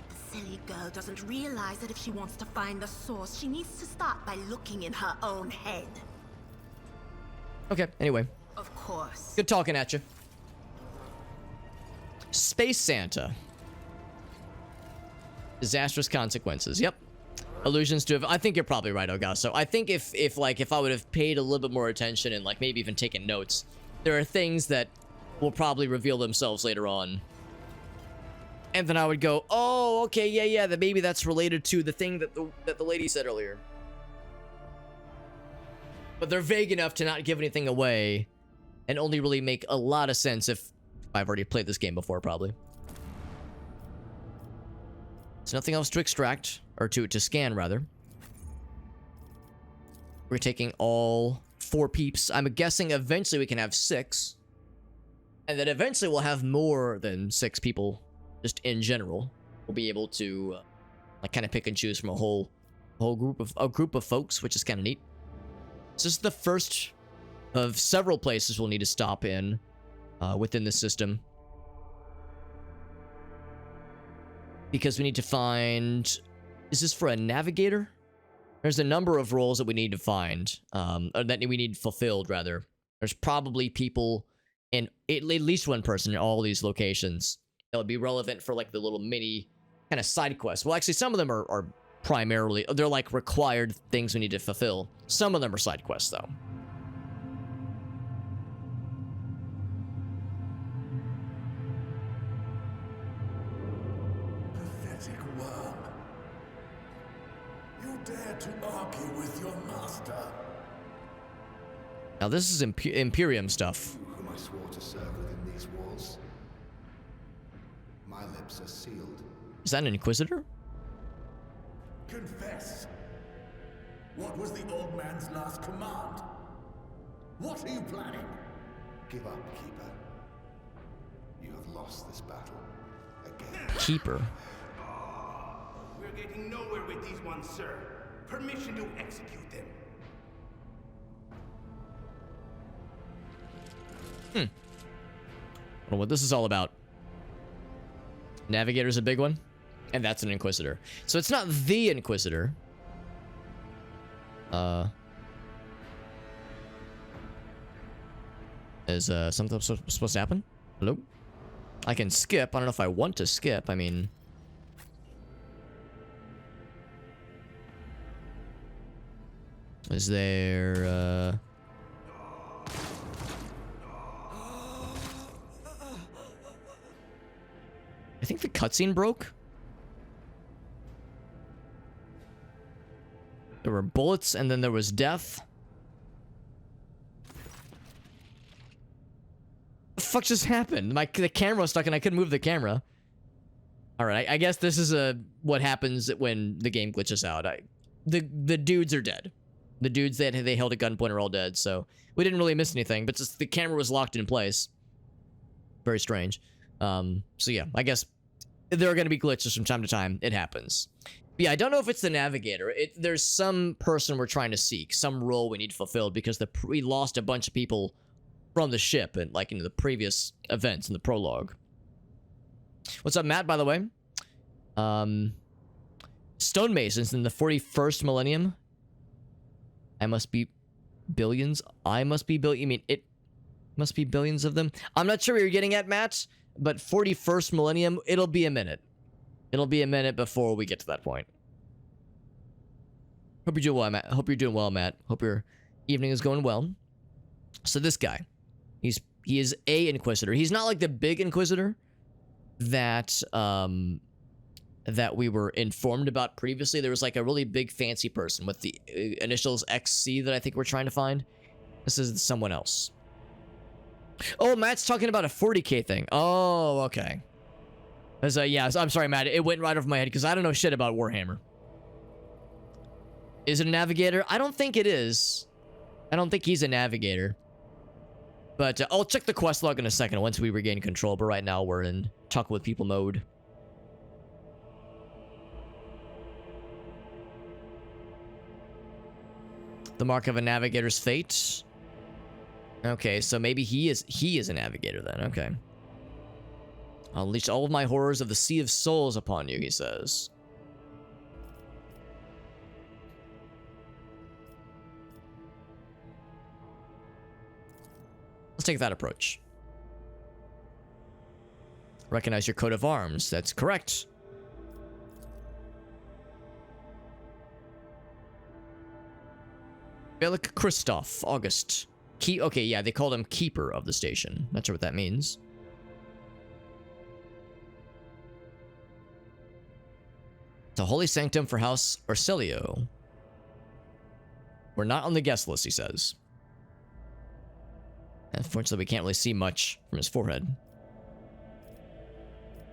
The silly girl doesn't realize that if she wants to find the source, she needs to start by looking in her own head. Okay, anyway. Of course. Good talking at you. Space Santa. Disastrous consequences. Yep. Allusions to... I think you're probably right, Augusto. I think if I would have paid a little bit more attention and, like, maybe even taken notes, there are things that will probably reveal themselves later on. And then I would go, oh, okay, yeah, that maybe that's related to the thing that the lady said earlier. But they're vague enough to not give anything away and only really make a lot of sense if I've already played this game before, probably. There's nothing else to extract, or to scan, rather. We're taking all 4 peeps. I'm guessing eventually we can have 6. And then eventually we'll have more than 6 people, just in general. We'll be able to, like, kind of pick and choose from a whole group of folks, which is kind of neat. So this is the first of several places we'll need to stop in within the system. Because we need to find... Is this for a navigator? There's a number of roles that we need to find. Or that we need fulfilled, rather. There's probably people in... At least one person in all these locations that would be relevant for, like, the little mini kind of side quests. Well, actually, some of them are primarily... They're, like, required things we need to fulfill. Some of them are side quests, though. Pathetic worm. You dare to argue with your master? Now, this is Imperium stuff. You whom I swore to serve within these walls. My lips are sealed. Is that an Inquisitor? Confess. What was the old man's last command? What are you planning? Give up, Keeper. You have lost this battle. Again. Keeper. We're getting nowhere with these ones, sir. Permission to execute them. I don't know what this is all about. Navigator's a big one. And that's an Inquisitor. So it's not the Inquisitor. Is something supposed to happen? Hello? I can skip. I don't know if I want to skip. I mean... Is there, I think the cutscene broke. There were bullets, and then there was death. What the fuck just happened? The camera was stuck, and I couldn't move the camera. Alright, I guess this is what happens when the game glitches out. The dudes are dead. The dudes that they held at gunpoint are all dead, so we didn't really miss anything, but just the camera was locked in place. Very strange. So yeah, I guess there are going to be glitches from time to time. It happens. But yeah, I don't know if it's the navigator. There's some person we're trying to seek, some role we need fulfilled, because we lost a bunch of people from the ship and like into the previous events in the prologue. What's up, Matt, by the way? Stonemasons in the 41st millennium. I must be billions. I must be billion. You mean it must be billions of them? I'm not sure what you're getting at, Matt, but 41st millennium, it'll be a minute. It'll be a minute before we get to that point. Hope you're doing well, Matt. Hope you're doing well, Matt. Hope your evening is going well. So this guy, he is a Inquisitor. He's not like the big Inquisitor that that we were informed about previously. There was like a really big fancy person with the initials XC that I think we're trying to find. This is someone else. Oh, Matt's talking about a 40k thing. Oh, okay. Yeah, I'm sorry, Matt. It went right over my head because I don't know shit about Warhammer. Is it a navigator? I don't think it is. I don't think he's a navigator. But I'll check the quest log in a second once we regain control. But right now we're in talk with people mode. The mark of a navigator's fate. Okay, so maybe he is a navigator then. Okay. I'll unleash all of my horrors of the Sea of Souls upon you, he says. Let's take that approach. Recognize your coat of arms. That's correct. Bellic Christoph, August. Okay, yeah, they called him Keeper of the Station. Not sure what that means. The Holy Sanctum for House Orselio. We're not on the guest list, he says. Unfortunately, we can't really see much from his forehead.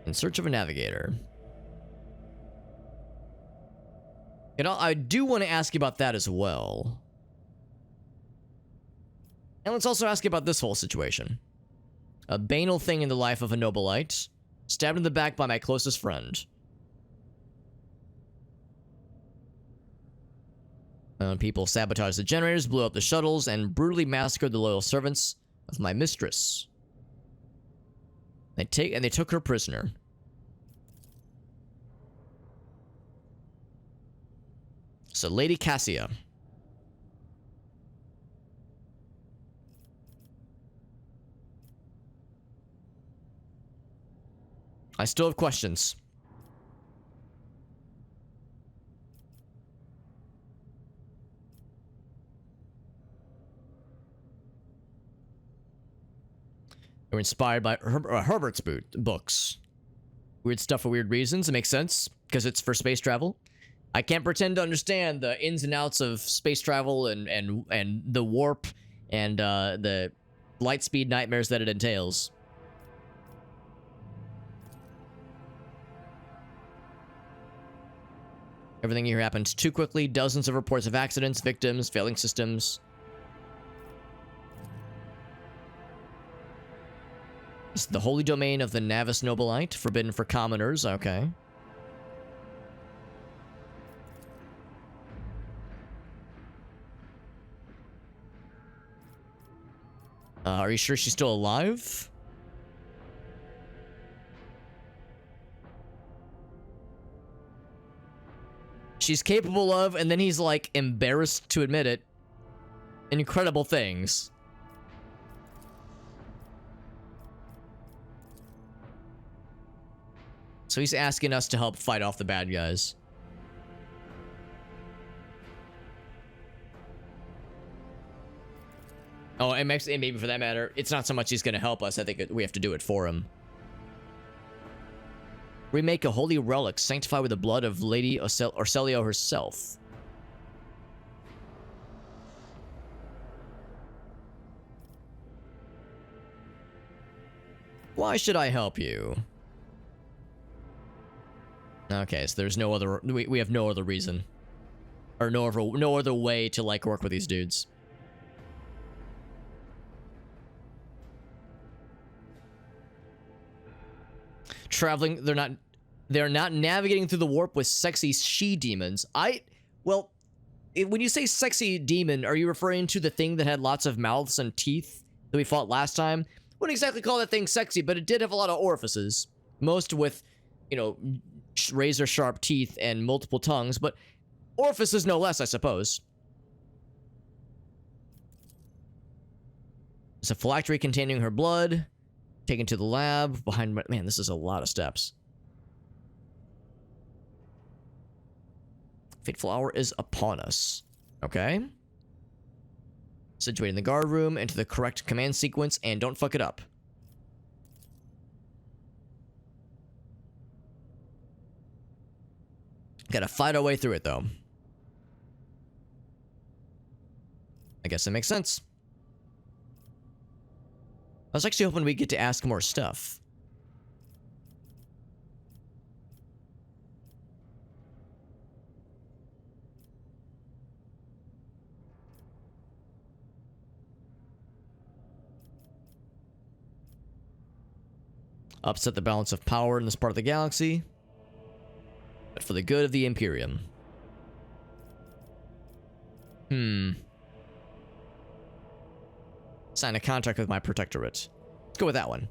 In search of a navigator. You know, I do want to ask you about that as well. And let's also ask you about this whole situation. A banal thing in the life of a nobilite. Stabbed in the back by my closest friend. People sabotaged the generators, blew up the shuttles, and brutally massacred the loyal servants of my mistress. They took her prisoner. So, Lady Cassia. I still have questions. They were inspired by Herbert's books. Weird stuff for weird reasons. It makes sense, because it's for space travel. I can't pretend to understand the ins and outs of space travel and the warp and the light speed nightmares that it entails. Everything here happened too quickly. Dozens of reports of accidents, victims, failing systems. It's the holy domain of the Navis Nobilite, forbidden for commoners. Okay. Are you sure she's still alive? She's capable of, and then he's like embarrassed to admit it, incredible things. So he's asking us to help fight off the bad guys. Oh, and maybe for that matter, it's not so much he's going to help us. I think we have to do it for him. Remake a holy relic sanctified with the blood of Lady Orselio herself. Why should I help you? Okay, so there's no other... We have no other reason. Or no other way to, like, work with these dudes. Traveling... They're not navigating through the warp with sexy she-demons. Well, when you say sexy demon, are you referring to the thing that had lots of mouths and teeth that we fought last time? Wouldn't exactly call that thing sexy, but it did have a lot of orifices. Most with, you know, razor-sharp teeth and multiple tongues, but orifices no less, I suppose. There's a phylactery containing her blood. Taken to the lab. Behind... Man, this is a lot of steps. Fateful hour is upon us. Okay. Situate in the guard room, enter the correct command sequence, and don't fuck it up. Gotta fight our way through it, though. I guess that makes sense. I was actually hoping we'd get to ask more stuff. Upset the balance of power in this part of the galaxy, but for the good of the Imperium. Sign a contract with my protectorate. Let's go with that one.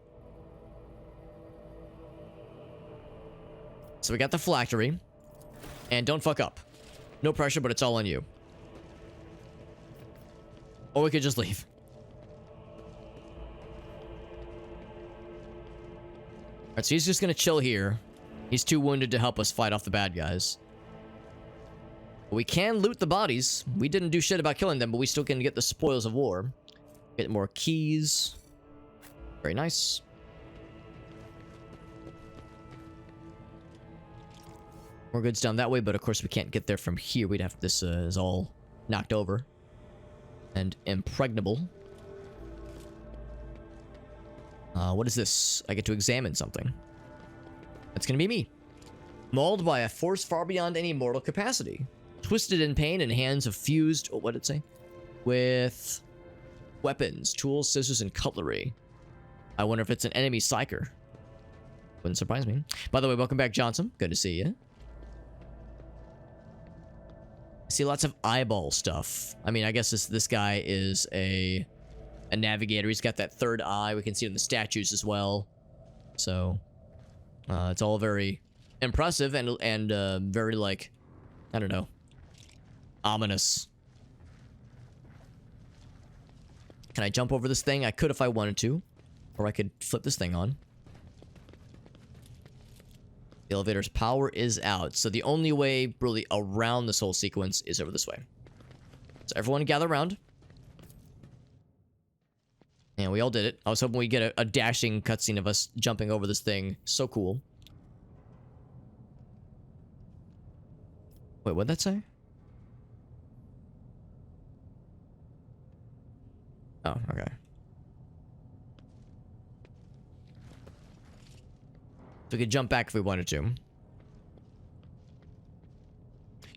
So we got the phylactery. And don't fuck up. No pressure, but it's all on you. Or we could just leave. Alright, so he's just gonna chill here. He's too wounded to help us fight off the bad guys. We can loot the bodies. We didn't do shit about killing them, but we still can get the spoils of war. Get more keys. Very nice. More goods down that way, but of course we can't get there from here. We'd have... This is all knocked over. And impregnable. What is this? I get to examine something. That's gonna be me. Mauled by a force far beyond any mortal capacity. Twisted in pain and hands of fused... Oh, what did it say? With... weapons, tools, scissors, and cutlery. I wonder if it's an enemy psyker. Wouldn't surprise me. By the way, welcome back, Johnson. Good to see you. I see lots of eyeball stuff. I mean, I guess this guy is a navigator. He's got that third eye. We can see it in the statues as well. So, it's all very impressive and very, like, I don't know, ominous. Can I jump over this thing? I could if I wanted to. Or I could flip this thing on. The elevator's power is out. So the only way really around this whole sequence is over this way. So everyone gather around. And we all did it. I was hoping we'd get a dashing cutscene of us jumping over this thing. So cool. Wait, what'd that say? Oh, okay. So we could jump back if we wanted to.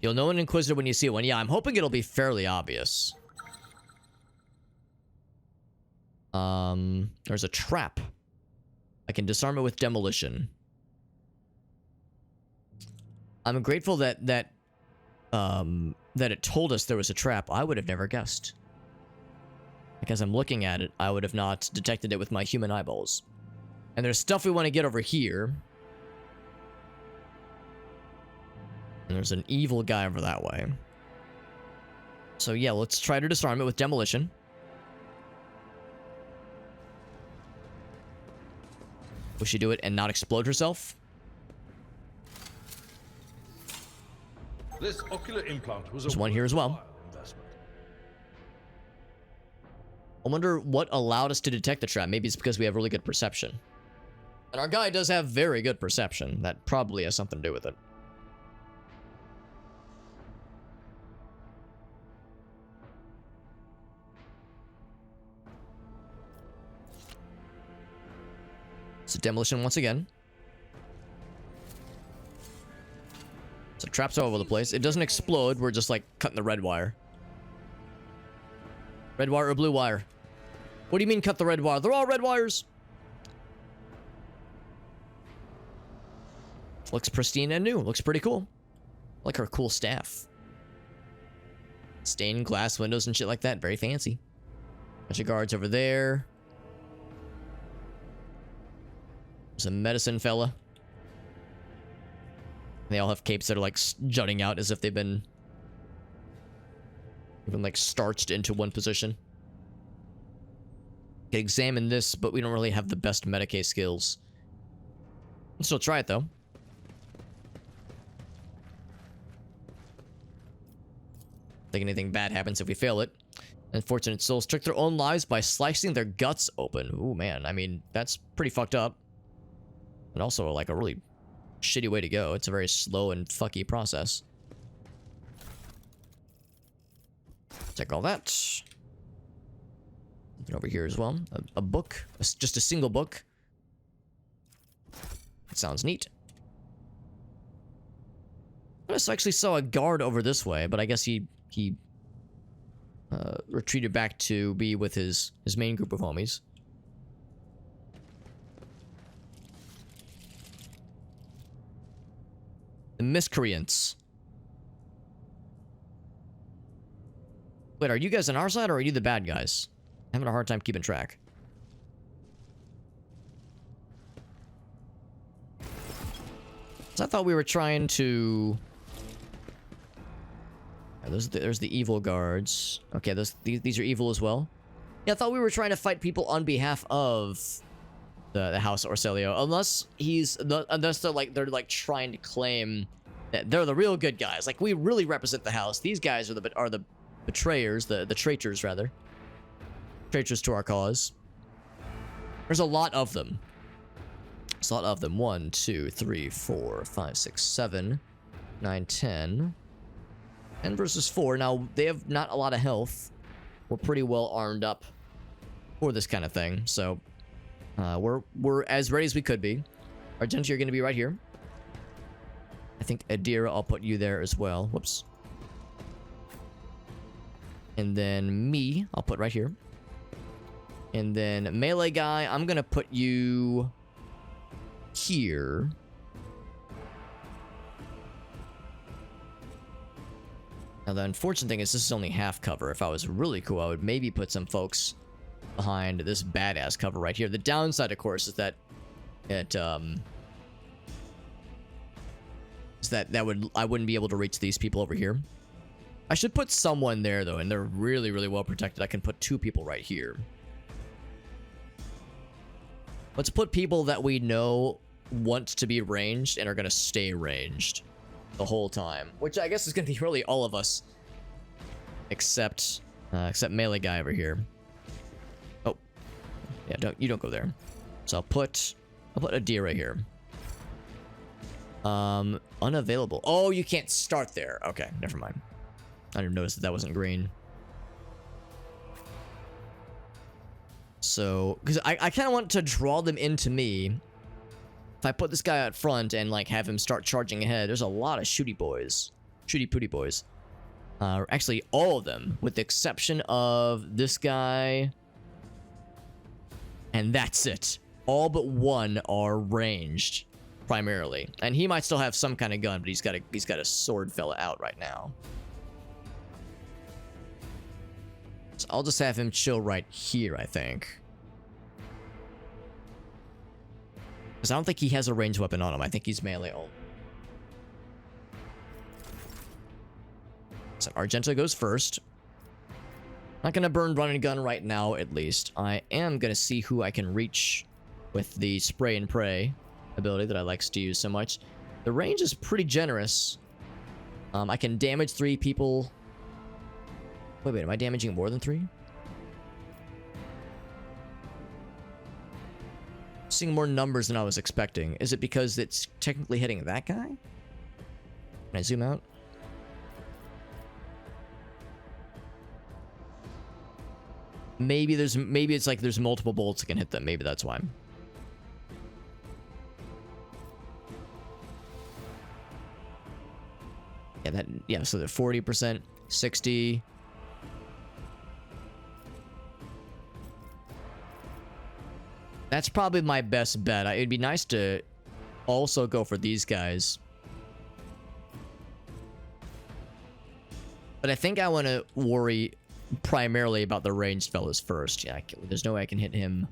You'll know an Inquisitor when you see one. Yeah, I'm hoping it'll be fairly obvious. There's a trap. I can disarm it with demolition. I'm grateful that it told us there was a trap. I would have never guessed. Because I'm looking at it, I would have not detected it with my human eyeballs. And there's stuff we want to get over here. And there's an evil guy over that way. So yeah, let's try to disarm it with demolition. Will she do it and not explode herself? This ocular implant was There's a one here as well. worthwhile investment. I wonder what allowed us to detect the trap. Maybe it's because we have really good perception. And our guy does have very good perception. That probably has something to do with it. So demolition once again. So traps all over the place. It doesn't explode. We're just like cutting the red wire. Red wire or blue wire? What do you mean cut the red wire? They're all red wires. Looks pristine and new. Looks pretty cool. I like her cool staff. Stained glass windows and shit like that. Very fancy. Bunch of guards over there. There's a medicine fella. They all have capes that are like jutting out as if they've been like starched into one position. Can examine this, but we don't really have the best Medicae skills. Let's still try it though. Think anything bad happens if we fail it. Unfortunate souls took their own lives by slicing their guts open. Ooh man, I mean that's pretty fucked up. And also like a really shitty way to go. It's a very slow and fucky process. Check all that. Something over here as well. A book. Just a single book. It sounds neat. I just actually saw a guard over this way, but I guess he retreated back to be with his main group of homies. The miscreants. Wait, are you guys on our side or are you the bad guys? I'm having a hard time keeping track. So I thought we were trying to... There's the evil guards. Okay, these are evil as well. Yeah, I thought we were trying to fight people on behalf of the House Orselio, unless they're like trying to claim that they're the real good guys. Like we really represent the house. These guys are the betrayers, the traitors rather. Traitors to our cause. There's a lot of them. There's a lot of them. 1, 2, 3, 4, 5, 6, 7, 9, 10. 10 versus 4. Now they have not a lot of health. We're pretty well armed up for this kind of thing, so we're as ready as we could be. Argenti, you're going to be right here. I think Adira, I'll put you there as well. Whoops. And then me, I'll put right here. And then melee guy, I'm going to put you here. Now the unfortunate thing is this is only half cover. If I was really cool, I would maybe put some folks behind this badass cover right here. The downside, of course, is that I wouldn't be able to reach these people over here. I should put someone there though, and they're really, really well protected. I can put 2 people right here. Let's put people that we know want to be ranged and are going to stay ranged the whole time, which I guess is going to be really all of us, except melee guy over here. Oh, yeah, you don't go there. So I'll put Adira here. Unavailable. Oh, you can't start there. Okay, never mind. I didn't notice that wasn't green. So, because I kind of want to draw them into me. If I put this guy out front and like have him start charging ahead, there's a lot of shooty boys. Shooty pooty boys. Actually, all of them, with the exception of this guy. And that's it. All but one are ranged, primarily. And he might still have some kind of gun, but he's got a sword fella out right now. So I'll just have him chill right here, I think. Because I don't think he has a ranged weapon on him. I think he's melee only. So Argento goes first. Not going to burn run and gun right now, at least. I am going to see who I can reach with the spray and pray ability that I like to use so much. The range is pretty generous. I can damage 3 people. Wait, am I damaging more than 3? Seeing more numbers than I was expecting. Is it because it's technically hitting that guy? Can I zoom out? Maybe it's like there's multiple bolts that can hit them. Maybe that's why. So they're 40%, 60. That's probably my best bet. It'd be nice to also go for these guys. But I think I want to worry primarily about the ranged fellas first. Yeah, there's no way I can hit him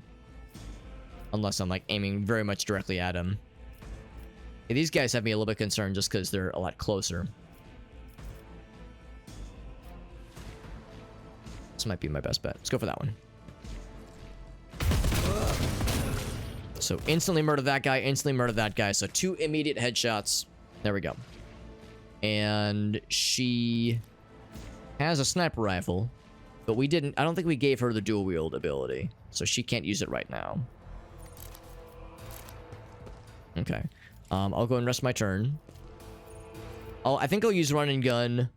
unless I'm like aiming very much directly at him. Yeah, these guys have me a little bit concerned just because they're a lot closer. This might be my best bet. Let's go for that one. So instantly murder that guy, instantly murder that guy. So 2 immediate headshots. There we go. And she has a sniper rifle, but I don't think we gave her the dual wield ability. So she can't use it right now. Okay. I'll go and rest my turn. I think I'll use run and gun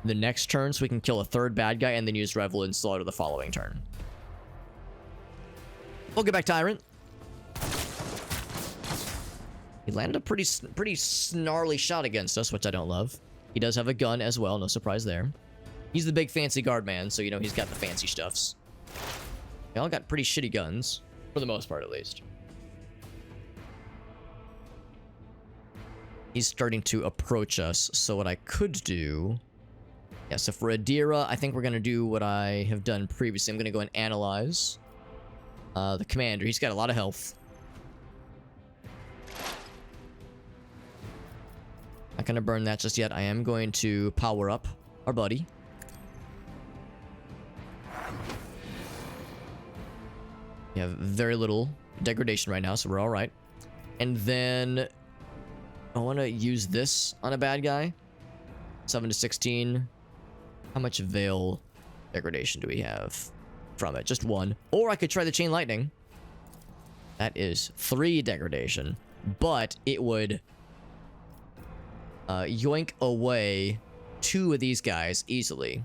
the next turn so we can kill a 3rd bad guy and then use Revel and Slaughter the following turn. We'll get back Tyrant. He landed a pretty snarly shot against us, which I don't love. He does have a gun as well, no surprise there. He's the big fancy guard man, so you know he's got the fancy stuffs. They all got pretty shitty guns, for the most part at least. He's starting to approach us, so what I could do... Yeah, so for Adira, I think we're going to do what I have done previously. I'm going to go and analyze the commander. He's got a lot of health. Not going to burn that just yet. I am going to power up our buddy. We have very little degradation right now, so we're all right. And then I want to use this on a bad guy. 7 to 16. How much Veil degradation do we have from it? Just 1. Or I could try the Chain Lightning. That is 3 degradation. But it would yoink away 2 of these guys easily.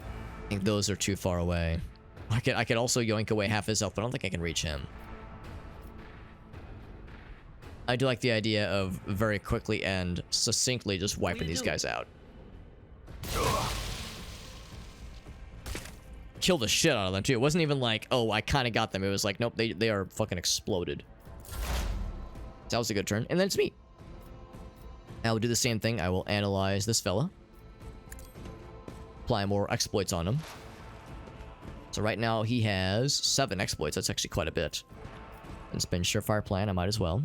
I think those are too far away. I could also yoink away half his health, but I don't think I can reach him. I do like the idea of very quickly and succinctly just wiping these guys out. Kill the shit out of them too. It wasn't even like, oh, I kind of got them. It was like, nope, they are fucking exploded. That was a good turn. And then it's me. I will do the same thing. I will analyze this fella. Apply more exploits on him. So right now he has 7 exploits. That's actually quite a bit. It's been Surefire Plan. I might as well.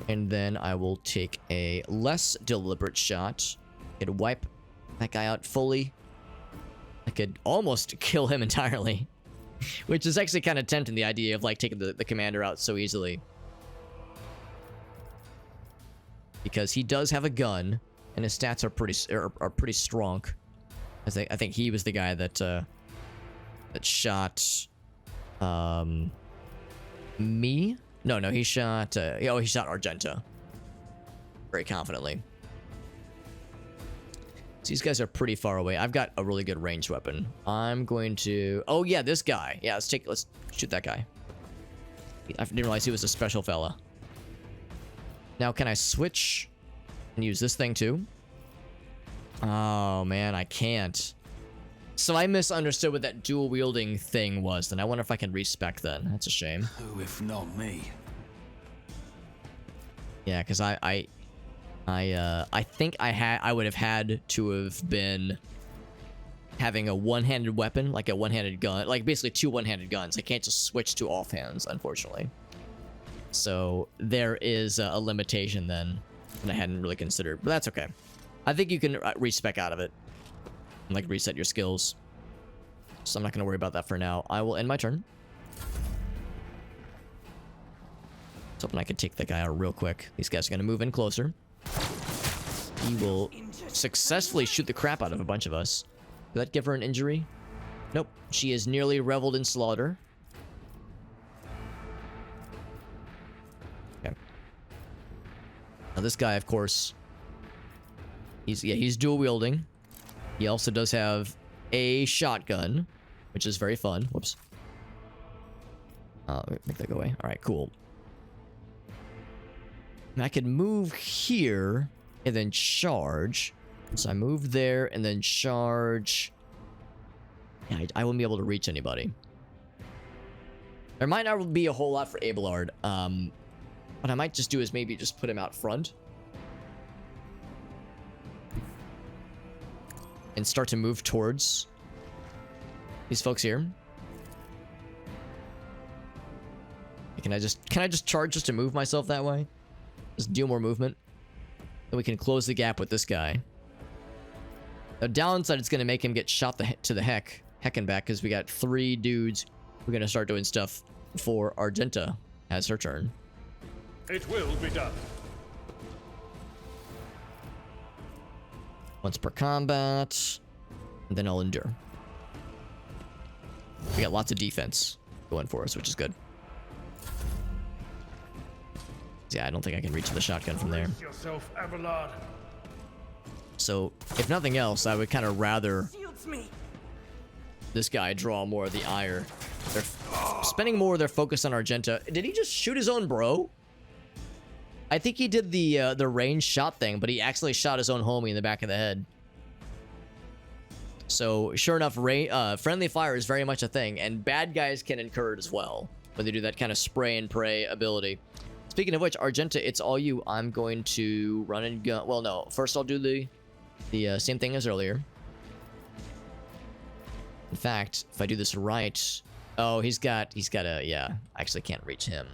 And then I will take a less deliberate shot. I could wipe that guy out fully. I could almost kill him entirely. Which is actually kind of tempting, the idea of like taking the commander out so easily. Because he does have a gun, and his stats are pretty strong. I think he was the guy that that shot me. No, he shot he shot Argenta very confidently. So these guys are pretty far away. I've got a really good ranged weapon. I'm going to... Oh yeah, this guy. Yeah, let's shoot that guy. I didn't realize he was a special fella. Now, can I switch and use this thing too? Oh man, I can't. So I misunderstood what that dual wielding thing was. Then I wonder if I can respec then. That's a shame. Who if not me? Yeah, because I think I would have had to have been having a one-handed weapon, like a one-handed gun, like basically 2 one-handed guns. I can't just switch to offhands, unfortunately. So there is a limitation then that I hadn't really considered, but that's okay. I think you can respec out of it and like reset your skills. So I'm not going to worry about that for now. I will end my turn. hoping I could take that guy out real quick. These guys are going to move in closer. He will successfully shoot the crap out of a bunch of us. Did that give her an injury? Nope. She is nearly reveled in slaughter. Okay. Now this guy, of course, he's dual wielding. He also does have a shotgun, which is very fun. Whoops. Make that go away. All right, cool. And I could move here and then charge. So I move there and then charge. Yeah, I won't be able to reach anybody. There might not be a whole lot for Abelard. What I might just do is maybe just put him out front. And start to move towards these folks here. Can I just charge just to move myself that way? Just do more movement. Then we can close the gap with this guy. The downside, it's going to make him get shot to the heckin' back, because we got 3 dudes. We're going to start doing stuff before Argenta has her turn. It will be done. Once per combat, and then I'll endure. We got lots of defense going for us, which is good. Yeah, I don't think I can reach the shotgun from there. Yourself, Abelard. So, if nothing else, I would kind of rather this guy draw more of the ire. They're spending more of their focus on Argenta. Did he just shoot his own bro? I think he did the range shot thing, but he actually shot his own homie in the back of the head. So, sure enough, friendly fire is very much a thing, and bad guys can incur it as well when they do that kind of spray and pray ability. Speaking of which, Argenta, it's all you. I'm going to run and gun. Well, no. First, I'll do the same thing as earlier. In fact, if I do this right... Oh, he's got a... Yeah, I actually can't reach him.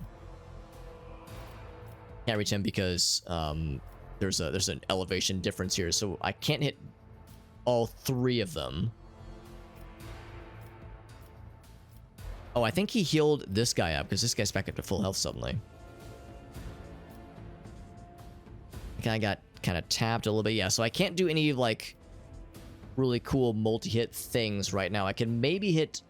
Can't reach him because there's an elevation difference here, so I can't hit all 3 of them. Oh, I think he healed this guy up, because this guy's back up to full health suddenly. I got kind of tapped a little bit. Yeah, so I can't do any, like, really cool multi-hit things right now. I can maybe hit...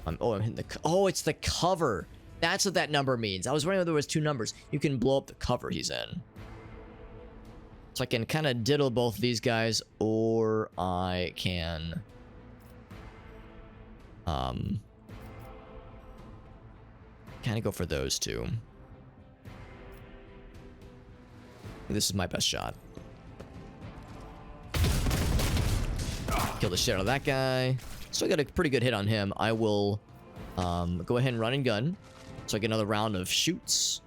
I'm hitting the... Oh, it's the cover. That's what that number means. I was wondering if there was 2 numbers. You can blow up the cover he's in. So I can kind of diddle both these guys, or I can... kind of go for those 2. This is my best shot. Kill the shit out of that guy. So I got a pretty good hit on him. I will go ahead and run and gun. So I get another round of shoots.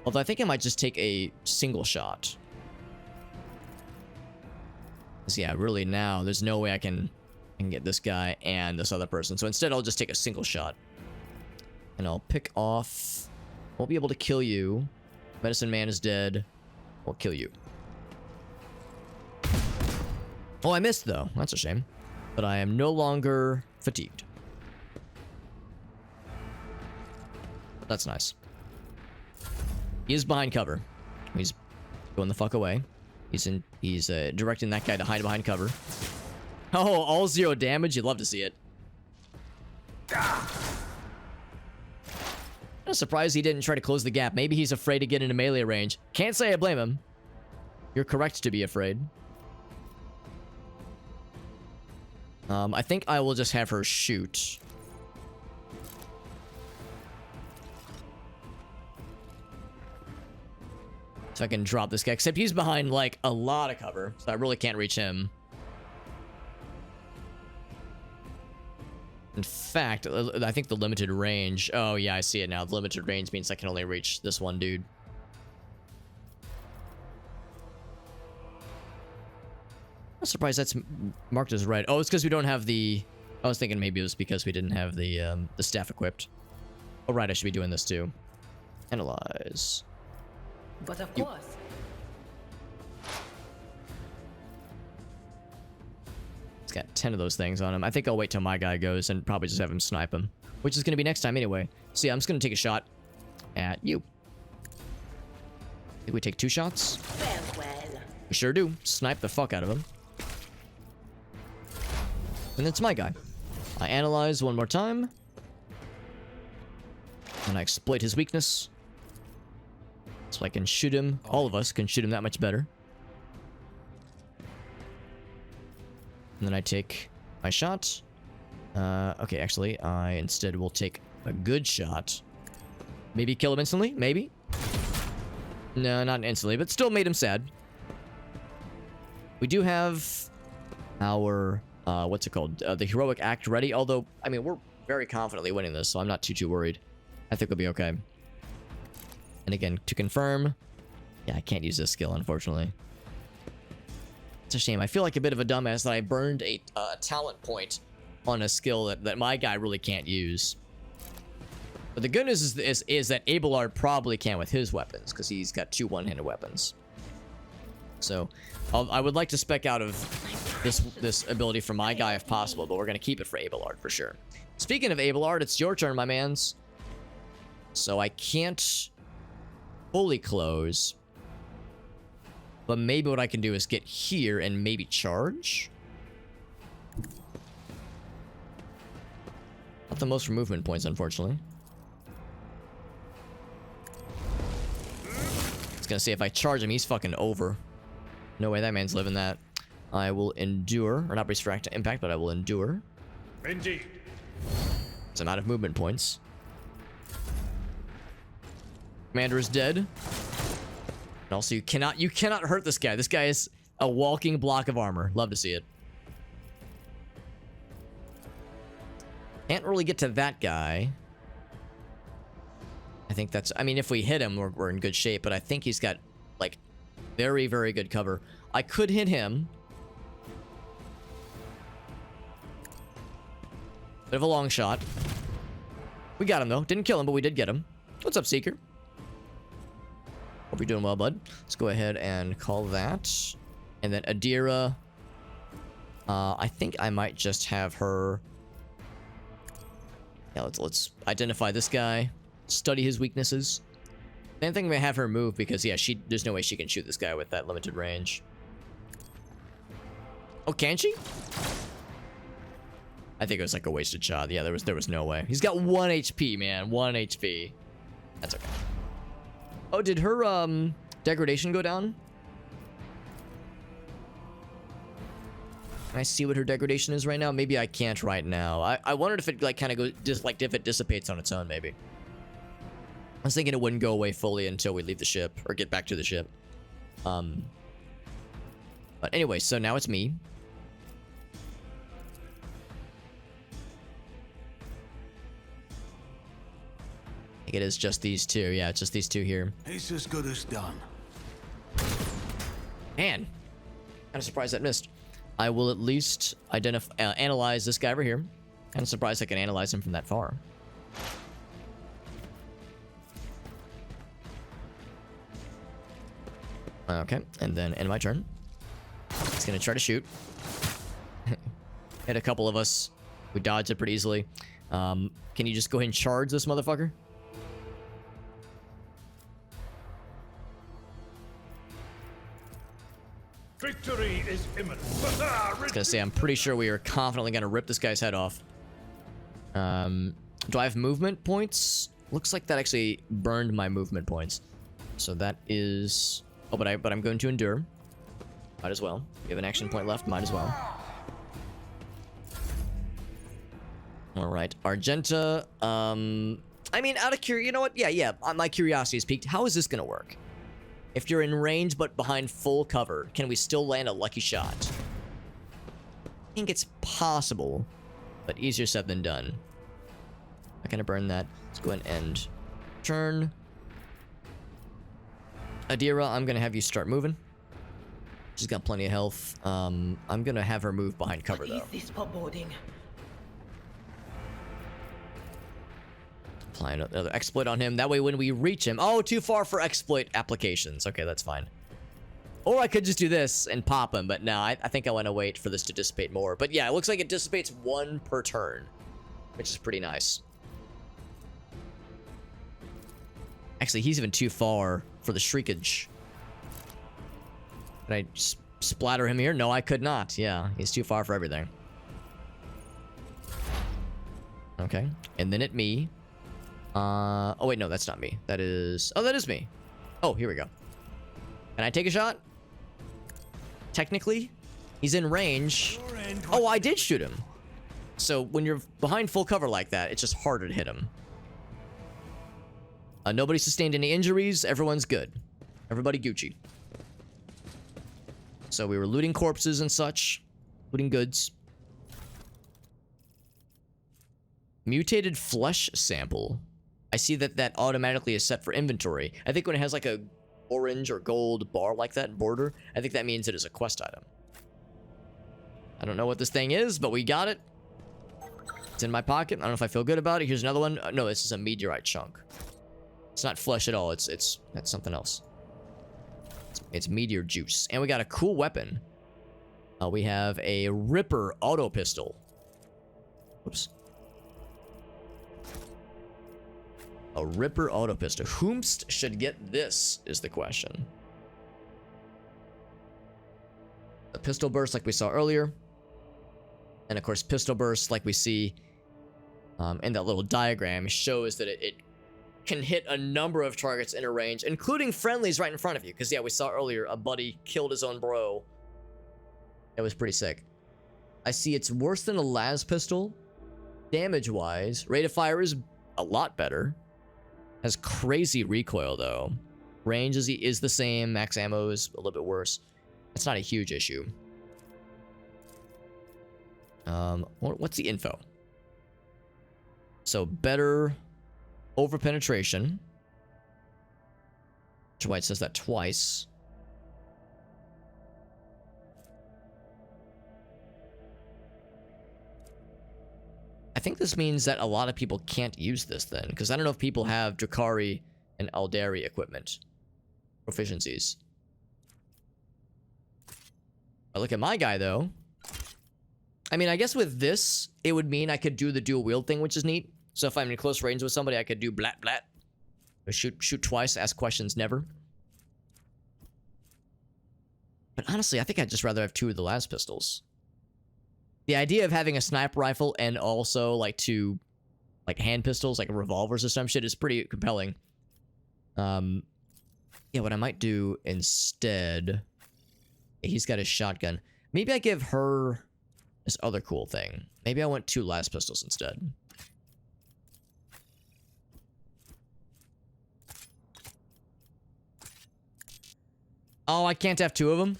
Although I think I might just take a single shot. So yeah, really now, there's no way I can get this guy and this other person. So instead, I'll just take a single shot. And I'll pick off... Won't be able to kill you. Medicine Man is dead. I'll kill you. Oh, I missed, though. That's a shame. But I am no longer fatigued. That's nice. He is behind cover. He's going the fuck away. He's directing that guy to hide behind cover. Oh, all 0 damage. You'd love to see it. I'm surprised he didn't try to close the gap. Maybe he's afraid to get into melee range. Can't say I blame him. You're correct to be afraid. I think I will just have her shoot. So I can drop this guy. Except he's behind, like, a lot of cover. So I really can't reach him. In fact, I think the limited range... Oh, yeah, I see it now. The limited range means I can only reach this one dude. I'm surprised that's marked as red. Oh, it's because we don't have the... I was thinking maybe it was because we didn't have the staff equipped. Oh, right, I should be doing this too. Analyze. But of course. He's got 10 of those things on him. I think I'll wait till my guy goes and probably just have him snipe him. Which is going to be next time anyway. So yeah, I'm just going to take a shot. at you. I think we take 2 shots. Farewell. We sure do. Snipe the fuck out of him. And that's my guy. I analyze one more time. And I exploit his weakness. So I can shoot him. All of us can shoot him that much better. And then I take my shot. Okay, actually, I instead will take a good shot. Maybe kill him instantly? Maybe? No, not instantly, but still made him sad. We do have our, what's it called? The heroic act ready, although, I mean, we're very confidently winning this, so I'm not too worried. I think we'll be okay. And again, to confirm, yeah, I can't use this skill, unfortunately. It's a shame. I feel like a bit of a dumbass that I burned a talent point on a skill that my guy really can't use. But the good news is that Abelard probably can with his weapons, because he's got 2 one-handed weapons. So, I would like to spec out of this ability for my guy if possible, but we're going to keep it for Abelard for sure. Speaking of Abelard, it's your turn, my mans. So I can't fully close. But maybe what I can do is get here and maybe charge. Not the most for movement points, unfortunately. I was gonna say, if I charge him, he's fucking over. No way that man's living that. I will endure, or not brace for impact, but I will endure. Indeed. So I'm out of movement points. Commander is dead. And also, you cannot hurt this guy. This guy is a walking block of armor. Love to see it. Can't really get to that guy. I think that's... I mean, if we hit him, we're in good shape. But I think he's got, like, very, very good cover. I could hit him. Bit of a long shot. We got him, though. Didn't kill him, but we did get him. What's up, Seeker? Hope you're doing well, bud. Let's go ahead and call that. And then Adira. I think I might just have her... Yeah, let's identify this guy. Study his weaknesses. Same thing, we have her move because, yeah, there's no way she can shoot this guy with that limited range. Oh, can she? I think it was like a wasted shot. Yeah, there was no way. He's got 1 HP, man. 1 HP. That's okay. Oh, did her degradation go down? Can I see what her degradation is right now? Maybe I can't right now. I wondered if it like kind of goes just like if it dissipates on its own, maybe. I was thinking it wouldn't go away fully until we leave the ship or get back to the ship. But anyway, so now it's me. I think it is just these two. Yeah, it's just these two here. It's as good as done. Man, kind of surprised that missed. I will at least analyze this guy over here. Kind of surprised I can analyze him from that far. Okay, and then end my turn. He's gonna try to shoot. Hit a couple of us. We dodged it pretty easily. Can you just go ahead and charge this motherfucker? Victory is imminent. I was gonna say, I'm pretty sure we are confidently gonna rip this guy's head off. Do I have movement points? Looks like that actually burned my movement points. So that is... Oh, but I'm going to endure. Might as well. We have an action point left. Might as well. Alright. Argenta. I mean, out of curiosity, you know what? Yeah. My curiosity is piqued. How is this gonna work? If you're in range but behind full cover, can we still land a lucky shot? I think it's possible, but easier said than done. Not gonna burn that. Let's go ahead and end turn. Adira, I'm gonna have you start moving. She's got plenty of health. I'm gonna have her move behind cover though. What is this foreboding? Apply another exploit on him. That way when we reach him... Oh, too far for exploit applications. Okay, that's fine. Or I could just do this and pop him, but no, I think I want to wait for this to dissipate more. But yeah, it looks like it dissipates 1 per turn, which is pretty nice. Actually, he's even too far for the shriekage. Can I splatter him here? No, I could not. Yeah, he's too far for everything. Okay, and then at me. Oh wait, no, that's not me. That is... Oh, that is me. Oh, here we go. Can I take a shot? Technically, he's in range. Oh, I did shoot him. So when you're behind full cover like that, it's just harder to hit him. Nobody sustained any injuries. Everyone's good. Everybody Gucci. So we were looting corpses and such. Looting goods. Mutated flesh sample. I see that that automatically is set for inventory. I think when it has like a orange or gold bar like that border, I think that means it is a quest item. I don't know what this thing is, but we got it. It's in my pocket. I don't know if I feel good about it. Here's another one. No, this is a meteorite chunk. It's not flesh at all. That's something else. It's meteor juice. And we got a cool weapon. We have a Ripper auto pistol. Whoops. A Ripper auto pistol. Whomst should get this is the question. A pistol burst like we saw earlier. And of course, pistol burst like we see in that little diagram shows that it can hit a number of targets in a range, including friendlies right in front of you. Because, yeah, we saw earlier a buddy killed his own bro. It was pretty sick. I see it's worse than a las pistol. Damage-wise, rate of fire is a lot better. Has crazy recoil, though. Range is the same. Max ammo is a little bit worse. It's not a huge issue. What's the info? So, better over penetration. Which is why it says that twice. I think this means that a lot of people can't use this then, because I don't know if people have Drakari and Aldari equipment proficiencies. But look at my guy, though. I mean, I guess with this, it would mean I could do the dual wield thing, which is neat. So if I'm in close range with somebody, I could do blat blat. Or shoot twice, ask questions never. But honestly, I think I'd just rather have two of the las pistols. The idea of having a sniper rifle and also like two like hand pistols, like revolvers or some shit, is pretty compelling. Yeah, what I might do instead, he's got a shotgun. Maybe I give her this other cool thing. Maybe I want two las pistols instead. Oh, I can't have two of them?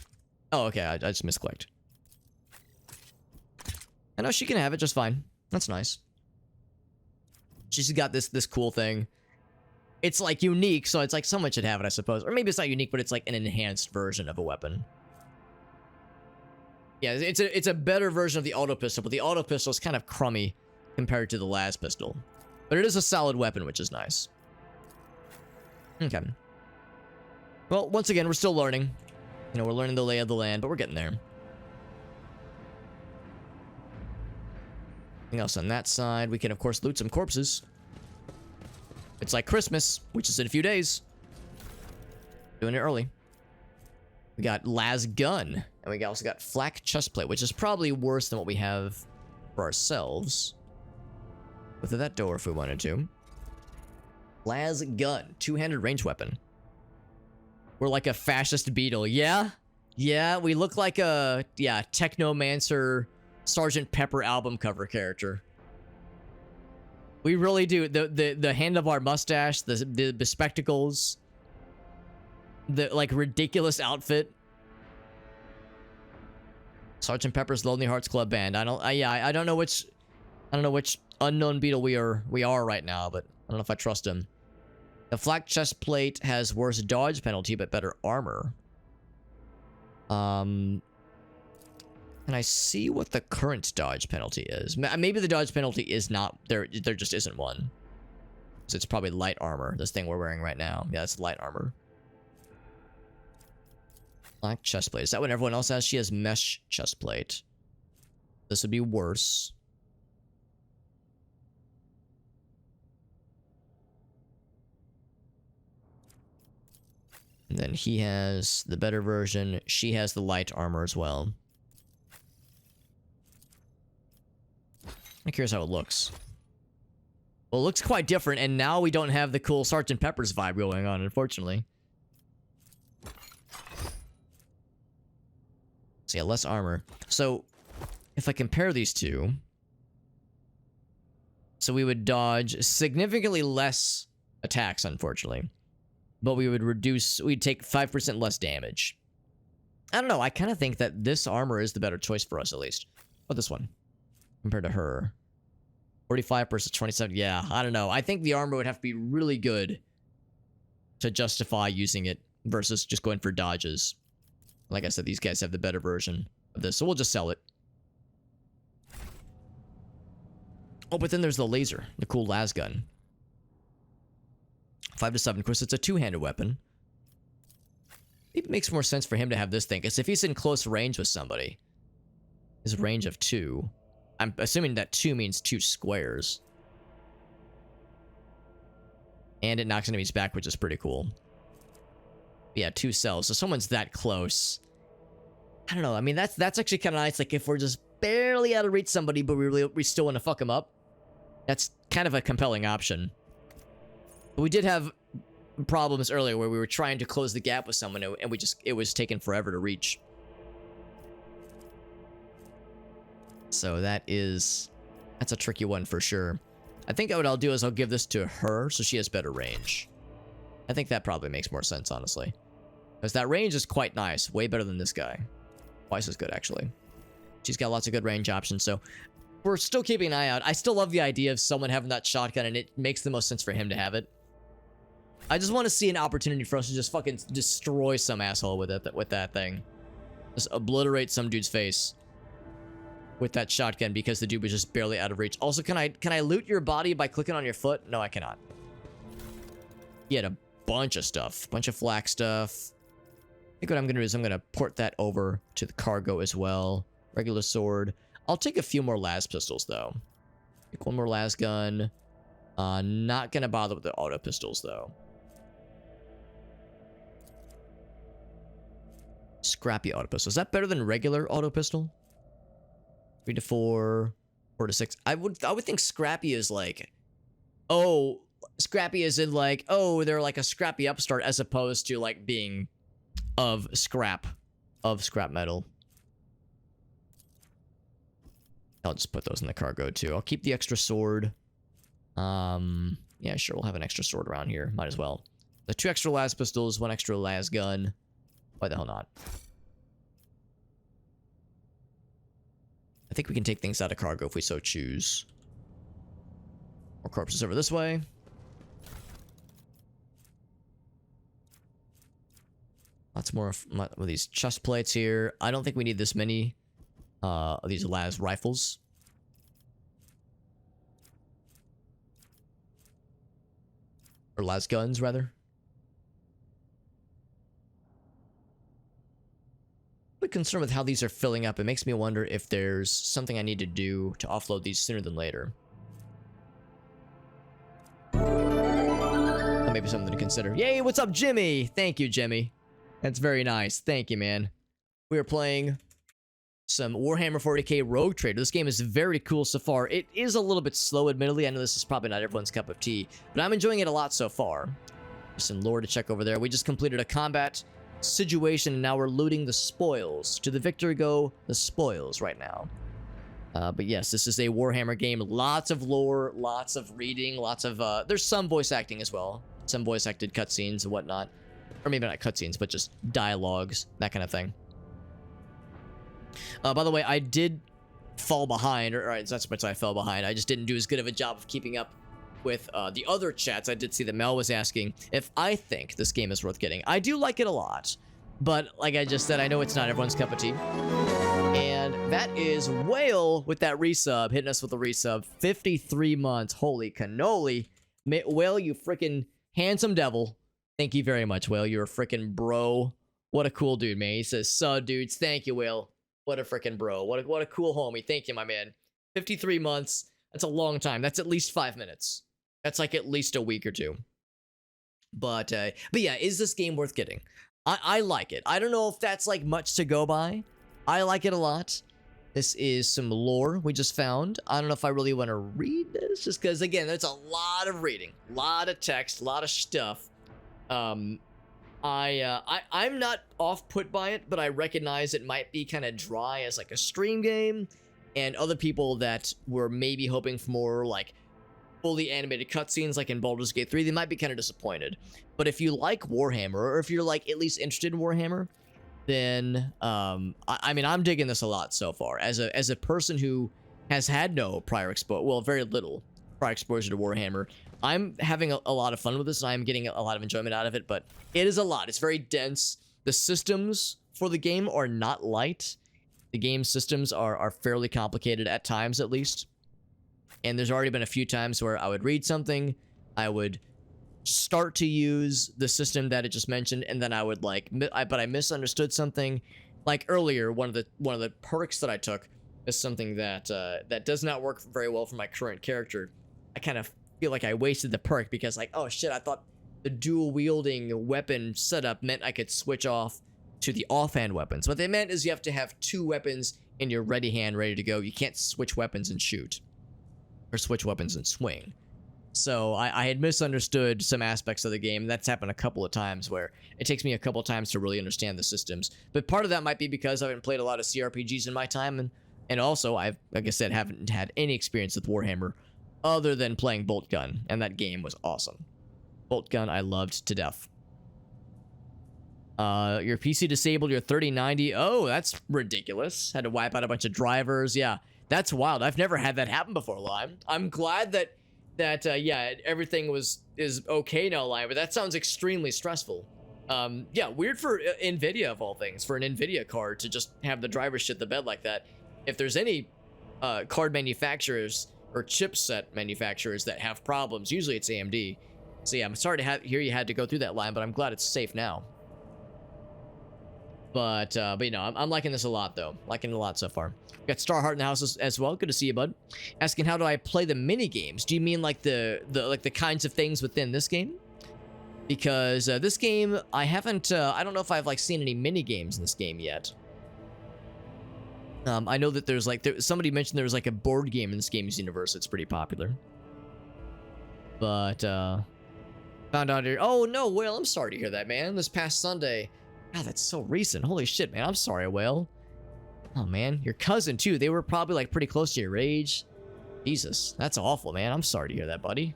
Oh, okay, I just misclicked. I know she can have it just fine. That's nice. She's got this cool thing. It's like unique, so it's like someone should have it, I suppose. Or maybe it's not unique, but it's like an enhanced version of a weapon. Yeah, it's a better version of the auto pistol, but the auto pistol is kind of crummy compared to the las pistol. But it is a solid weapon, which is nice. Okay. Well, once again, we're still learning. You know, we're learning the lay of the land, but we're getting there. Anything else on that side? We can, of course, loot some corpses. It's like Christmas, which is in a few days. Doing it early. We got las gun. And we also got flak chestplate, which is probably worse than what we have for ourselves. Go through that door if we wanted to. Las gun. Two-handed range weapon. We're like a fascist beetle. Yeah? Yeah, we look like a... Yeah, Technomancer... Sergeant Pepper album cover character. We really do. The handlebar mustache, the spectacles, the like ridiculous outfit. Sergeant Pepper's Lonely Hearts Club Band. I don't know which unknown beetle we are right now, but I don't know if I trust him. The flak chest plate has worse dodge penalty but better armor. Can I see what the current dodge penalty is? Maybe the dodge penalty is not... There just isn't one. So it's probably light armor, this thing we're wearing right now. Yeah, it's light armor. Black chestplate. Is that what everyone else has? She has mesh chestplate. This would be worse. And then he has the better version. She has the light armor as well. I'm curious how it looks. Well, it looks quite different, and now we don't have the cool Sgt. Pepper's vibe going on, unfortunately. So yeah, less armor. So, if I compare these two... So we would dodge significantly less attacks, unfortunately. But we would we'd take 5% less damage. I don't know, I kind of think that this armor is the better choice for us, at least. But this one, compared to her. 45 versus 27, yeah, I don't know. I think the armor would have to be really good to justify using it versus just going for dodges. Like I said, these guys have the better version of this, so we'll just sell it. Oh, but then there's the laser, the cool las gun. 5 to 7, of course, it's a two-handed weapon. It makes more sense for him to have this thing, because if he's in close range with somebody, his range of 2, I'm assuming that 2 means 2 squares. And it knocks enemies back, which is pretty cool. Yeah, 2 cells, so someone's that close. I don't know, I mean, that's actually kind of nice, like if we're just barely out of reach somebody, but we still want to fuck them up. That's kind of a compelling option. But we did have problems earlier where we were trying to close the gap with someone and it was taking forever to reach. So that's a tricky one for sure. I think what I'll do is I'll give this to her so she has better range. I think that probably makes more sense, honestly. Because that range is quite nice. Way better than this guy. Twice as good, actually. She's got lots of good range options, so we're still keeping an eye out. I still love the idea of someone having that shotgun, and it makes the most sense for him to have it. I just want to see an opportunity for us to just fucking destroy some asshole with that thing. Just obliterate some dude's face with that shotgun because the dude was just barely out of reach. Also, can I loot your body by clicking on your foot? No, I cannot. He had a bunch of stuff. Bunch of flak stuff. I think what I'm going to do is I'm going to port that over to the cargo as well. Regular sword. I'll take a few more las pistols, though. Take one more las gun. Not going to bother with the auto pistols, though. Scrappy auto pistol. Is that better than regular auto pistol? 3 to 4. 4 to 6. I would think scrappy is like... Oh, scrappy is in like... Oh, they're like a scrappy upstart as opposed to like being of scrap metal. I'll just put those in the cargo too. I'll keep the extra sword. Yeah, sure, we'll have an extra sword around here. Might as well. The 2 extra las pistols, 1 extra las gun. Why the hell not? I think we can take things out of cargo if we so choose. More corpses over this way. Lots more of these chest plates here. I don't think we need this many of these las rifles. Or las guns, rather. I'm a bit concerned with how these are filling up. It makes me wonder if there's something I need to do to offload these sooner than later. That may be something to consider. Yay, what's up, Jimmy? Thank you, Jimmy. That's very nice. Thank you, man. We are playing some Warhammer 40k Rogue Trader. This game is very cool so far. It is a little bit slow, admittedly. I know this is probably not everyone's cup of tea, but I'm enjoying it a lot so far. There's some lore to check over there. We just completed a combat situation, and now we're looting the spoils. To the victory go the spoils right now. But yes, this is a Warhammer game. Lots of lore, lots of reading, lots of... there's some voice acting as well. Some voice acted cutscenes and whatnot. Or maybe not cutscenes, but just dialogues, that kind of thing. By the way, I did fall behind, or it's not so much I fell behind, I just didn't do as good of a job of keeping up with the other chats. I did see that Mel was asking if I think this game is worth getting. I do like it a lot, but like I just said, I know it's not everyone's cup of tea. And that is Whale with that resub, hitting us with a resub. 53 months, holy cannoli. Whale, you freaking handsome devil. Thank you very much, Whale. You're a freaking bro. What a cool dude, man. He says, "So, dudes, thank you, Whale. What a freaking bro. What a cool homie. Thank you, my man." 53 months. That's a long time. That's at least 5 minutes. That's like at least a week or two. But yeah, is this game worth getting? I like it. I don't know if that's like much to go by. I like it a lot. This is some lore we just found. I don't know if I really want to read this, just because, again, there's a lot of reading, a lot of text, a lot of stuff. I'm not off-put by it, but I recognize it might be kind of dry as like a stream game, and other people that were maybe hoping for more like fully animated cutscenes like in Baldur's Gate 3, they might be kind of disappointed. But if you like Warhammer, or if you're like at least interested in Warhammer, then I mean, I'm digging this a lot so far. As a person who has had no prior exposure, well, very little prior exposure to Warhammer, I'm having a lot of fun with this, and I'm getting a lot of enjoyment out of it. But it is a lot. It's very dense. The systems for the game are not light. The game systems are fairly complicated at times, at least. And there's already been a few times where I would read something, I would start to use the system that it just mentioned, and then I would like, but I misunderstood something. Like earlier, one of the perks that I took is something that that does not work very well for my current character. I kind of feel like I wasted the perk because, like, oh shit, I thought the dual wielding weapon setup meant I could switch off to the offhand weapons. What they meant is you have to have 2 weapons in your ready hand ready to go. You can't switch weapons and shoot, or switch weapons and swing. So I had misunderstood some aspects of the game. That's happened a couple of times, where it takes me a couple of times to really understand the systems. But part of that might be because I haven't played a lot of CRPGs in my time, and also I've, like I said, haven't had any experience with Warhammer other than playing Bolt Gun, and that game was awesome. Bolt Gun I loved to death. Your PC disabled your 3090. Oh, that's ridiculous. Had to wipe out a bunch of drivers. Yeah, that's wild. I've never had that happen before, Lime. I'm glad that yeah, everything is okay now, Lime, but that sounds extremely stressful. Yeah, weird for NVIDIA of all things, for an NVIDIA card to just have the drivers shit the bed like that. If there's any card manufacturers or chipset manufacturers that have problems, usually it's AMD. So yeah, I'm sorry to hear you had to go through that, Lime, but I'm glad it's safe now. But you know, I'm liking this a lot, though. Liking it a lot so far. We got Starheart in the house as well. Good to see you, bud. Asking, how do I play the mini games? Do you mean like the kinds of things within this game? Because this game, I haven't. I don't know if I've like seen any mini games in this game yet. I know that there's like somebody mentioned there was like a board game in this game's universe. It's pretty popular. But found out here. Oh no, Whale. I'm sorry to hear that, man. This past Sunday. God, that's so recent. Holy shit, man. I'm sorry, Whale. Oh, man. Your cousin, too. They were probably, like, pretty close to your age. Jesus. That's awful, man. I'm sorry to hear that, buddy.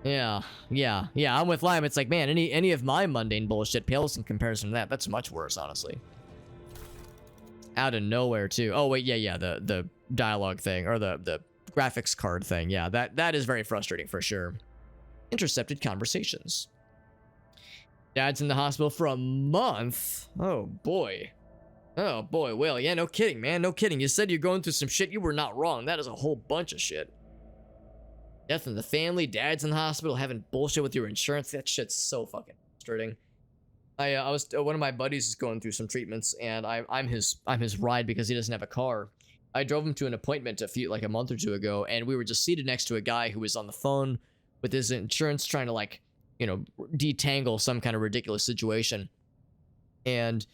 Yeah. I'm with Lime. It's like, man, any of my mundane bullshit pales in comparison to that. That's much worse, honestly. Out of nowhere, too. Oh, wait, yeah. The dialogue thing. Or the graphics card thing. Yeah, that is very frustrating, for sure. Intercepted conversations. Dad's in the hospital for a month. Oh, boy. Oh, boy. Well, yeah, no kidding, man. No kidding. You said you're going through some shit. You were not wrong. That is a whole bunch of shit. Death in the family. Dad's in the hospital having bullshit with your insurance. That shit's so fucking frustrating. I was one of my buddies is going through some treatments, and I'm his ride because he doesn't have a car. I drove him to an appointment a month or two ago, and we were just seated next to a guy who was on the phone with his insurance trying to, like, you know, detangle some kind of ridiculous situation. And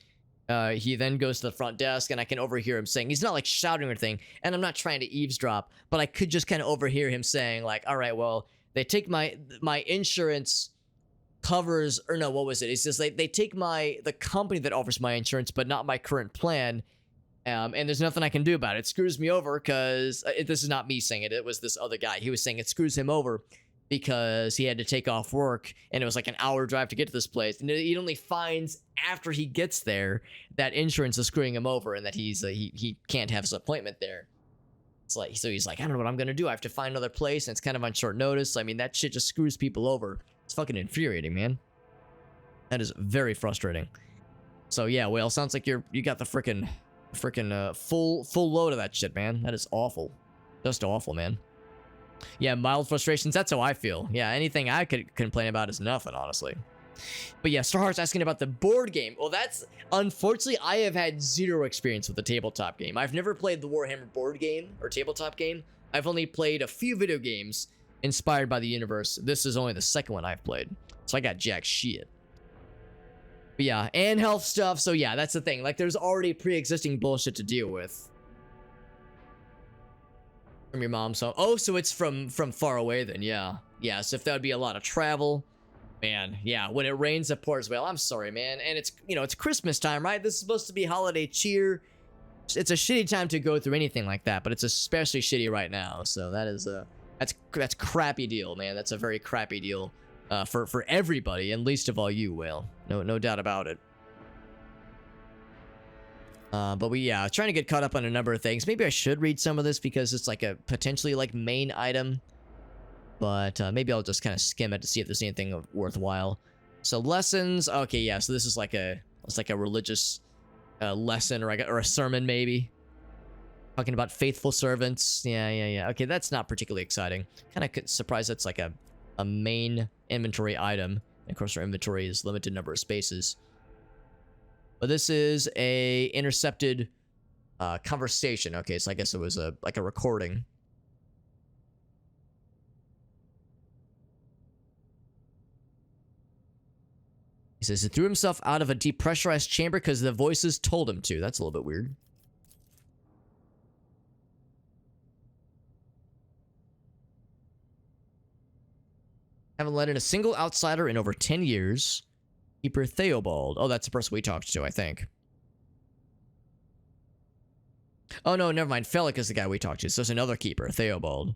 he then goes to the front desk, and I can overhear him saying, he's not like shouting or anything, and I'm not trying to eavesdrop, but I could just kind of overhear him saying, like, all right, well, they take my insurance covers, or no, what was it? It's just like they take the company that offers my insurance, but not my current plan. And there's nothing I can do about it. It screws me over because this is not me saying it. It was this other guy. He was saying it screws him over because he had to take off work, and it was like an hour drive to get to this place. And he only finds after he gets there that insurance is screwing him over, and that he can't have his appointment there. It's like, so he's like, I don't know what I'm gonna do. I have to find another place, and it's kind of on short notice. I mean, that shit just screws people over. It's fucking infuriating, man. That is very frustrating. So yeah, Whale, sounds like you got the freaking full load of that shit, man. That is awful. Just awful, man. Yeah, mild frustrations, that's how I feel. Yeah, anything I could complain about is nothing, honestly. But yeah, Starheart's asking about the board game. Well, that's... Unfortunately, I have had zero experience with the tabletop game. I've never played the Warhammer board game or tabletop game. I've only played a few video games inspired by the universe. This is only the second one I've played. So I got jack shit. But yeah, and health stuff. So yeah, that's the thing. Like, there's already pre-existing bullshit to deal with. From your mom's home. Oh, so it's from far away then. Yeah. Yeah, so if that would be a lot of travel. Man, yeah, when it rains it pours. Well, I'm sorry, man. And it's, you know, it's Christmas time, right? This is supposed to be holiday cheer. It's a shitty time to go through anything like that, but it's especially shitty right now. So that is that's crappy deal, man. That's a very crappy deal for everybody, and least of all you, Whale. No doubt about it. But yeah, trying to get caught up on a number of things. Maybe I should read some of this because it's like a potentially like main item. But maybe I'll just kind of skim it to see if there's anything worthwhile. So lessons. Okay, yeah. So this is like it's like a religious lesson or a sermon maybe. Talking about faithful servants. Yeah. Okay, that's not particularly exciting. Kind of surprised that's like a main inventory item. And of course, our inventory is limited number of spaces. But this is a intercepted conversation. Okay, so I guess it was like a recording. He says he threw himself out of a depressurized chamber because the voices told him to. That's a little bit weird. Haven't let in a single outsider in over 10 years. Keeper Theobald. Oh, that's the person we talked to, I think. Oh, no, never mind. Felix is the guy we talked to. So it's another keeper, Theobald.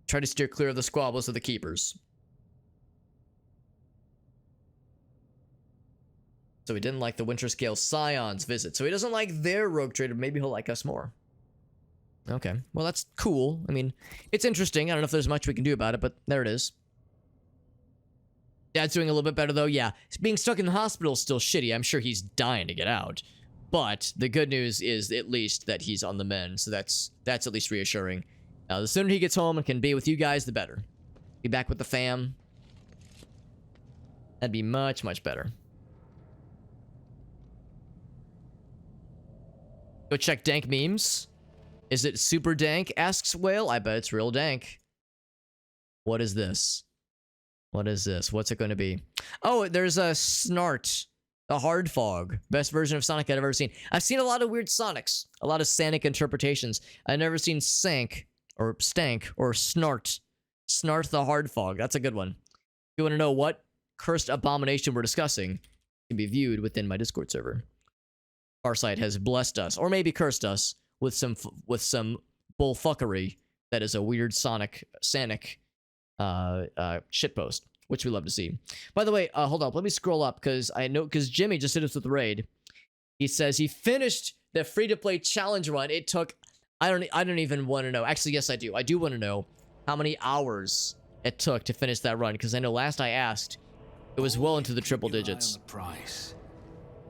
Try to steer clear of the squabbles of the keepers. So he didn't like the Winter Scale Scion's visit. So he doesn't like their rogue trader. Maybe he'll like us more. Okay. Well, that's cool. I mean, it's interesting. I don't know if there's much we can do about it, but there it is. Dad's doing a little bit better, though. Yeah. Being stuck in the hospital is still shitty. I'm sure he's dying to get out. But the good news is at least that he's on the mend. So that's at least reassuring. The sooner he gets home and can be with you guys, the better. Be back with the fam. That'd be much, much better. Go check dank memes. Is it super dank? Asks Whale. I bet it's real dank. What is this? What is this? What's it going to be? Oh, there's a Snart. The Hard Fog. Best version of Sonic I've ever seen. I've seen a lot of weird Sonics. A lot of Sonic interpretations. I've never seen Sank. Or Stank. Or Snart. Snart the Hard Fog. That's a good one. If you want to know what cursed abomination we're discussing, it can be viewed within my Discord server. Farsight has blessed us, or maybe cursed us, with some bullfuckery that is a weird Sonic shitpost, which we love to see. By the way, hold up, let me scroll up because Jimmy just hit us with the raid. He says he finished the free-to-play challenge run. It took I don't even want to know. Actually, yes, I do. I do want to know how many hours it took to finish that run because I know last I asked, it was well into the triple digits.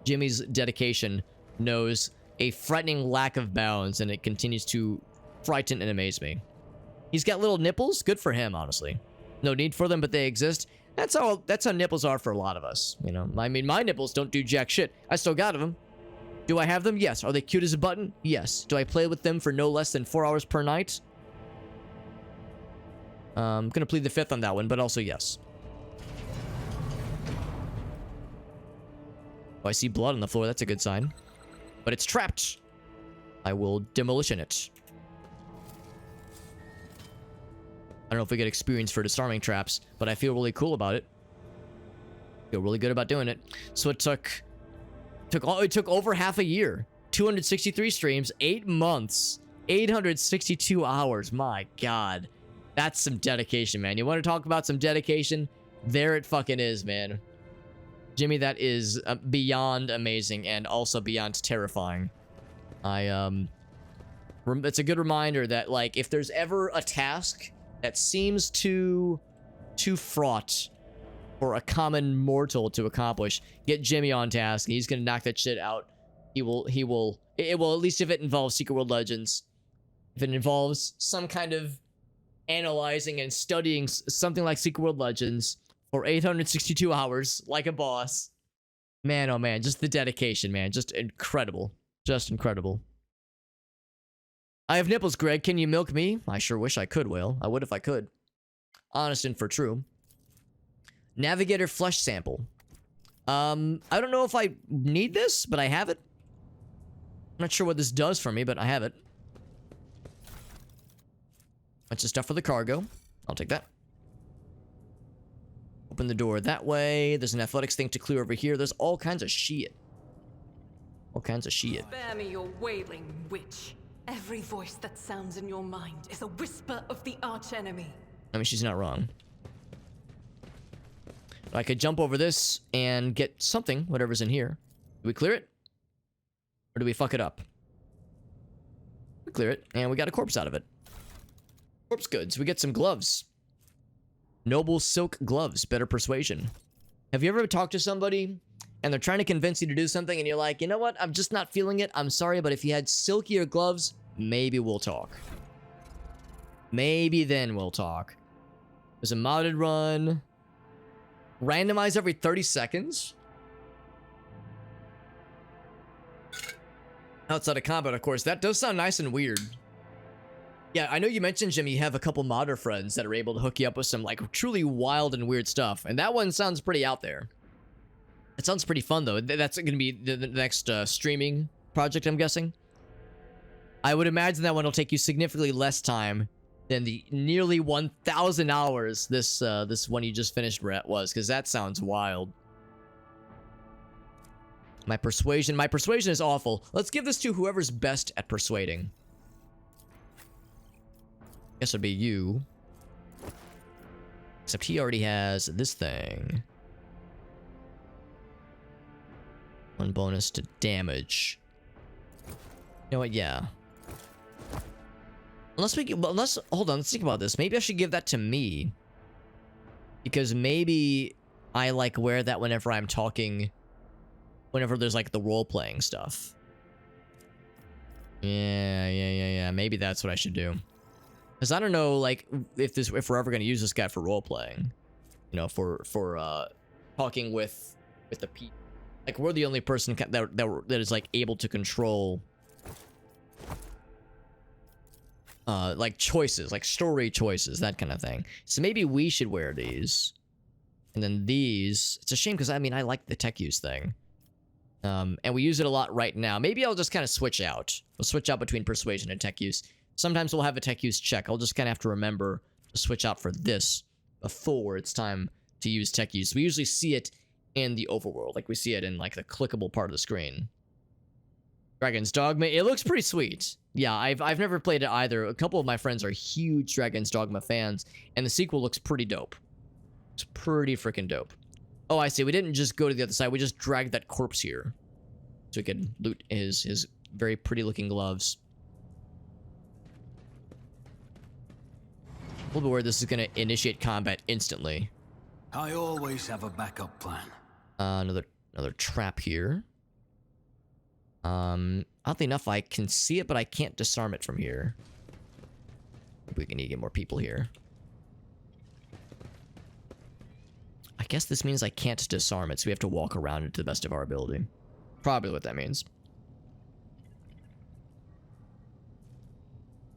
Jimmy's dedication knows a frightening lack of bounds, and it continues to frighten and amaze me. He's got little nipples. Good for him, honestly. No need for them, but they exist. That's how nipples are for a lot of us. You know, I mean, my nipples don't do jack shit. I still got them. Do I have them? Yes. Are they cute as a button? Yes. Do I play with them for no less than 4 hours per night? I'm gonna plead the fifth on that one, but also yes. Oh, I see blood on the floor. That's a good sign. But it's trapped. I will demolition it. I don't know if we get experience for disarming traps, but I feel really cool about it. Feel really good about doing it. So it took over half a year. 263 streams, 8 months, 862 hours. My God. That's some dedication, man. You want to talk about some dedication? There it fucking is, man. Jimmy, that is beyond amazing and also beyond terrifying. It's a good reminder that, like, if there's ever a task that seems too fraught for a common mortal to accomplish, get Jimmy on task. He's gonna knock that shit out. It will, at least if it involves Secret World Legends. If it involves some kind of analyzing and studying something like Secret World Legends for 862 hours, like a boss. Man, oh man, just the dedication, man. Just incredible. Just incredible. I have nipples, Greg. Can you milk me? I sure wish I could, Whale. I would if I could. Honest and for true. Navigator flesh sample. I don't know if I need this, but I have it. I'm not sure what this does for me, but I have it. Bunch of stuff for the cargo. I'll take that. Open the door that way. There's an athletics thing to clear over here. There's all kinds of shit. All kinds of shit. Spare me your wailing, witch. Every voice that sounds in your mind is a whisper of the archenemy. I mean, she's not wrong. I could jump over this and get something, whatever's in here. Do we clear it? Or do we fuck it up? We clear it, and we got a corpse out of it. Corpse goods. We get some gloves. Noble silk gloves. Better persuasion. Have you ever talked to somebody and they're trying to convince you to do something and you're like, you know what? I'm just not feeling it. I'm sorry, but if you had silkier gloves, maybe we'll talk. Maybe then we'll talk. There's a modded run. Randomize every 30 seconds. Outside of combat, of course. That does sound nice and weird. Yeah, I know you mentioned, Jimmy, you have a couple modder friends that are able to hook you up with some, like, truly wild and weird stuff. And that one sounds pretty out there. It sounds pretty fun, though. That's going to be the next streaming project, I'm guessing. I would imagine that one will take you significantly less time than the nearly 1,000 hours this one you just finished was, because that sounds wild. My persuasion is awful. Let's give this to whoever's best at persuading. Guess it'd be you. Except he already has this thing. 1 bonus to damage. You know what? Yeah. Hold on, let's think about this. Maybe I should give that to me. Because maybe I like wear that whenever I'm talking, whenever there's like the role-playing stuff. Yeah. Maybe that's what I should do. Because I don't know, like, if we're ever going to use this guy for role-playing. You know, for talking with the people. Like, we're the only person that is, like, able to control like choices, like story choices, that kind of thing. So maybe we should wear these. And then these, it's a shame because I mean, I like the tech use thing. And we use it a lot right now. Maybe I'll just kind of switch out. We'll switch out between persuasion and tech use. Sometimes we'll have a tech use check. I'll just kind of have to remember to switch out for this before it's time to use tech use. We usually see it in the overworld. Like we see it in like the clickable part of the screen. Dragon's Dogma. It looks pretty sweet. Yeah, I've never played it either. A couple of my friends are huge Dragon's Dogma fans, and the sequel looks pretty dope. It's pretty freaking dope. Oh, I see. We didn't just go to the other side. We just dragged that corpse here, so we could loot his very pretty looking gloves. A little bit where this is gonna initiate combat instantly. I always have a backup plan. Another trap here. Oddly enough, I can see it, but I can't disarm it from here. Maybe we can need to get more people here. I guess this means I can't disarm it, so we have to walk around it to the best of our ability. Probably what that means.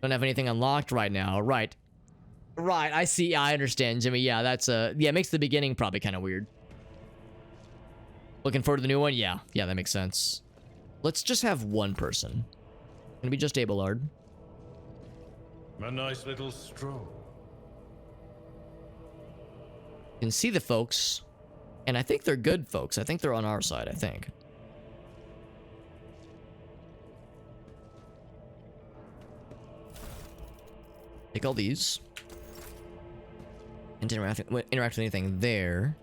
Don't have anything unlocked right now. Right. Right, I see. Yeah, I understand, Jimmy. Yeah, that's yeah, it makes the beginning probably kind of weird. Looking forward to the new one? Yeah, that makes sense. Let's just have one person. Gonna be just Abelard. A nice little stroll. You can see the folks, and I think they're good folks. I think they're on our side, I think. Take all these. And interact with anything there.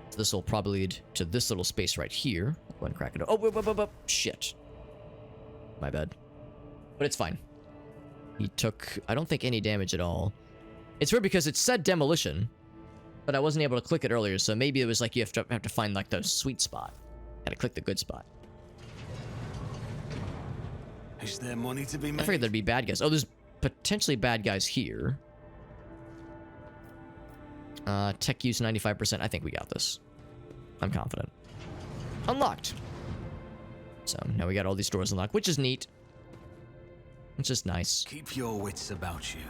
So this will probably lead to this little space right here. Go and crack it open. Oh, shit. My bad. But it's fine. He took, I don't think, any damage at all. It's weird because it said demolition, but I wasn't able to click it earlier, so maybe it was like you have to find like the sweet spot. Gotta click the good spot. Is there money to be made? I figured there'd be bad guys. Oh, there's potentially bad guys here. Tech use 95%. I think we got this. I'm confident. Unlocked. So now we got all these doors unlocked, which is neat. It's just nice. Keep your wits about you.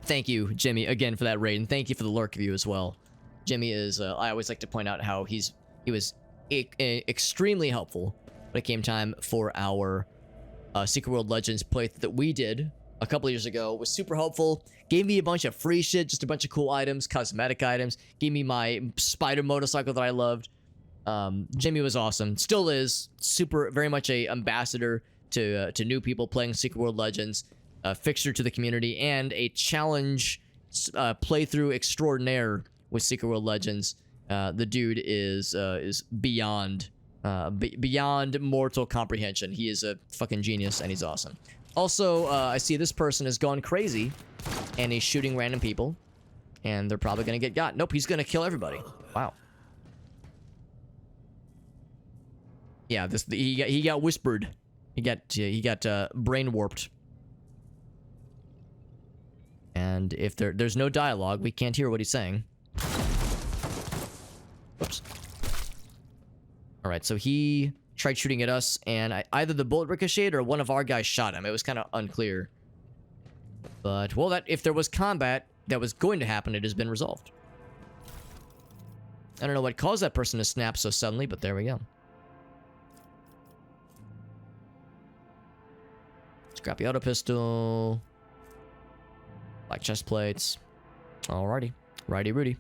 Thank you, Jimmy, again for that raid, and thank you for the lurk view as well. Jimmy is, I always like to point out how he was extremely helpful when it came time for our Secret World Legends playthrough that we did a couple years ago. Was super helpful, gave me a bunch of free shit, just a bunch of cool items, cosmetic items, gave me my spider motorcycle that I loved. Jimmy was awesome, still is, super, very much a ambassador to new people playing Secret World Legends, a fixture to the community, and a challenge playthrough extraordinaire with Secret World Legends. The dude is beyond beyond mortal comprehension. He is a fucking genius, and he's awesome. Also, I see this person has gone crazy, and he's shooting random people, and they're probably gonna get got. Nope, he's gonna kill everybody. Wow. Yeah, he got whispered. He got brain warped. And if there's no dialogue, we can't hear what he's saying. Whoops. All right, so he tried shooting at us, and either the bullet ricocheted or one of our guys shot him. It was kind of unclear. But, well, if there was combat that was going to happen, it has been resolved. I don't know what caused that person to snap so suddenly, but there we go. Scrappy auto pistol. Black chest plates. Alrighty. Righty Rudy.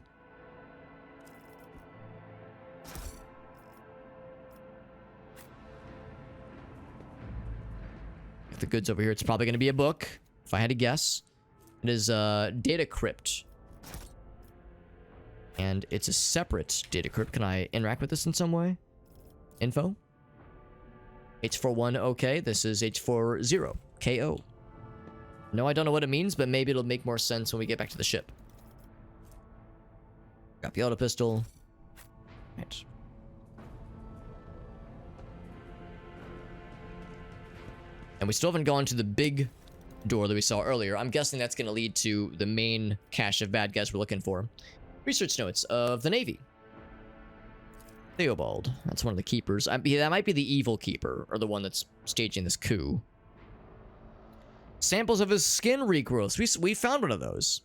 If the goods over here, it's probably going to be a book, if I had to guess. It is Data Crypt. And it's a separate Data Crypt. Can I interact with this in some way? Info? H41 OK. This is H40 KO. No, I don't know what it means, but maybe it'll make more sense when we get back to the ship. Got the auto pistol. Right. And we still haven't gone to the big door that we saw earlier. I'm guessing that's going to lead to the main cache of bad guys we're looking for. Research notes of the Navy. Theobald. That's one of the keepers. That might be the evil keeper, or the one that's staging this coup. Samples of his skin regrowths. We found one of those.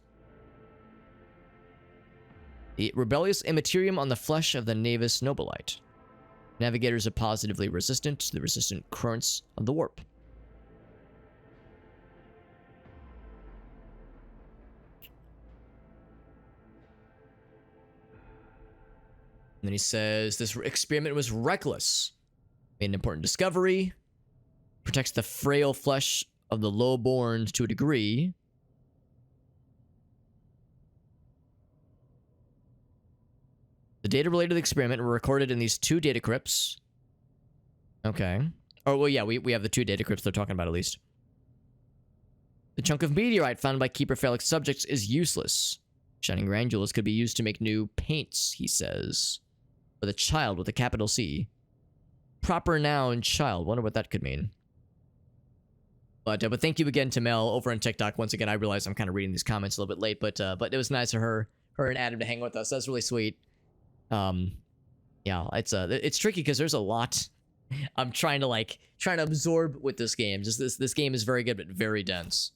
The rebellious immaterium on the flesh of the Navis Nobilite. Navigators are positively resistant to the resistant currents of the warp. And then he says, this experiment was reckless. Made an important discovery. Protects the frail flesh of the lowborn to a degree. The data related to the experiment were recorded in these 2 data crypts. Okay. Oh, well, yeah, we have the 2 data crypts they're talking about, at least. The chunk of meteorite found by Keeper Felix subjects is useless. Shining granules could be used to make new paints, he says. With a child with a capital C. Proper noun child. Wonder what that could mean. But thank you again to Mel over on TikTok. Once again, I realize I'm kind of reading these comments a little bit late, but it was nice of her and Adam to hang with us. That's really sweet. Yeah, it's tricky because there's a lot I'm trying to absorb with this game. Just this game is very good, but very dense.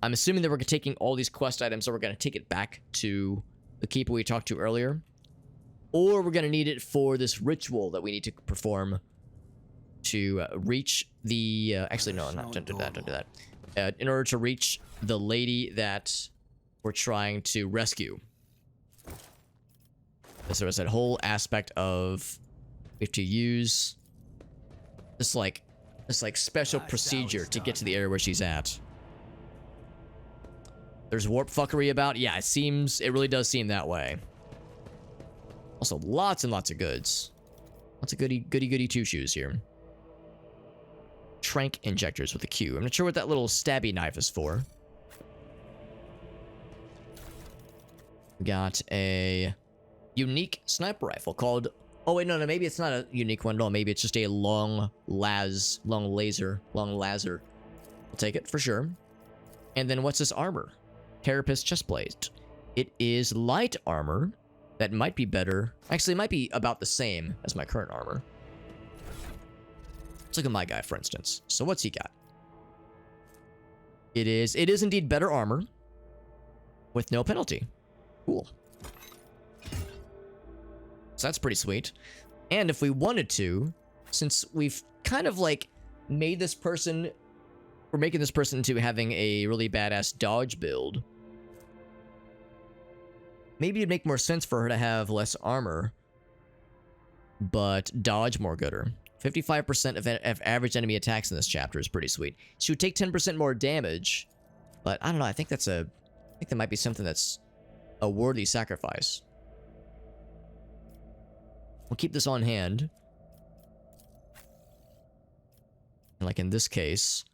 I'm assuming that we're taking all these quest items, so we're gonna take it back to the keeper we talked to earlier, or we're gonna need it for this ritual that we need to perform to reach the actually no, don't do that. In order to reach the lady that we're trying to rescue. So there's that whole aspect of we have to use this like special procedure to get to the area where she's at. There's warp fuckery about. Yeah, it really does seem that way. Also, lots and lots of goods. Lots of goody two-shoes here. Trank injectors with a Q. I'm not sure what that little stabby knife is for. We got a unique sniper rifle called... Oh, wait, no, maybe it's not a unique one at all. Maybe it's just a long laser. I'll take it for sure. And then what's this armor? Carapace chestplate. It is light armor. That might be better. Actually, it might be about the same as my current armor. Let's look at my guy, for instance. So what's he got? It is indeed better armor. with no penalty. Cool. So that's pretty sweet. And if we wanted to, since we've kind of like made this person, we're making this person into having a really badass dodge build. Maybe it'd make more sense for her to have less armor, but dodge more gooder. 55% of average enemy attacks in this chapter is pretty sweet. She would take 10% more damage, but I don't know. I think that might be something that's a worthy sacrifice. We'll keep this on hand. And like in this case,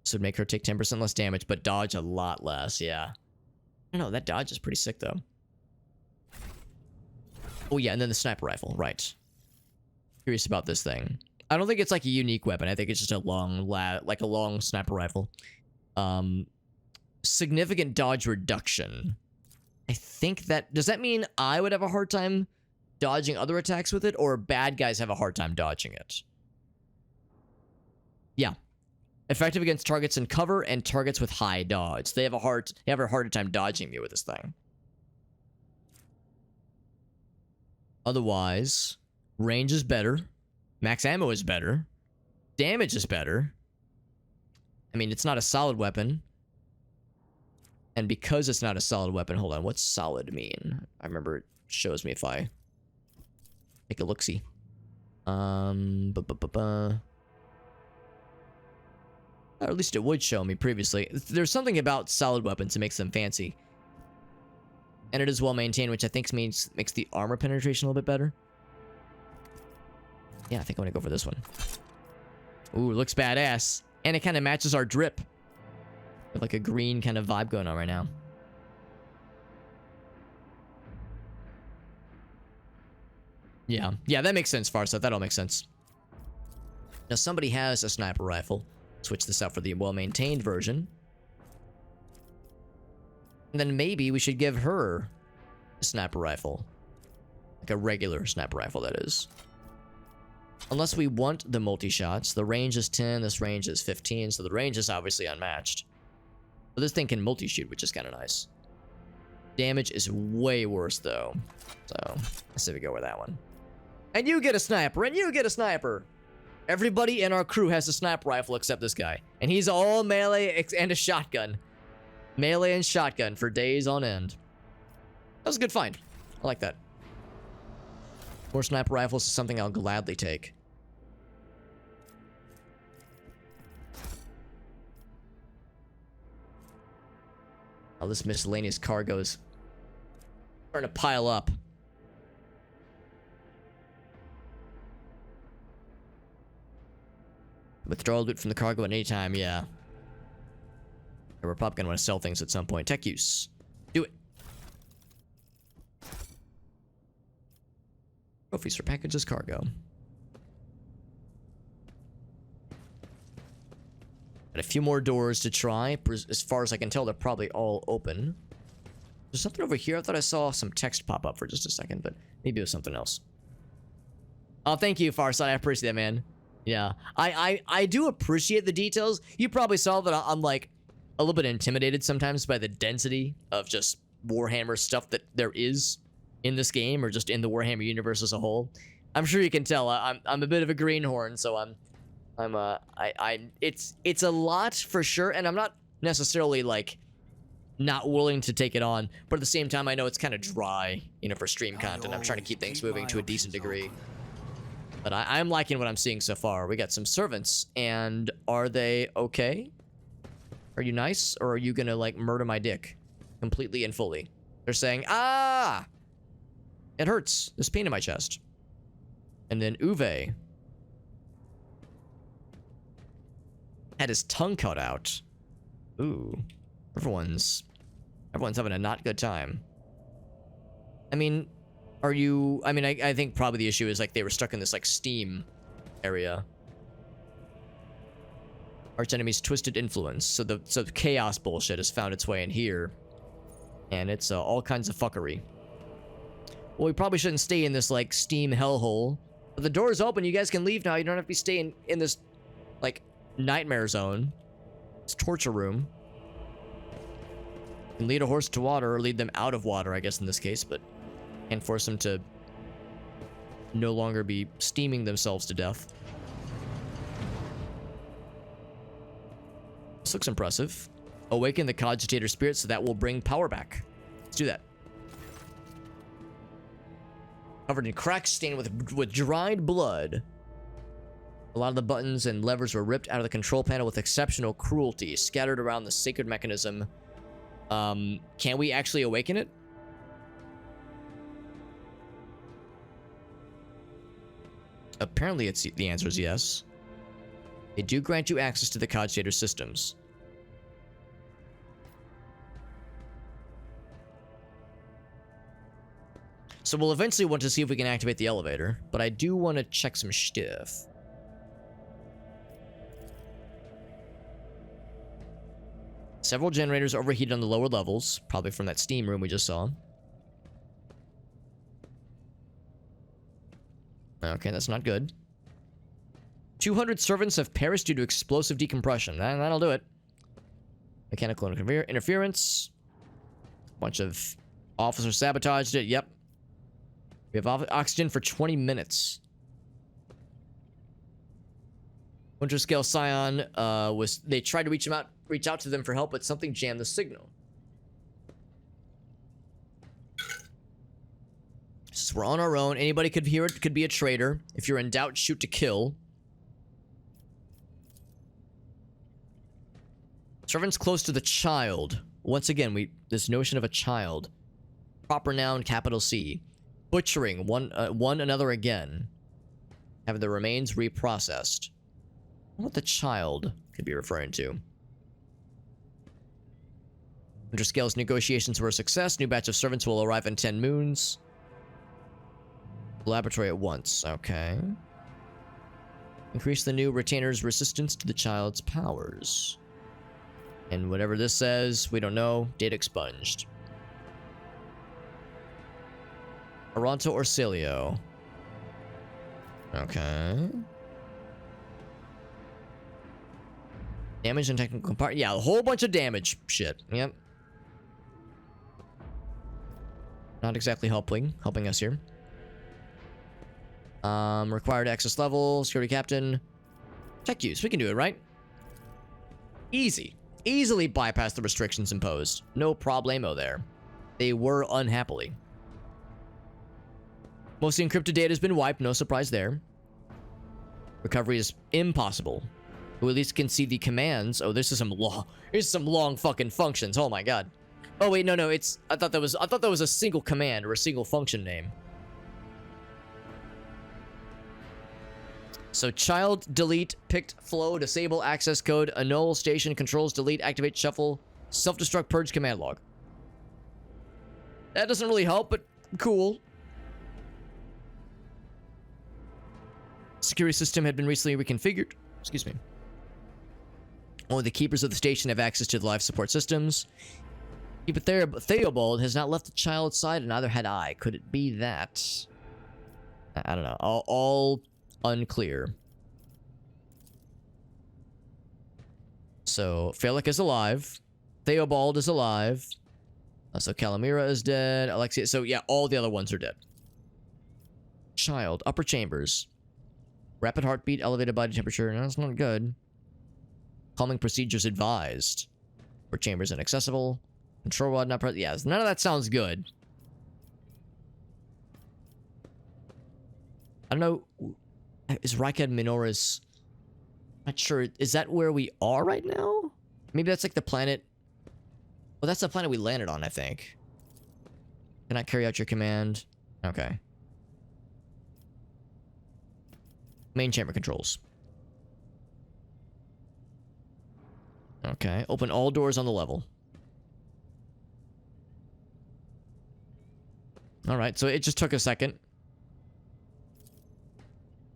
this would make her take 10% less damage, but dodge a lot less. Yeah. I don't know. That dodge is pretty sick, though. Oh, yeah. And then the sniper rifle. Right. Curious about this thing. I don't think it's like a unique weapon. I think it's just a long sniper rifle. Significant dodge reduction. I think that... Does that mean I would have a hard time dodging other attacks with it, or bad guys have a hard time dodging it? Yeah. Effective against targets in cover and targets with high dodge. They have a harder time dodging me with this thing. Otherwise, range is better. Max ammo is better. Damage is better. I mean, it's not a solid weapon. And because it's not a solid weapon, hold on, what's solid mean? I remember it shows me if I take a look-see. Or at least it would show me previously. There's something about solid weapons that makes them fancy. And it is well maintained, which I think makes the armor penetration a little bit better. Yeah, I think I'm gonna go for this one. Ooh, looks badass. And it kind of matches our drip. With like a green kind of vibe going on right now. Yeah, that makes sense, Farsight. That all makes sense. Now, somebody has a sniper rifle. Switch this out for the well-maintained version. And then maybe we should give her a sniper rifle. Like a regular sniper rifle, that is. Unless we want the multi-shots. The range is 10, this range is 15, so the range is obviously unmatched. But this thing can multi-shoot, which is kind of nice. Damage is way worse, though. So, let's see if we go with that one. And you get a sniper, and you get a sniper! Everybody in our crew has a sniper rifle except this guy. And he's all melee and a shotgun. Melee and shotgun for days on end. That was a good find. I like that. More sniper rifles is something I'll gladly take. Oh, this miscellaneous cargo is starting to pile up. Withdrawal loot from the cargo at any time, yeah. We're probably gonna want to sell things at some point. Tech use. Do it. Trophies for packages cargo. Got a few more doors to try. As far as I can tell, they're probably all open. There's something over here. I thought I saw some text pop up for just a second, but maybe it was something else. Oh, thank you, Farsight. I appreciate that, man. Yeah, I do appreciate the details. You probably saw that I'm like a little bit intimidated sometimes by the density of just Warhammer stuff that there is in this game, or just in the Warhammer universe as a whole. I'm sure you can tell I'm a bit of a greenhorn, so it's a lot for sure, and I'm not necessarily like not willing to take it on, but at the same time I know it's kind of dry, you know, for stream content. I'm trying to keep things moving to a decent degree. But I'm liking what I'm seeing so far. We got some servants, and are they okay? Are you nice, or are you gonna, like, murder my dick? Completely and fully. They're saying, ah! It hurts. There's pain in my chest. And then Uwe had his tongue cut out. Ooh. Everyone's having a not good time. I mean... Are you... I mean, I think probably the issue is, like, they were stuck in this, like, steam area. Arch enemy's twisted influence. So the chaos bullshit has found its way in here. And it's all kinds of fuckery. Well, we probably shouldn't stay in this, like, steam hellhole. But the door's open. You guys can leave now. You don't have to be staying in this, like, nightmare zone. It's torture room. You can lead a horse to water or lead them out of water, I guess, in this case, but can't force them to no longer be steaming themselves to death. This looks impressive. Awaken the cogitator spirit, so that will bring power back. Let's do that. Covered in cracks, stained with dried blood. A lot of the buttons and levers were ripped out of the control panel with exceptional cruelty, scattered around the sacred mechanism. Can we actually awaken it? Apparently, the answer is yes. They do grant you access to the cogitator systems. So we'll eventually want to see if we can activate the elevator, but I do want to check some stuff. Several generators overheated on the lower levels, probably from that steam room we just saw. Okay, that's not good. 200 servants have perished due to explosive decompression. That'll do it. Mechanical interference. Bunch of officers sabotaged it. Yep. We have oxygen for 20 minutes. Winter Scale Scion they tried to reach out to them for help, but something jammed the signal. Since we're on our own, anybody could hear it, could be a traitor. If you're in doubt, shoot to kill. Servants close to the child. Once again, this notion of a child. Proper noun, capital C. Butchering one another again. Having the remains reprocessed. What the child could be referring to. Winter Scale's negotiations were a success. New batch of servants will arrive in 10 moons. Laboratory at once. Okay. Increase the new retainer's resistance to the child's powers. And whatever this says, we don't know. Data expunged. Aranto or Cilio? Okay. Damage and technical compartment. Yeah, a whole bunch of damage. Shit. Yep. Not exactly helping us here. Required access level. Security captain. Tech use. We can do it, right? Easy. Easily bypass the restrictions imposed. No problemo there. They were unhappily. Most of the encrypted data has been wiped. No surprise there. Recovery is impossible. Who at least can see the commands. Oh, this is some long fucking functions. Oh my god. Oh wait, no, I thought that was a single command or a single function name. So child, delete, picked, flow, disable, access code, annul, station, controls, delete, activate, shuffle, self-destruct, purge, command log. That doesn't really help, but cool. Security system had been recently reconfigured. Excuse me. Only the keepers of the station have access to the life support systems. Keeper Theobald has not left the child's side, and neither had I. Could it be that? I don't know. All unclear. So, Phallic is alive. Theobald is alive. So, Calamira is dead. Alexia. So, yeah, all the other ones are dead. Child. Upper chambers. Rapid heartbeat. Elevated body temperature. No, that's not good. Calming procedures advised. Upper chambers inaccessible. Control rod not present. Yes, none of that sounds good. I don't know. Is Rykad Minoris... Not sure. Is that where we are right now? Maybe that's like the planet... Well, that's the planet we landed on, I think. Can I carry out your command? Okay. Main chamber controls. Okay. Open all doors on the level. Alright, so it just took a second.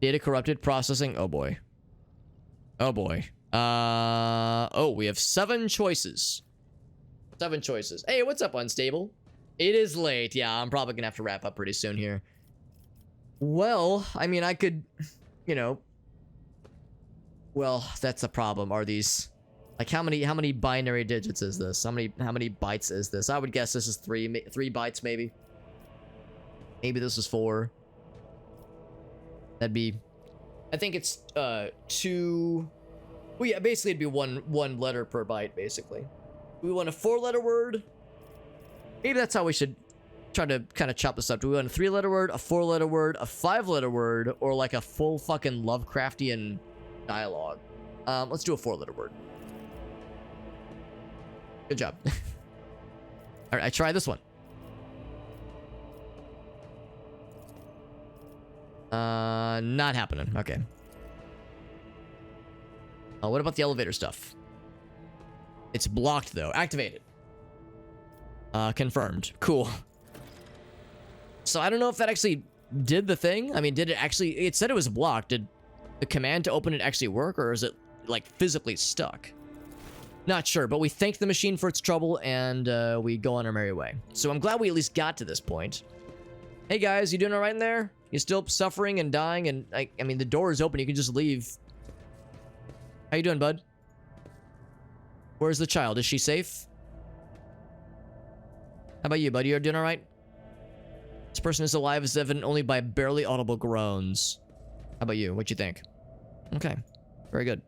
Data corrupted, processing. Oh boy. Oh boy. Oh, we have 7 choices. 7 choices. Hey, what's up, Unstable? It is late. Yeah, I'm probably gonna have to wrap up pretty soon here. Well, I mean, I could, you know. Well, that's the problem. Are these Like how many binary digits is this? How many bytes is this? I would guess this is 3 bytes maybe. Maybe this is 4. That'd be, I think it's 2. Well, yeah, basically it'd be one letter per byte basically. We want a 4-letter word. Maybe that's how we should try to kind of chop this up. Do we want a 3-letter word, a 4-letter word, a 5-letter word, or like a full fucking Lovecraftian dialogue? Let's do a 4-letter word. Good job. All right, I tried this one. Not happening. Okay. What about the elevator stuff? It's blocked though. Activated. Confirmed. Cool. So I don't know if that actually did the thing. I mean, did it actually... It said it was blocked. Did the command to open it actually work, or is it, like, physically stuck? Not sure, but we thank the machine for its trouble, and we go on our merry way. So I'm glad we at least got to this point. Hey, guys, you doing all right in there? You still suffering and dying? And, I mean, the door is open. You can just leave. How you doing, bud? Where's the child? Is she safe? How about you, buddy? You're doing all right? This person is alive as evident only by barely audible groans. How about you? What you think? Okay. Very good.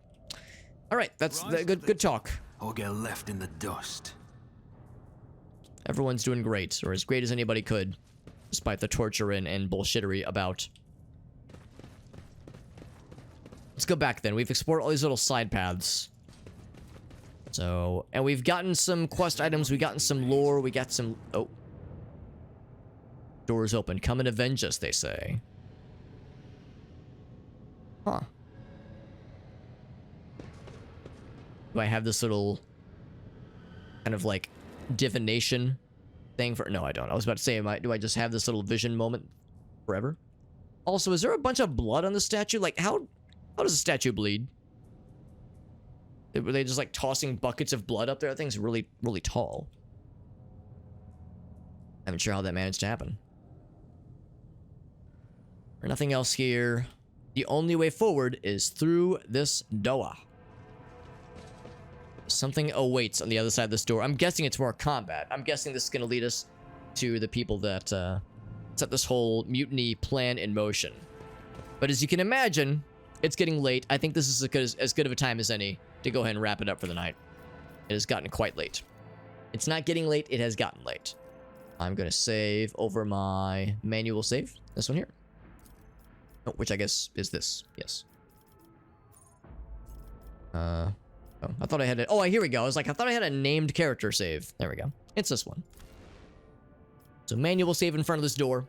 All right. That's good talk. Or get left in the dust. Everyone's doing great, or as great as anybody could, despite the torture and bullshittery about. Let's go back then. We've explored all these little side paths. So, and we've gotten some quest items, we've gotten some lore, we got some... Oh. Doors open. Come and avenge us, they say. Huh. Do I have this little kind of like divination thing for... No, I don't. I was about to say, do I just have this little vision moment forever? Also, is there a bunch of blood on the statue? Like, how does a statue bleed? Were they just like tossing buckets of blood up there? That thing's really, really tall. I'm not sure how that managed to happen. There's nothing else here. The only way forward is through this door. Something awaits on the other side of this door. I'm guessing it's more combat. I'm guessing this is going to lead us to the people that set this whole mutiny plan in motion. But as you can imagine, it's getting late. I think this is as good of a time as any to go ahead and wrap it up for the night. It has gotten quite late. It's not getting late. It has gotten late. I'm going to save over my manual save. This one here. Oh, which I guess is this. Yes. Oh, I thought I had it. Oh, here we go. I was like, I thought I had a named character save. There we go. It's this one. So manual save in front of this door.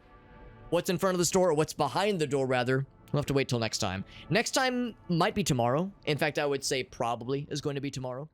What's in front of this door, or what's behind the door, rather. We'll have to wait till next time. Next time might be tomorrow. In fact, I would say probably is going to be tomorrow.